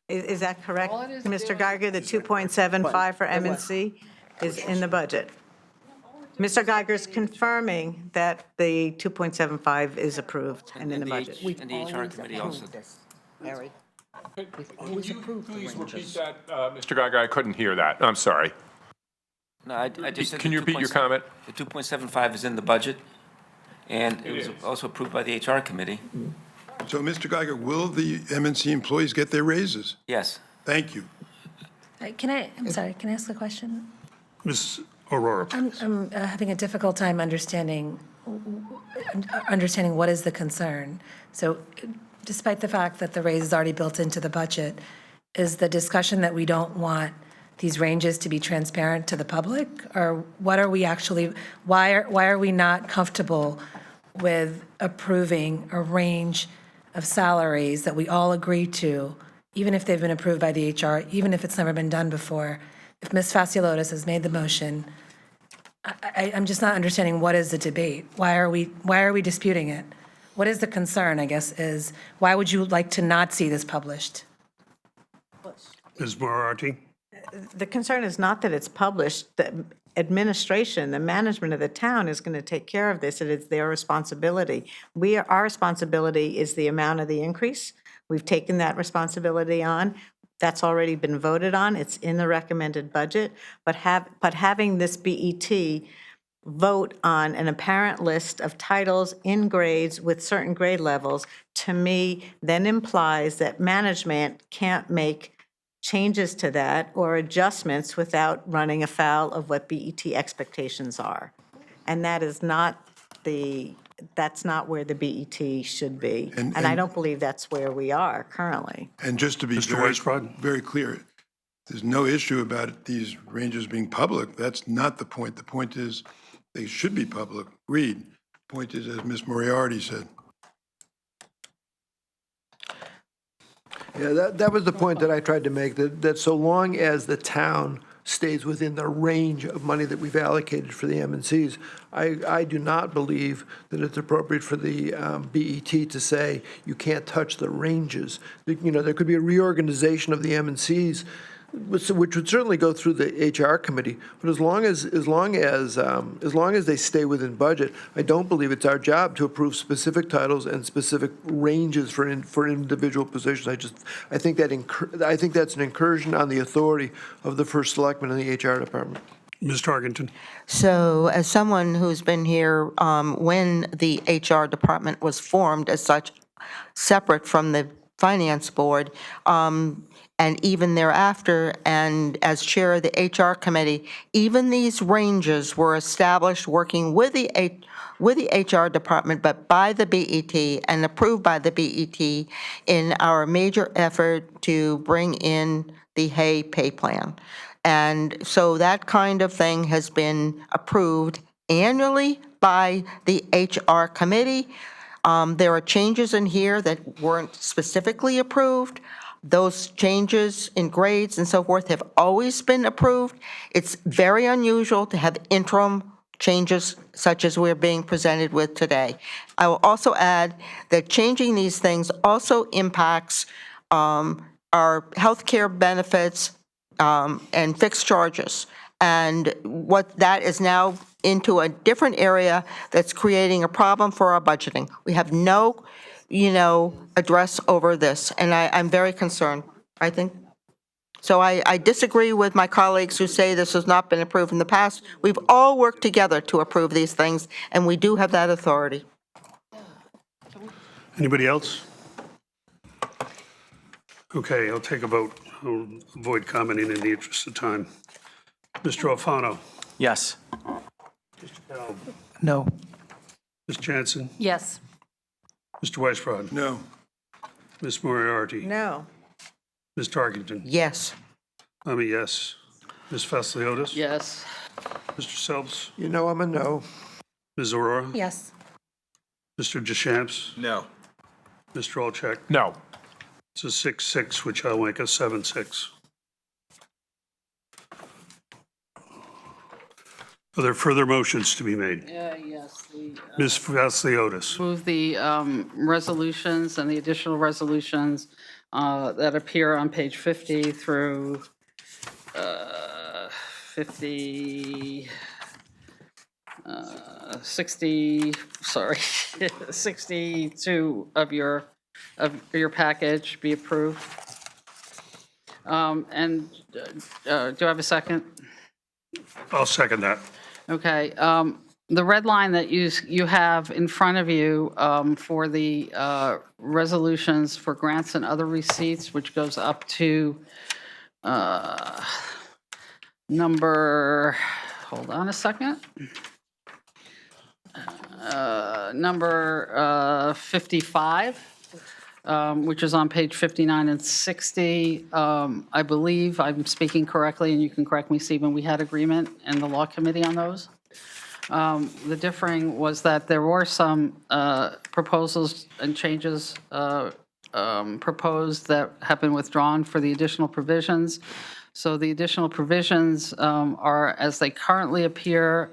Is that correct, All it is Mr. doing- Geiger? The 2.75 for M&C is in the budget. Mr. Geiger's confirming that the 2.75 is approved and in the budget. And the HR committee also. Would you please repeat that, Mr. Geiger? I couldn't hear that. I'm sorry. No, I just said. Can you the repeat your 2.7 comment? The 2.75 is in the budget, and it was also approved by the HR committee. So, Mr. Geiger, will the MNC employees get their raises? Yes. Thank you. I'm sorry, can I ask a question? Ms. Aurora, please. I'm having a difficult time understanding what is the concern. So despite the fact that the raise is already built into the budget, is the discussion that we don't want these ranges to be transparent to the public? Or what are we actually, why are we not comfortable with approving a range of salaries that we all agree to, even if they've been approved by the HR, even if it's never been done before? If Ms. Vasiliotis has made the motion, I'm just not understanding what is the debate. Why are we disputing it? What is the concern, I guess, is why would you like to not see this published? Ms. Moriarty? The concern is not that it's published. The administration, the management of the town is going to take care of this. It is their responsibility. Our responsibility is the amount of the increase. We've taken that responsibility on. That's already been voted on. It's in the recommended budget. But having this BET vote on an apparent list of titles in grades with certain grade levels, to me, then implies that management can't make changes to that or adjustments without running afoul of what BET expectations are. And that is not that's not where the BET should be. And I don't believe that's where we are currently. And just to be Mr. Weisbrod? very clear, there's no issue about these ranges being public. That's not the point. The point is they should be public. Agreed. The point is, as Ms. Moriarty said. Yeah, that was the point that I tried to make, that so long as the town stays within the range of money that we've allocated for the M&Cs, I do not believe that it's appropriate for the BET to say you can't touch the ranges. You know, there could be a reorganization of the M&Cs which would certainly go through the HR committee, but as long as they stay within budget, I don't believe it's our job to approve specific titles and specific ranges for individual positions. I think that's an incursion on the authority of the first selectman in the HR department. Ms. Tarkenton? So as someone who's been here when the HR department was formed as such, separate from the finance board, and even thereafter, and as chair of the HR committee, even these ranges were established working with the HR department, but by the BET and approved by the BET in our major effort to bring in the Hay pay plan. And so that kind of thing has been approved annually by the HR committee. There are changes in here that weren't specifically approved. Those changes in grades and so forth have always been approved. It's very unusual to have interim changes such as we're being presented with today. I will also add that changing these things also impacts our healthcare benefits and fixed charges. And what that is now into a different area that's creating a problem for our budgeting. We have no, address over this, and I'm very concerned, I think. So I disagree with my colleagues who say this has not been approved in the past. We've all worked together to approve these things, and we do have that authority. Anybody else? Okay, I'll take a vote. I'll avoid commenting in the interest of time. Mr. Alfano? Yes. Mr. Powell? No. Ms. Jansen? Yes. Mr. Weisbrod? No. Ms. Moriarty? No. Ms. Tarkenton? Yes. I'm a yes. Ms. Vasiliotis? Yes. Mr. Selves? I'm a no. Ms. Aurora? Yes. Mr. Deschamps? No. Mr. Alcheck? No. It's a 6-6, which I'll make a 7-6. Are there further motions to be made? Yes. Ms. Vasiliotis? Move the resolutions and the additional resolutions that appear on page 50 through 62 of your package be approved. And do I have a second? I'll second that. Okay, the red line that you have in front of you for the resolutions for grants and other receipts, which goes up to number, hold on a second, number 55, which is on page 59 and 60. I believe I'm speaking correctly, and you can correct me, Stephen, we had agreement in the law committee on those. The differing was that there were some proposals and changes proposed that have been withdrawn for the additional provisions. So the additional provisions are as they currently appear,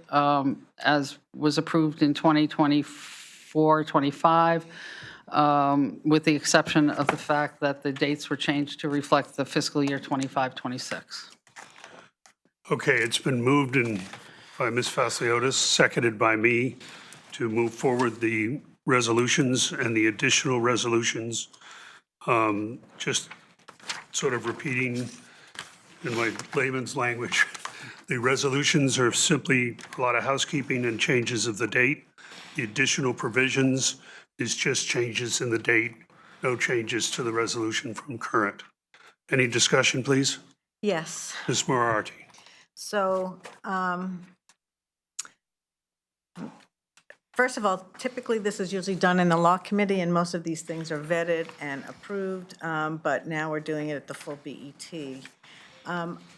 as was approved in 2024-25, with the exception of the fact that the dates were changed to reflect the fiscal year 25-26. Okay, it's been moved by Ms. Vasiliotis, seconded by me, to move forward the resolutions and the additional resolutions. Just sort of repeating in my layman's language, the resolutions are simply a lot of housekeeping and changes of the date. The additional provisions is just changes in the date, no changes to the resolution from current. Any discussion, please? Yes. Ms. Moriarty? So, first of all, typically this is usually done in the law committee, and most of these things are vetted and approved, but now we're doing it at the full BET.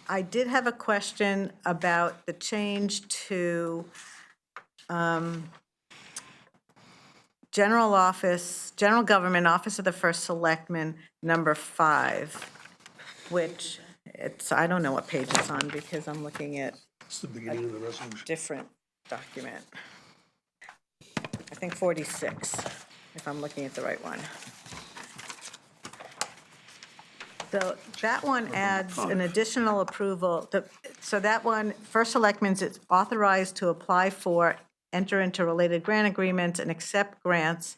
I did have a question about the change to General Government, Office of the First Selectman, number 5, which I don't know what page it's on because I'm looking at It's the beginning of the resolution. different document. I think 46, if I'm looking at the right one. So that one adds an additional approval. So that one, First Selectmen's is authorized to apply for, enter into related grant agreements, and accept grants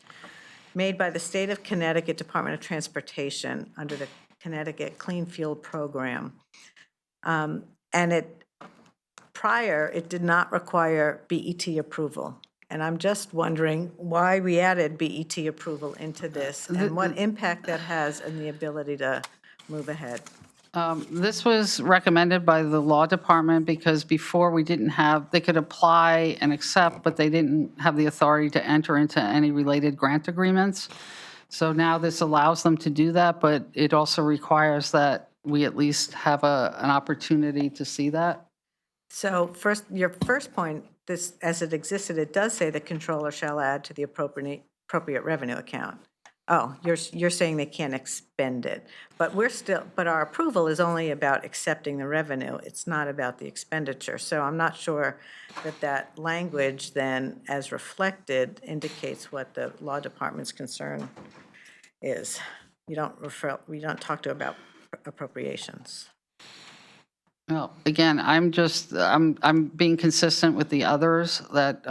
made by the State of Connecticut Department of Transportation under the Connecticut Clean Fuel Program. And prior, it did not require BET approval. And I'm just wondering why we added BET approval into this and what impact that has on the ability to move ahead. This was recommended by the law department because before we didn't have, they could apply and accept, but they didn't have the authority to enter into any related grant agreements. So now this allows them to do that, but it also requires that we at least have an opportunity to see that. So first, your first point, this, as it existed, it does say the controller shall add to the appropriate revenue account. Oh, you're saying they can't expend it, but but our approval is only about accepting the revenue. It's not about the expenditure. So I'm not sure that language then, as reflected, indicates what the law department's concern is. We don't talk to about appropriations. Well, again, I'm being consistent with the others that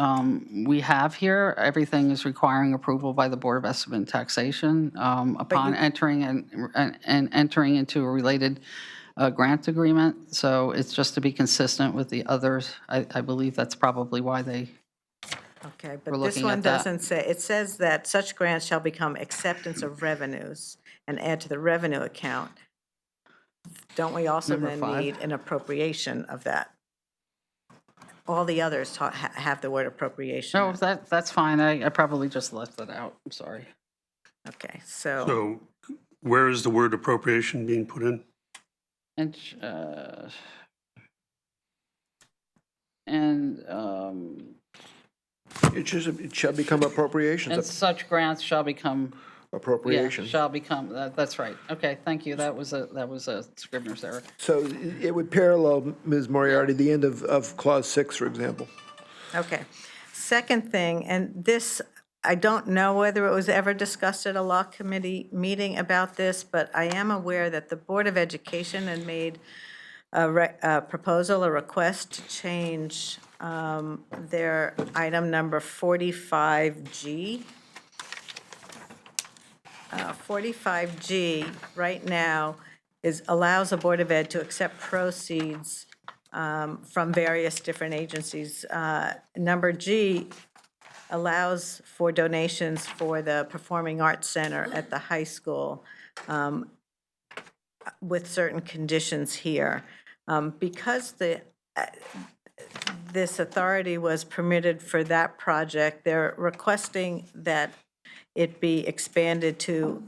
we have here. Everything is requiring approval by the Board of Estimate and Taxation upon entering and entering into a related grant agreement. So it's just to be consistent with the others. I believe that's probably why they Okay, We're but this looking one at that. doesn't say, it says that such grants shall become acceptance of revenues and add to the revenue account. Don't we also Number then 5. need an appropriation of that? All the others have the word appropriation. No, that's fine. I probably just left that out. I'm sorry. Okay, so, So where is the word appropriation being put in? And It shall become appropriations, such grants shall become, appropriation. shall become, that's right. Okay, thank you. That was a Scrivener's error. So it would parallel, Ms. Moriarty, the end of Clause 6, for example. okay. Second thing, and this, I don't know whether it was ever discussed at a law committee meeting about this, but I am aware that the Board of Education had made a proposal, a request to change their item number 45G. 45G right now allows the Board of Ed to accept proceeds from various different agencies. Number G allows for donations for the Performing Arts Center at the high school with certain conditions here. Because this authority was permitted for that project, they're requesting that it be expanded to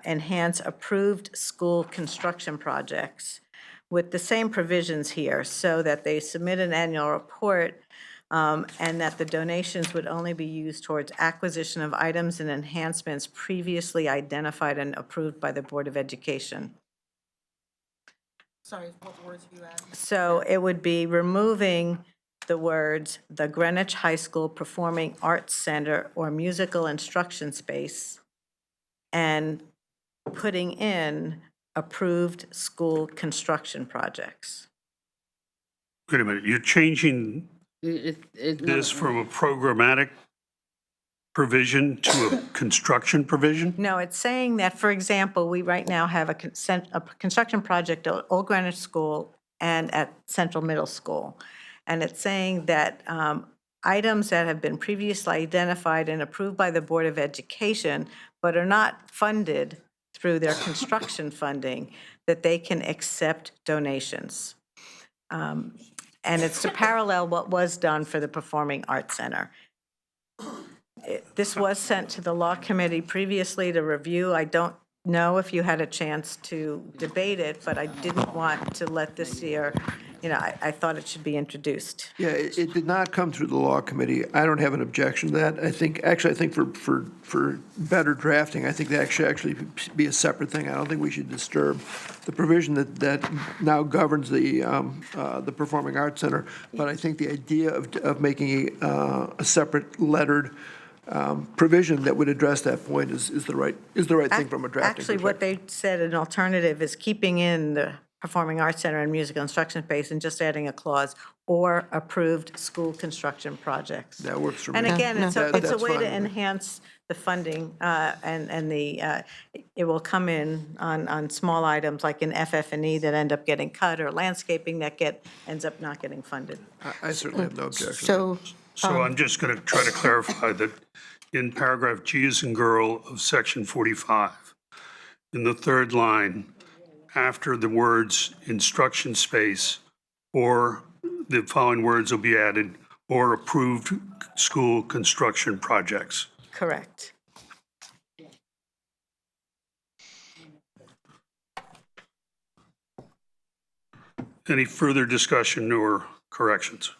enhance approved school construction projects with the same provisions here, so that they submit an annual report and that the donations would only be used towards acquisition of items and enhancements previously identified and approved by the Board of Education. Sorry, what words have you added? So it would be removing the words, "the Greenwich High School Performing Arts Center or musical instruction space," and putting in approved school construction projects. Wait a minute, you're changing this from a programmatic provision to a construction provision? No, it's saying that, for example, we right now have a construction project at Old Greenwich School and at Central Middle School. And it's saying that items that have been previously identified and approved by the Board of Education, but are not funded through their construction funding, that they can accept donations. And it's to parallel what was done for the Performing Arts Center. This was sent to the Law Committee previously to review. I don't know if you had a chance to debate it, but I didn't want to let this year, I thought it should be introduced. Yeah, it did not come through the Law Committee. I don't have an objection to that. I think for better drafting, I think that should actually be a separate thing. I don't think we should disturb the provision that now governs the Performing Arts Center. But I think the idea of making a separate lettered provision that would address that point is the right thing from a drafting Actually, what perspective. they said, an alternative is keeping in the Performing Arts Center and musical instruction space and just adding a clause, or approved school construction projects. That works for me. And again, Yeah, it's no, a, it's a that's way to fine with me. enhance the funding, and it will come in on small items like in FF&E that end up getting cut, or landscaping that ends up not getting funded. I certainly have no objection. So, So I'm just going to try to clarify that in paragraph G as in girl of section 45, in the third line, after the words instruction space, or the following words will be added, or approved school construction projects. Correct. Any further discussion or corrections?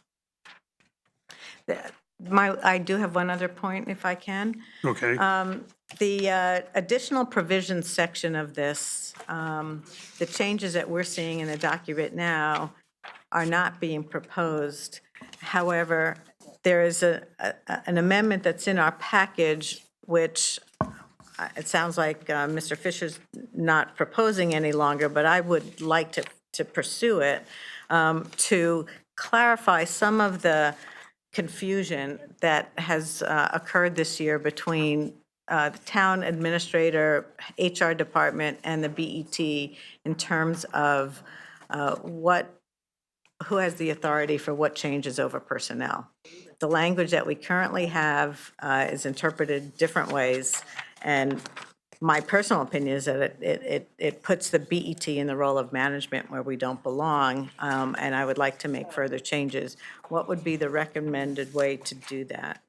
I do have one other point, if I can. Okay, The additional provisions section of this, the changes that we're seeing in the document now are not being proposed. However, there is an amendment that's in our package, which it sounds like Mr. Fisher's not proposing any longer, but I would like to pursue it, to clarify some of the confusion that has occurred this year between the town administrator, HR department, and the BET in terms of who has the authority for what changes over personnel. The language that we currently have is interpreted different ways, and my personal opinion is that it puts the BET in the role of management where we don't belong, and I would like to make further changes. What would be the recommended way to do that?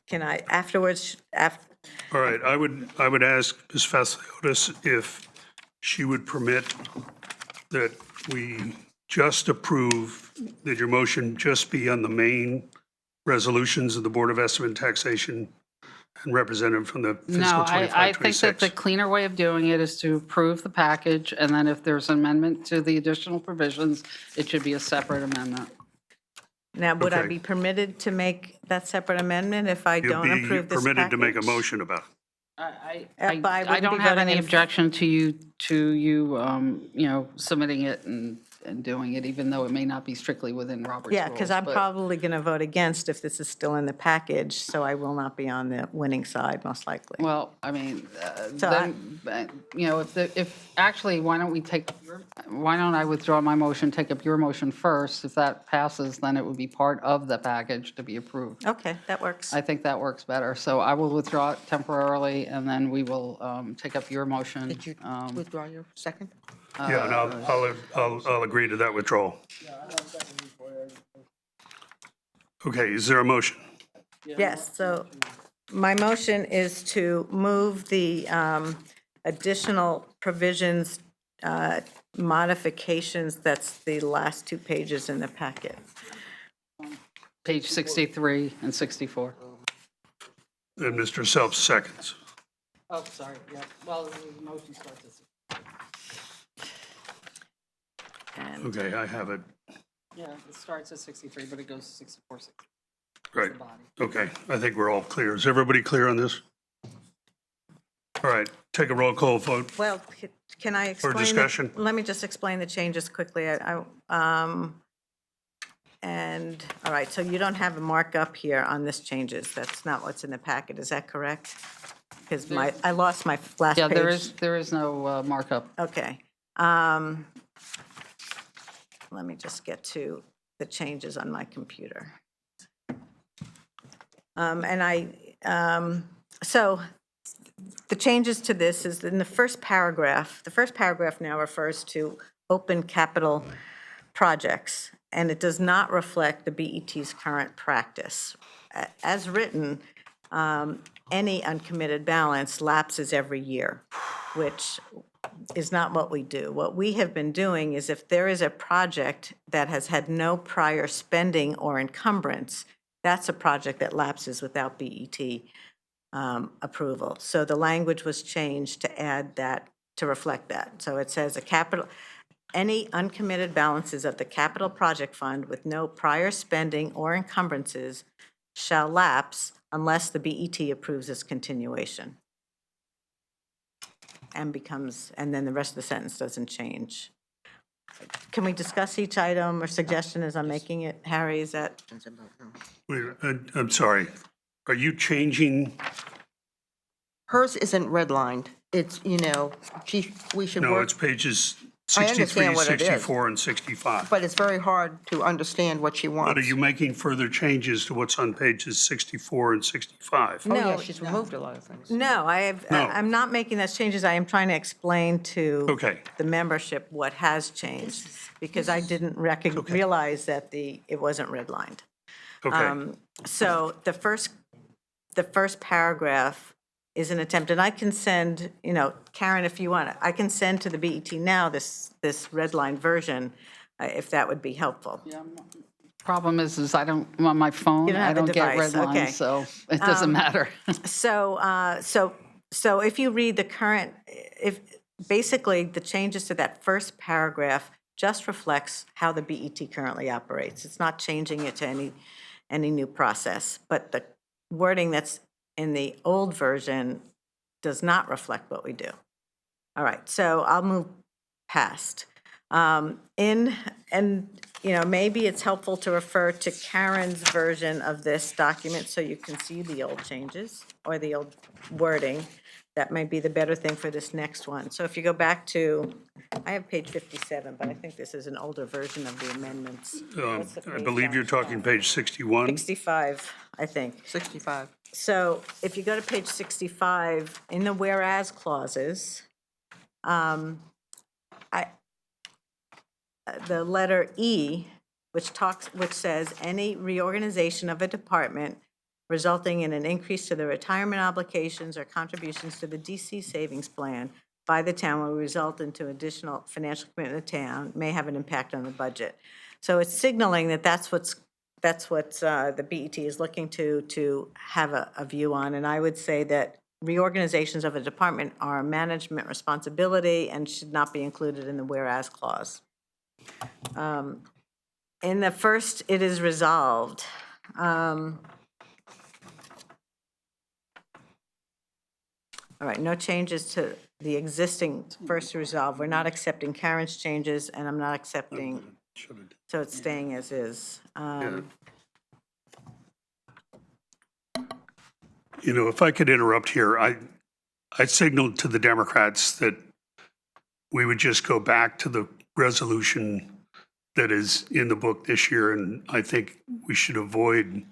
Can I afterwards, all right, I would ask Ms. Vasiliotis if she would permit that we just approve, that your motion just be on the main resolutions of the Board of Estimate and Taxation and representative from the fiscal No, 25, I think that 26. the cleaner way of doing it is to approve the package, and then if there's an amendment to the additional provisions, it should be a separate amendment. now, would I Okay. be permitted to make that separate amendment if I You'll don't be approve this package? permitted to make a motion about it. I But I wouldn't don't be have voting any in- objection to you, submitting it and doing it, even though it may not be strictly within Robert's rules. Yeah, because I'm but- probably going to vote against if this is still in the package, so I will not be on the winning side, most likely. Well, I mean, So actually, why don't I withdraw my motion, take up your motion first? If that passes, then it would be part of the package to be approved. Okay, that works. I think that works better. So I will withdraw it temporarily, and then we will take up your motion. did you withdraw your second? Yeah, and I'll agree to that withdrawal. Okay, is there a motion? Yes, so my motion is to move the additional provisions, modifications, that's the last two pages in the packet. Page 63 and 64. And Mr. Self seconds. Oh, sorry, yeah. Well, the motion starts at 63. And Okay, I have it. Yeah, it starts at 63, but it goes to 64, 60. Right. the body. Okay, I think we're all clear. Is everybody clear on this? All right, take a roll call vote. Well, can I explain? discussion? Let me just explain the changes quickly. And, all right, so you don't have a markup here on this changes. That's not what's in the packet, is that correct? Because I lost my last page. Yeah, there is no markup. Okay. Let me just get to the changes on my computer. So the changes to this is in the first paragraph now refers to open capital projects, and it does not reflect the BET's current practice. As written, any uncommitted balance lapses every year, which is not what we do. What we have been doing is if there is a project that has had no prior spending or encumbrance, that's a project that lapses without BET approval. So the language was changed to add that, to reflect that. So it says any uncommitted balances of the capital project fund with no prior spending or encumbrances shall lapse unless the BET approves its continuation. And then the rest of the sentence doesn't change. Can we discuss each item or suggestion as I'm making it? Harry, is that? Wait, I'm sorry. Are you changing? Hers isn't redlined. It's, we should No, work, it's pages I 63, understand what it is. 64, and 65. but it's very hard to understand what she But wants. are you making further changes to what's on pages 64 and 65? Oh, yeah, No. she's removed a lot of things. No, No. I'm not making those changes. I am trying to explain to Okay. the membership what has changed, because I didn't realize that it wasn't redlined. Okay. So the first paragraph is an attempt, and I can send, Karen, if you want, I can send to the BET now this redline version, if that would be helpful. Problem is I don't, on my phone, You don't I have a don't get device, red okay. lines, so it doesn't matter. So if you read the current, basically the changes to that first paragraph just reflects how the BET currently operates. It's not changing it to any new process, but the wording that's in the old version does not reflect what we do. All right, so I'll move past. Maybe it's helpful to refer to Karen's version of this document so you can see the old changes or the old wording. That might be the better thing for this next one. So if you go back to, I have page 57, but I think this is an older version of the amendments. What's the I page believe on? you're talking page 61. 65, I think. 65. So if you go to page 65, in the whereas clauses, the letter E, which says any reorganization of a department resulting in an increase to the retirement obligations or contributions to the DC savings plan by the town will result into additional financial commitment to the town, may have an impact on the budget. So it's signaling that that's what the BET is looking to have a view on. And I would say that reorganizations of a department are a management responsibility and should not be included in the whereas clause. In the first, it is resolved. All right, no changes to the existing first resolve. We're not accepting Karen's changes, and I'm not accepting, so it's staying as is. If I could interrupt here, I signaled to the Democrats that we would just go back to the resolution that is in the book this year, and I think we should avoid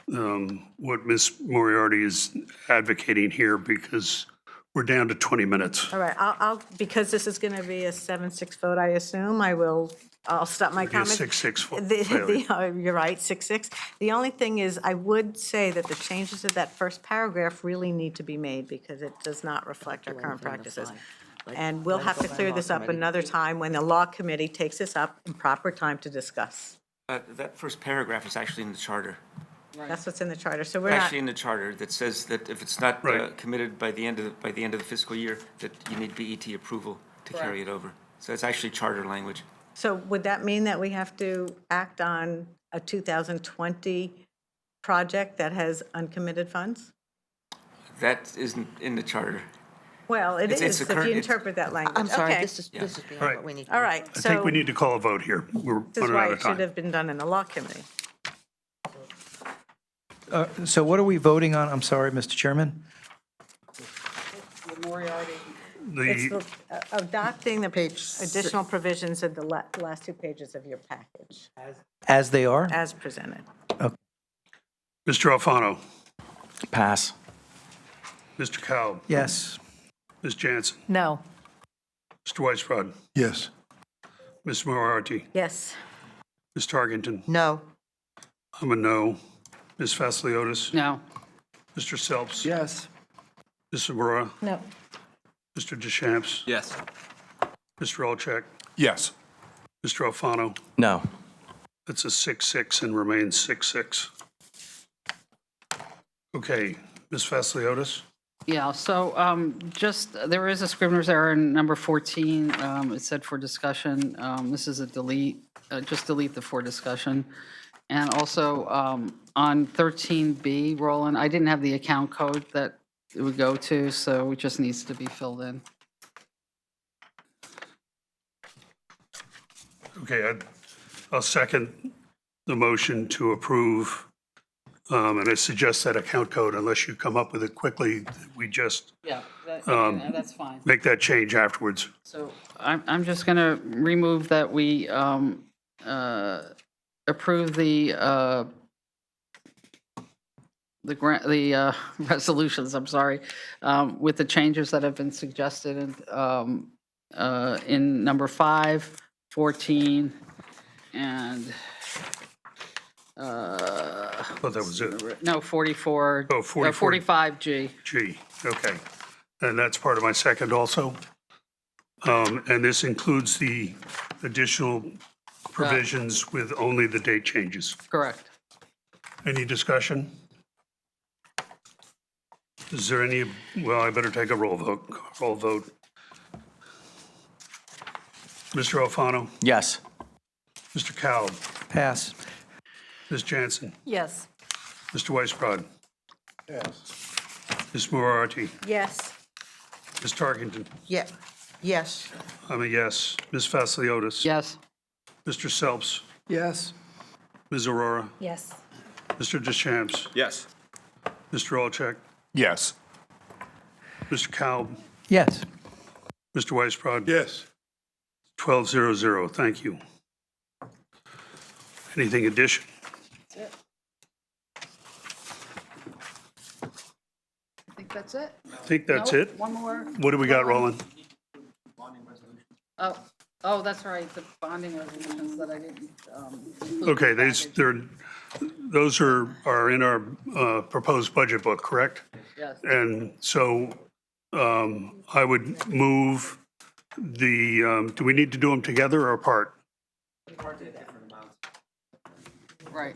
what Ms. Moriarty is advocating here, because we're down to 20 minutes. All right, I'll because this is going to be a 7-6 vote, I assume, I'll stop my It'd be a comments. 6-6 failure. You're right, 6-6. The only thing is, I would say that the changes to that first paragraph really need to be made because it does not reflect our current practices. And we'll have to clear this up another time when the law committee takes this up in proper time to discuss. That first paragraph is actually in the charter. That's what's in the charter, so we're not, Actually in the charter that says that if it's not Right. committed by the end of the fiscal year, that you need BET approval to carry it over. So it's actually charter language. so would that mean that we have to act on a 2020 project that has uncommitted funds? That isn't in the charter. Well, it It's is, a if current- you it's- interpret that language. I'm sorry, Okay. this is beyond Right. what we need. All right, I think we so need to call a vote here. We're this is running why out it of should time. have been done in the law committee. So what are we voting on? I'm sorry, Mr. Chairman? It's The, adopting the additional provisions of the last two pages of your package, As they are? as presented. Mr. Alfano, Pass. Mr. Cow, Yes. Ms. Jansen, No. Mr. Weisbrod, Yes. Ms. Moriarty, Yes. Ms. Tarkington. No. I'm a no. Ms. Vasiliotis, No. Mr. Selps, Yes. Ms. Aurora, No. Mr. Deschamps, Yes. Mr. Olczak, Yes. Mr. Alfano. No. That's a 6-6 and remains 6-6. Okay, Ms. Vasiliotis? Yeah, so there is a Scrivener's error in number 14. It said for discussion. This is a delete, just delete the for discussion. And also, On 13B, Roland, I didn't have the account code that it would go to, so it just needs to be filled in. Okay, I'll second the motion to approve, and I suggest that account code, unless you come up with it quickly, we just Yeah, that's fine. make that change afterwards. So I'm just going to remove that we approve the resolutions, I'm sorry, with the changes that have been suggested in number 5, 14, and, Oh, that was it. no, 44. Oh, 44. 45G. G, okay. And that's part of my second also. And this includes the additional provisions with only the date changes. Correct. Any discussion? Is there any, well, I better take a roll vote. Mr. Alfano, Yes. Mr. Cowell, Pass. Ms. Jansen, Yes. Mr. Weisbrod, Yes. Ms. Moriarty, Yes. Ms. Tarkington. Yeah, yes. I'm a yes. Ms. Vasiliotis. Yes. Mr. Selps, Yes. Ms. Aurora, Yes. Mr. Deschamps, Yes. Mr. Olczak, Yes. Mr. Cowell, Yes. Mr. Weisbrod. Yes. 1200, thank you. Anything addition? I think that's it. I think that's Nope, it. One more. What do we got, Roland? Oh, that's right, the bonding resolutions that I didn't. include Okay, in the package. those are in our proposed budget book, correct? Yes. And so I would move do we need to do them together or apart? Right.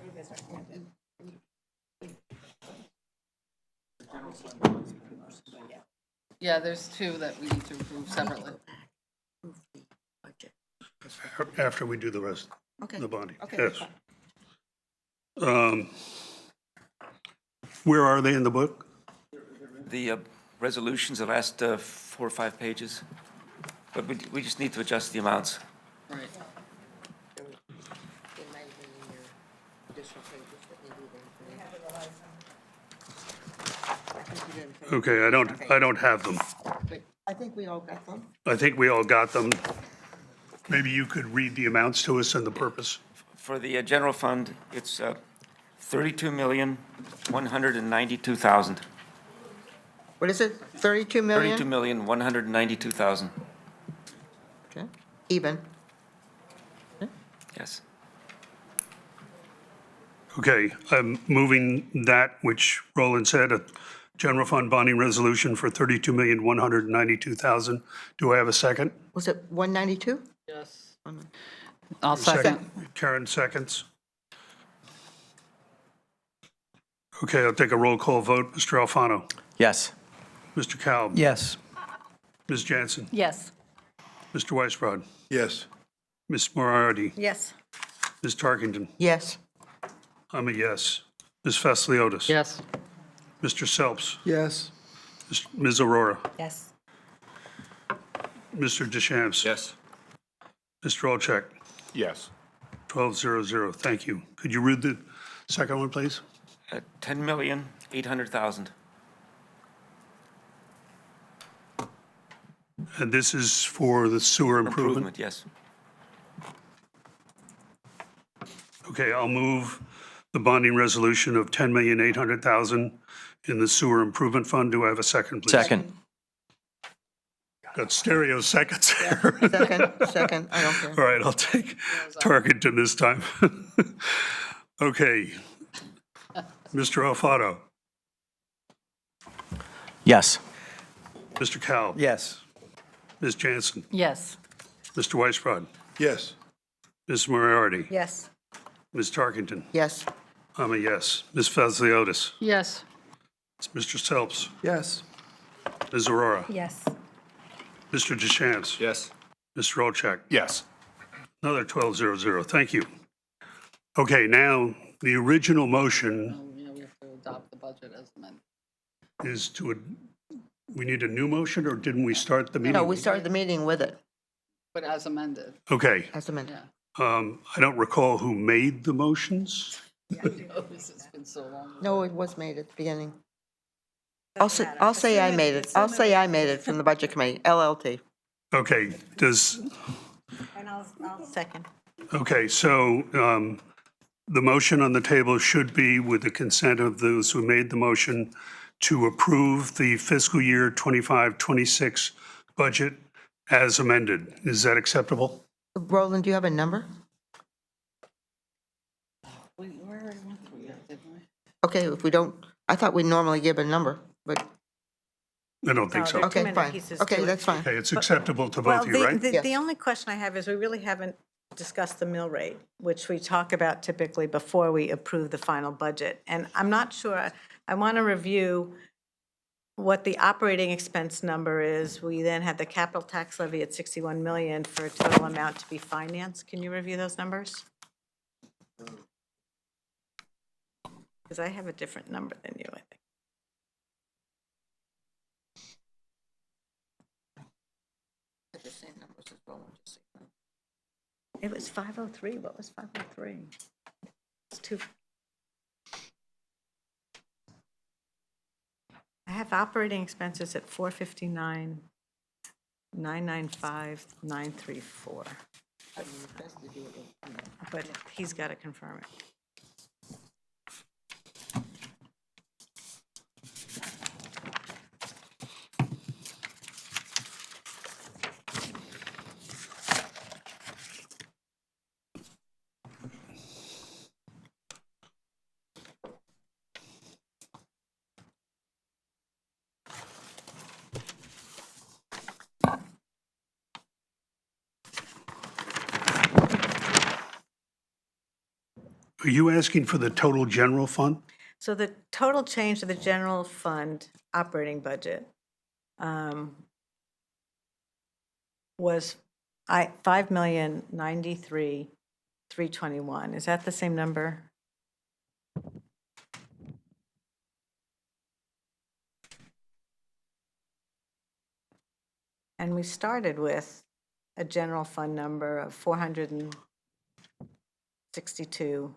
Yeah, there's two that we need to approve separately. After we do the rest, Okay. the bonding, Okay, yes. Where are they in the book? The resolutions, the last 4 or 5 pages, but we just need to adjust the amounts. Right. Okay, I don't have them. I think we all got them. I think we all got them. Maybe you could read the amounts to us and the purpose. For the general fund, it's $32,192,000. What is it, 32 million? $32,192,000, Okay. Even. yes. Okay, I'm moving that, which Roland said, a general fund bonding resolution for $32,192,000. Do I have a second? Was it 192? Yes. I'll second. Karen seconds. Okay, I'll take a roll call vote. Mr. Alfano, Yes. Mr. Cowell. Yes. Ms. Jansen, Yes. Mr. Weisbrod, Yes. Ms. Moriarty, Yes. Ms. Tarkington. Yes. I'm a yes. Ms. Vasiliotis. Yes. Mr. Selps, Yes. Ms. Aurora, Yes. Mr. Deschamps. Yes. Mr. Olczak, Yes. 1200, thank you. Could you read the second one, please? $10,800,000. And this is for the sewer improvement? Improvement, yes. Okay, I'll move the bonding resolution of $10,800,000 in the sewer improvement fund. Do I have a second, please? Second. Got stereo seconds there. Second, I don't care. All right, I'll take Tarkington this time. Okay. Mr. Alfano, Yes. Mr. Cowell. Yes. Ms. Jansen, Yes. Mr. Weisbrod, Yes. Ms. Moriarty, Yes. Ms. Tarkington. Yes. I'm a yes. Ms. Vasiliotis, Yes. Mr. Selps, Yes. Ms. Aurora, Yes. Mr. Deschamps, Yes. Mr. Olczak. Yes. Another 1200, thank you. Okay, now the original motion Oh, yeah, we have to adopt the budget as amended. is we need a new motion, or didn't we start the meeting? No, we started the meeting with it, But as amended, Okay. as amended. yeah. I don't recall who made the motions. It's been so long. No, it was made at the beginning. Doesn't matter. I'll say I Assume made it. I'll say I made it from the Budget Committee, LLT. Okay, And I'll second. okay, so the motion on the table should be with the consent of those who made the motion to approve the fiscal year 25-26 budget as amended. Is that acceptable? Roland, do you have a number? We already went through that, didn't we? Okay, if we don't, I thought we normally give a number, but, I don't think so. No, okay, minute fine. pieces Okay, to it. that's fine. Okay, it's acceptable to Well, both of you, right? the Yes. only question I have is we really haven't discussed the mill rate, which we talk about typically before we approve the final budget. And I'm not sure, I want to review what the operating expense number is. We then have the capital tax levy at 61 million for a total amount to be financed. Can you review those numbers? Because I have a different number than you, I think. It was 503. What was 503? It's two. I have operating expenses at 459, 995, 934. But he's got to confirm it. Are you asking for the total general fund? So the total change to the general fund operating budget was 5,093,321. Is that the same number? And we started with a general fund number of 462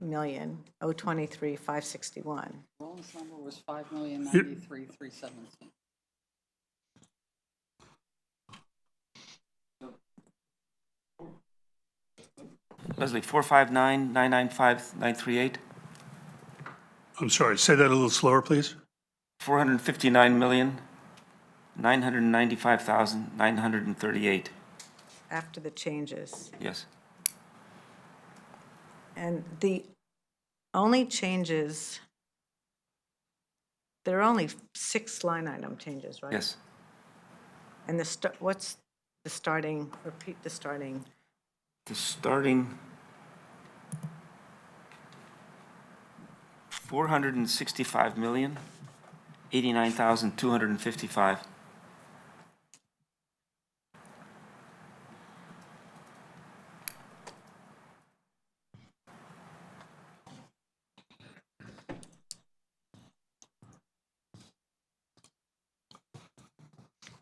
million, 023,561. Roland's number was 5,093,317. Leslie, 459,995,938, I'm sorry, say that a little slower, please. 459,995,938. After the changes. Yes. And the only changes, there are only 6 line item changes, right? Yes. And what's the starting, repeat the starting, The starting 465,089,255.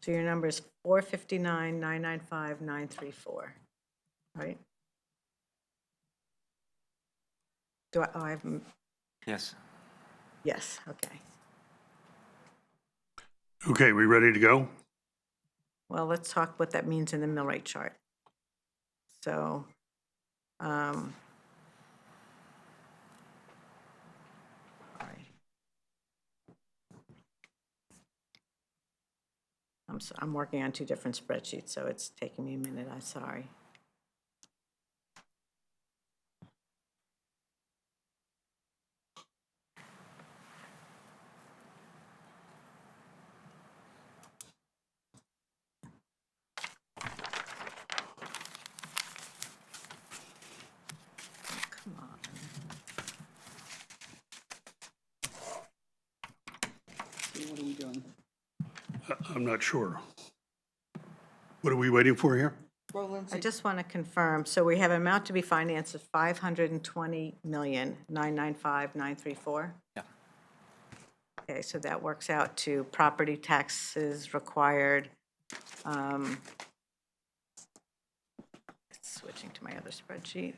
so your number is 459, 995, 934, right? I have, Yes. yes, okay. Okay, we ready to go? Well, let's talk what that means in the mill rate chart. So, sorry. I'm working on 2 different spreadsheets, so it's taking me a minute, I'm sorry. Come on. What are we doing? I'm not sure. What are we waiting for here? I just want to confirm, so we have an amount to be financed of 520,995,934? Yeah. Okay, so that works out to property taxes required. Switching to my other spreadsheet.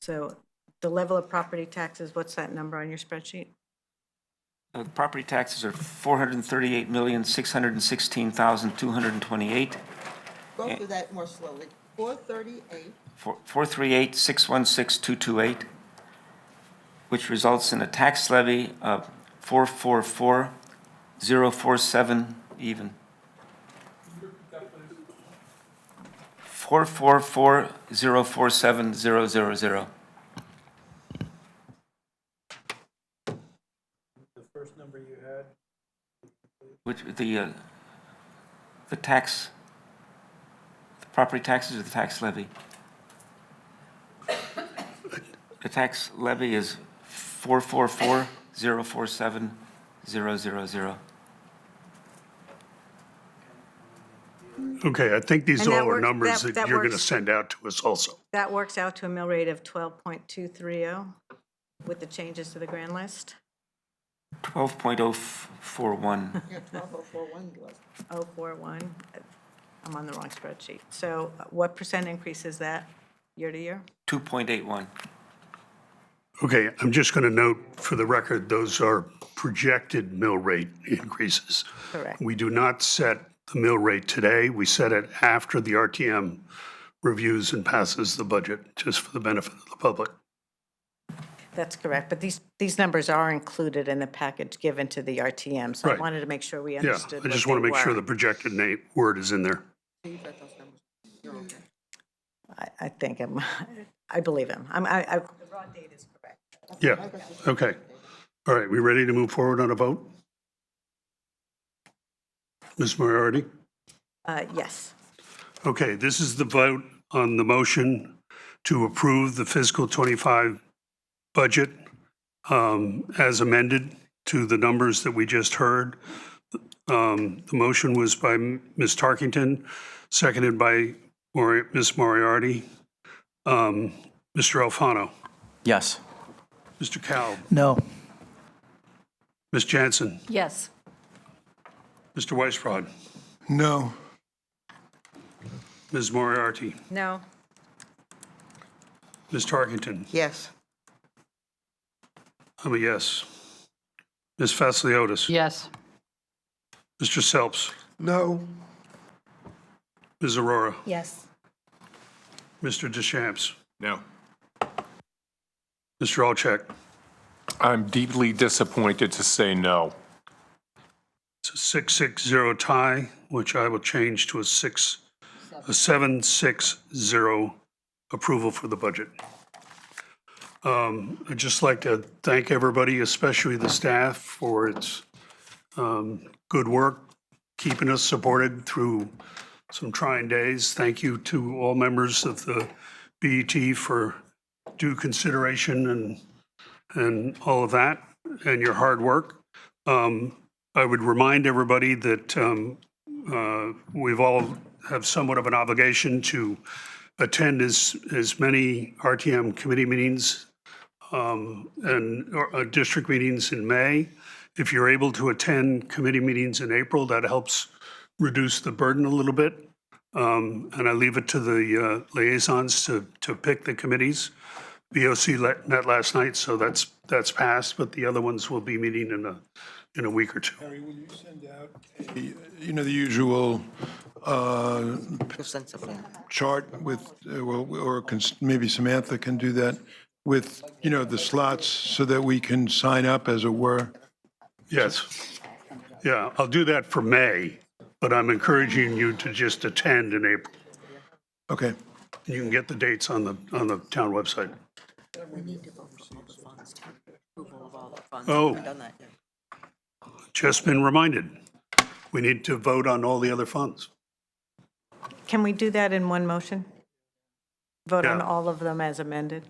So the level of property taxes, what's that number on your spreadsheet? The property taxes are $438,616,228. Go through that more slowly. 438. 438,616,228, which results in a tax levy of 444,047 even. 444,047,000. The first number you had? Which, the tax, the property taxes or the tax levy? The tax levy is 444,047,000. Okay, I think these And that all are works- numbers that- that that you're going to works- send out to us also. That works out to a mill rate of 12.230 with the changes to the grand list? 12.041. Yeah, 12041 was. 041, I'm on the wrong spreadsheet. So what percent increase is that year to year? 2.81. Okay, I'm just going to note for the record, those are projected mill rate increases. Correct. We do not set the mill rate today. We set it after the RTM reviews and passes the budget, just for the benefit of the public. That's correct, but these numbers are included in the package given to the RTM, so I Right. wanted to make sure we Yeah, understood I what just they want to make sure were. the projected word is in there. You've got those numbers. You're okay. I think I believe him. The raw date is correct. Yeah, okay. All right, we ready to move forward on a vote? Ms. Moriarty? Yes. Okay, this is the vote on the motion to approve the fiscal '25 budget as amended to the numbers that we just heard. The motion was by Ms. Tarkington, seconded by Ms. Moriarty. Mr. Alfano, Yes. Mr. Kalb, No. Ms. Jansen, Yes. Mr. Weisbrod, No. Ms. Moriarty, No. Ms. Tarkington. Yes. I'm a yes. Ms. Vasiliotis. Yes. Mr. Selps, No. Ms. Aurora, Yes. Mr. Deschamps, No. Mr. Alcheck. I'm deeply disappointed to say no. It's a 6-6-0 tie, which I will change to a 7-6-0 approval for the budget. I'd just like to thank everybody, especially the staff, for its good work, keeping us supported through some trying days. Thank you to all members of the BET for due consideration and all of that, and your hard work. I would remind everybody that we've all have somewhat of an obligation to attend as many RTM committee meetings and district meetings in May. If you're able to attend committee meetings in April, that helps reduce the burden a little bit. And I leave it to the liaisons to pick the committees. BOC met last night, so that's passed, but the other ones will be meeting in a week or two. Harry, will you send out, the usual chart with, or maybe Samantha can do that, with, the slots so that we can sign up, as it were? Yes. Yeah, I'll do that for May, but I'm encouraging you to just attend in April. Okay. You can get the dates on the town website. We need to vote for all the funds, approval of all the funds. Oh. We've done that yet. Just been reminded, we need to vote on all the other funds. Can we do that in one motion? Vote on Yeah. all of them as amended?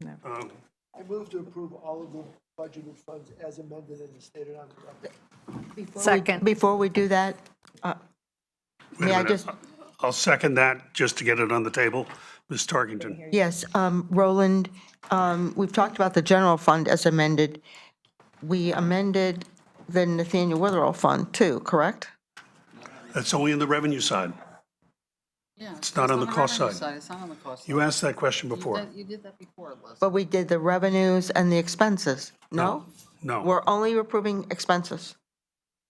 I move to approve all of the budgeted funds as amended and stated on the record. Second. Before we do that, Wait a may I minute. just, I'll second that just to get it on the table. Ms. Tarkington. yes, Roland, we've talked about the general fund as amended. We amended the Nathaniel Witherell Fund too, correct? That's only in the revenue side. Yeah. It's not on the cost revenue side. It's not on the cost side. You asked that question You before. did- You did that before, Liz. But we did the revenues and the expenses, no? No, We're only approving expenses.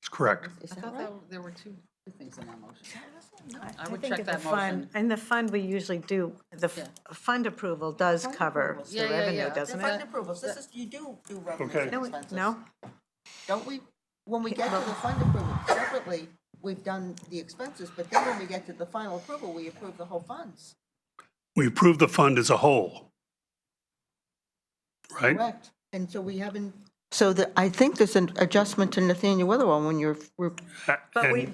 it's correct. I thought there were two things in that motion. I would think check in the that fund- motion. In the fund, we usually do, the fund approval does cover the Yeah, yeah, revenue, yeah. doesn't Fund it? approvals, this is, you do revenues Okay. No? Don't we, when we get to the fund approval separately, we've done the expenses, but then when we get to the final approval, we approve the whole funds. We approved the fund as a whole. Right? Correct. And so we haven't, so I think there's an adjustment to Nathaniel Witherell when you're,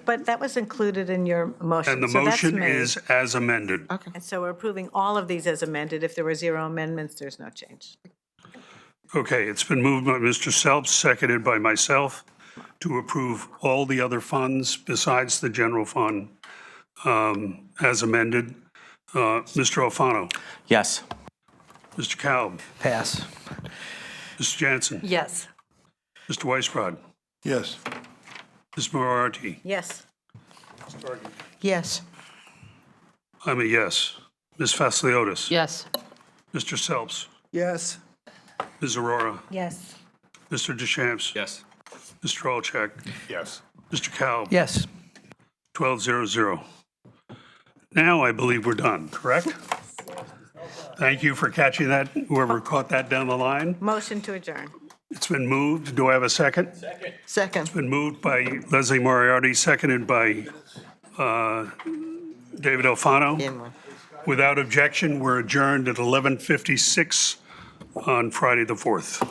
But that was included in your motion. And the so that's motion made. is as amended. And so we're approving all of these as amended. If there were 0 amendments, there's no change. Okay, it's been moved by Mr. Self, seconded by myself, to approve all the other funds besides the general fund as amended. Mr. Alfano, Yes. Mr. Kalb, Pass. Mr. Jansen, Yes. Mr. Weisbrod, Yes. Ms. Moriarty. Yes. yes. I'm a yes. Ms. Vasiliotis. Yes. Mr. Selps, Yes. Ms. Aurora, Yes. Mr. Deschamps, Yes. Mr. Alcheck, Yes. Mr. Kalb. Yes. 12-0-0. Now I believe we're done, correct? Thank you for catching that, whoever caught that down the line. Motion to adjourn. It's been moved. Do I have a second? Second. Been moved by Leslie Moriarty, seconded by David Alfano. Without objection, we're adjourned at 11:56 on Friday the 4th.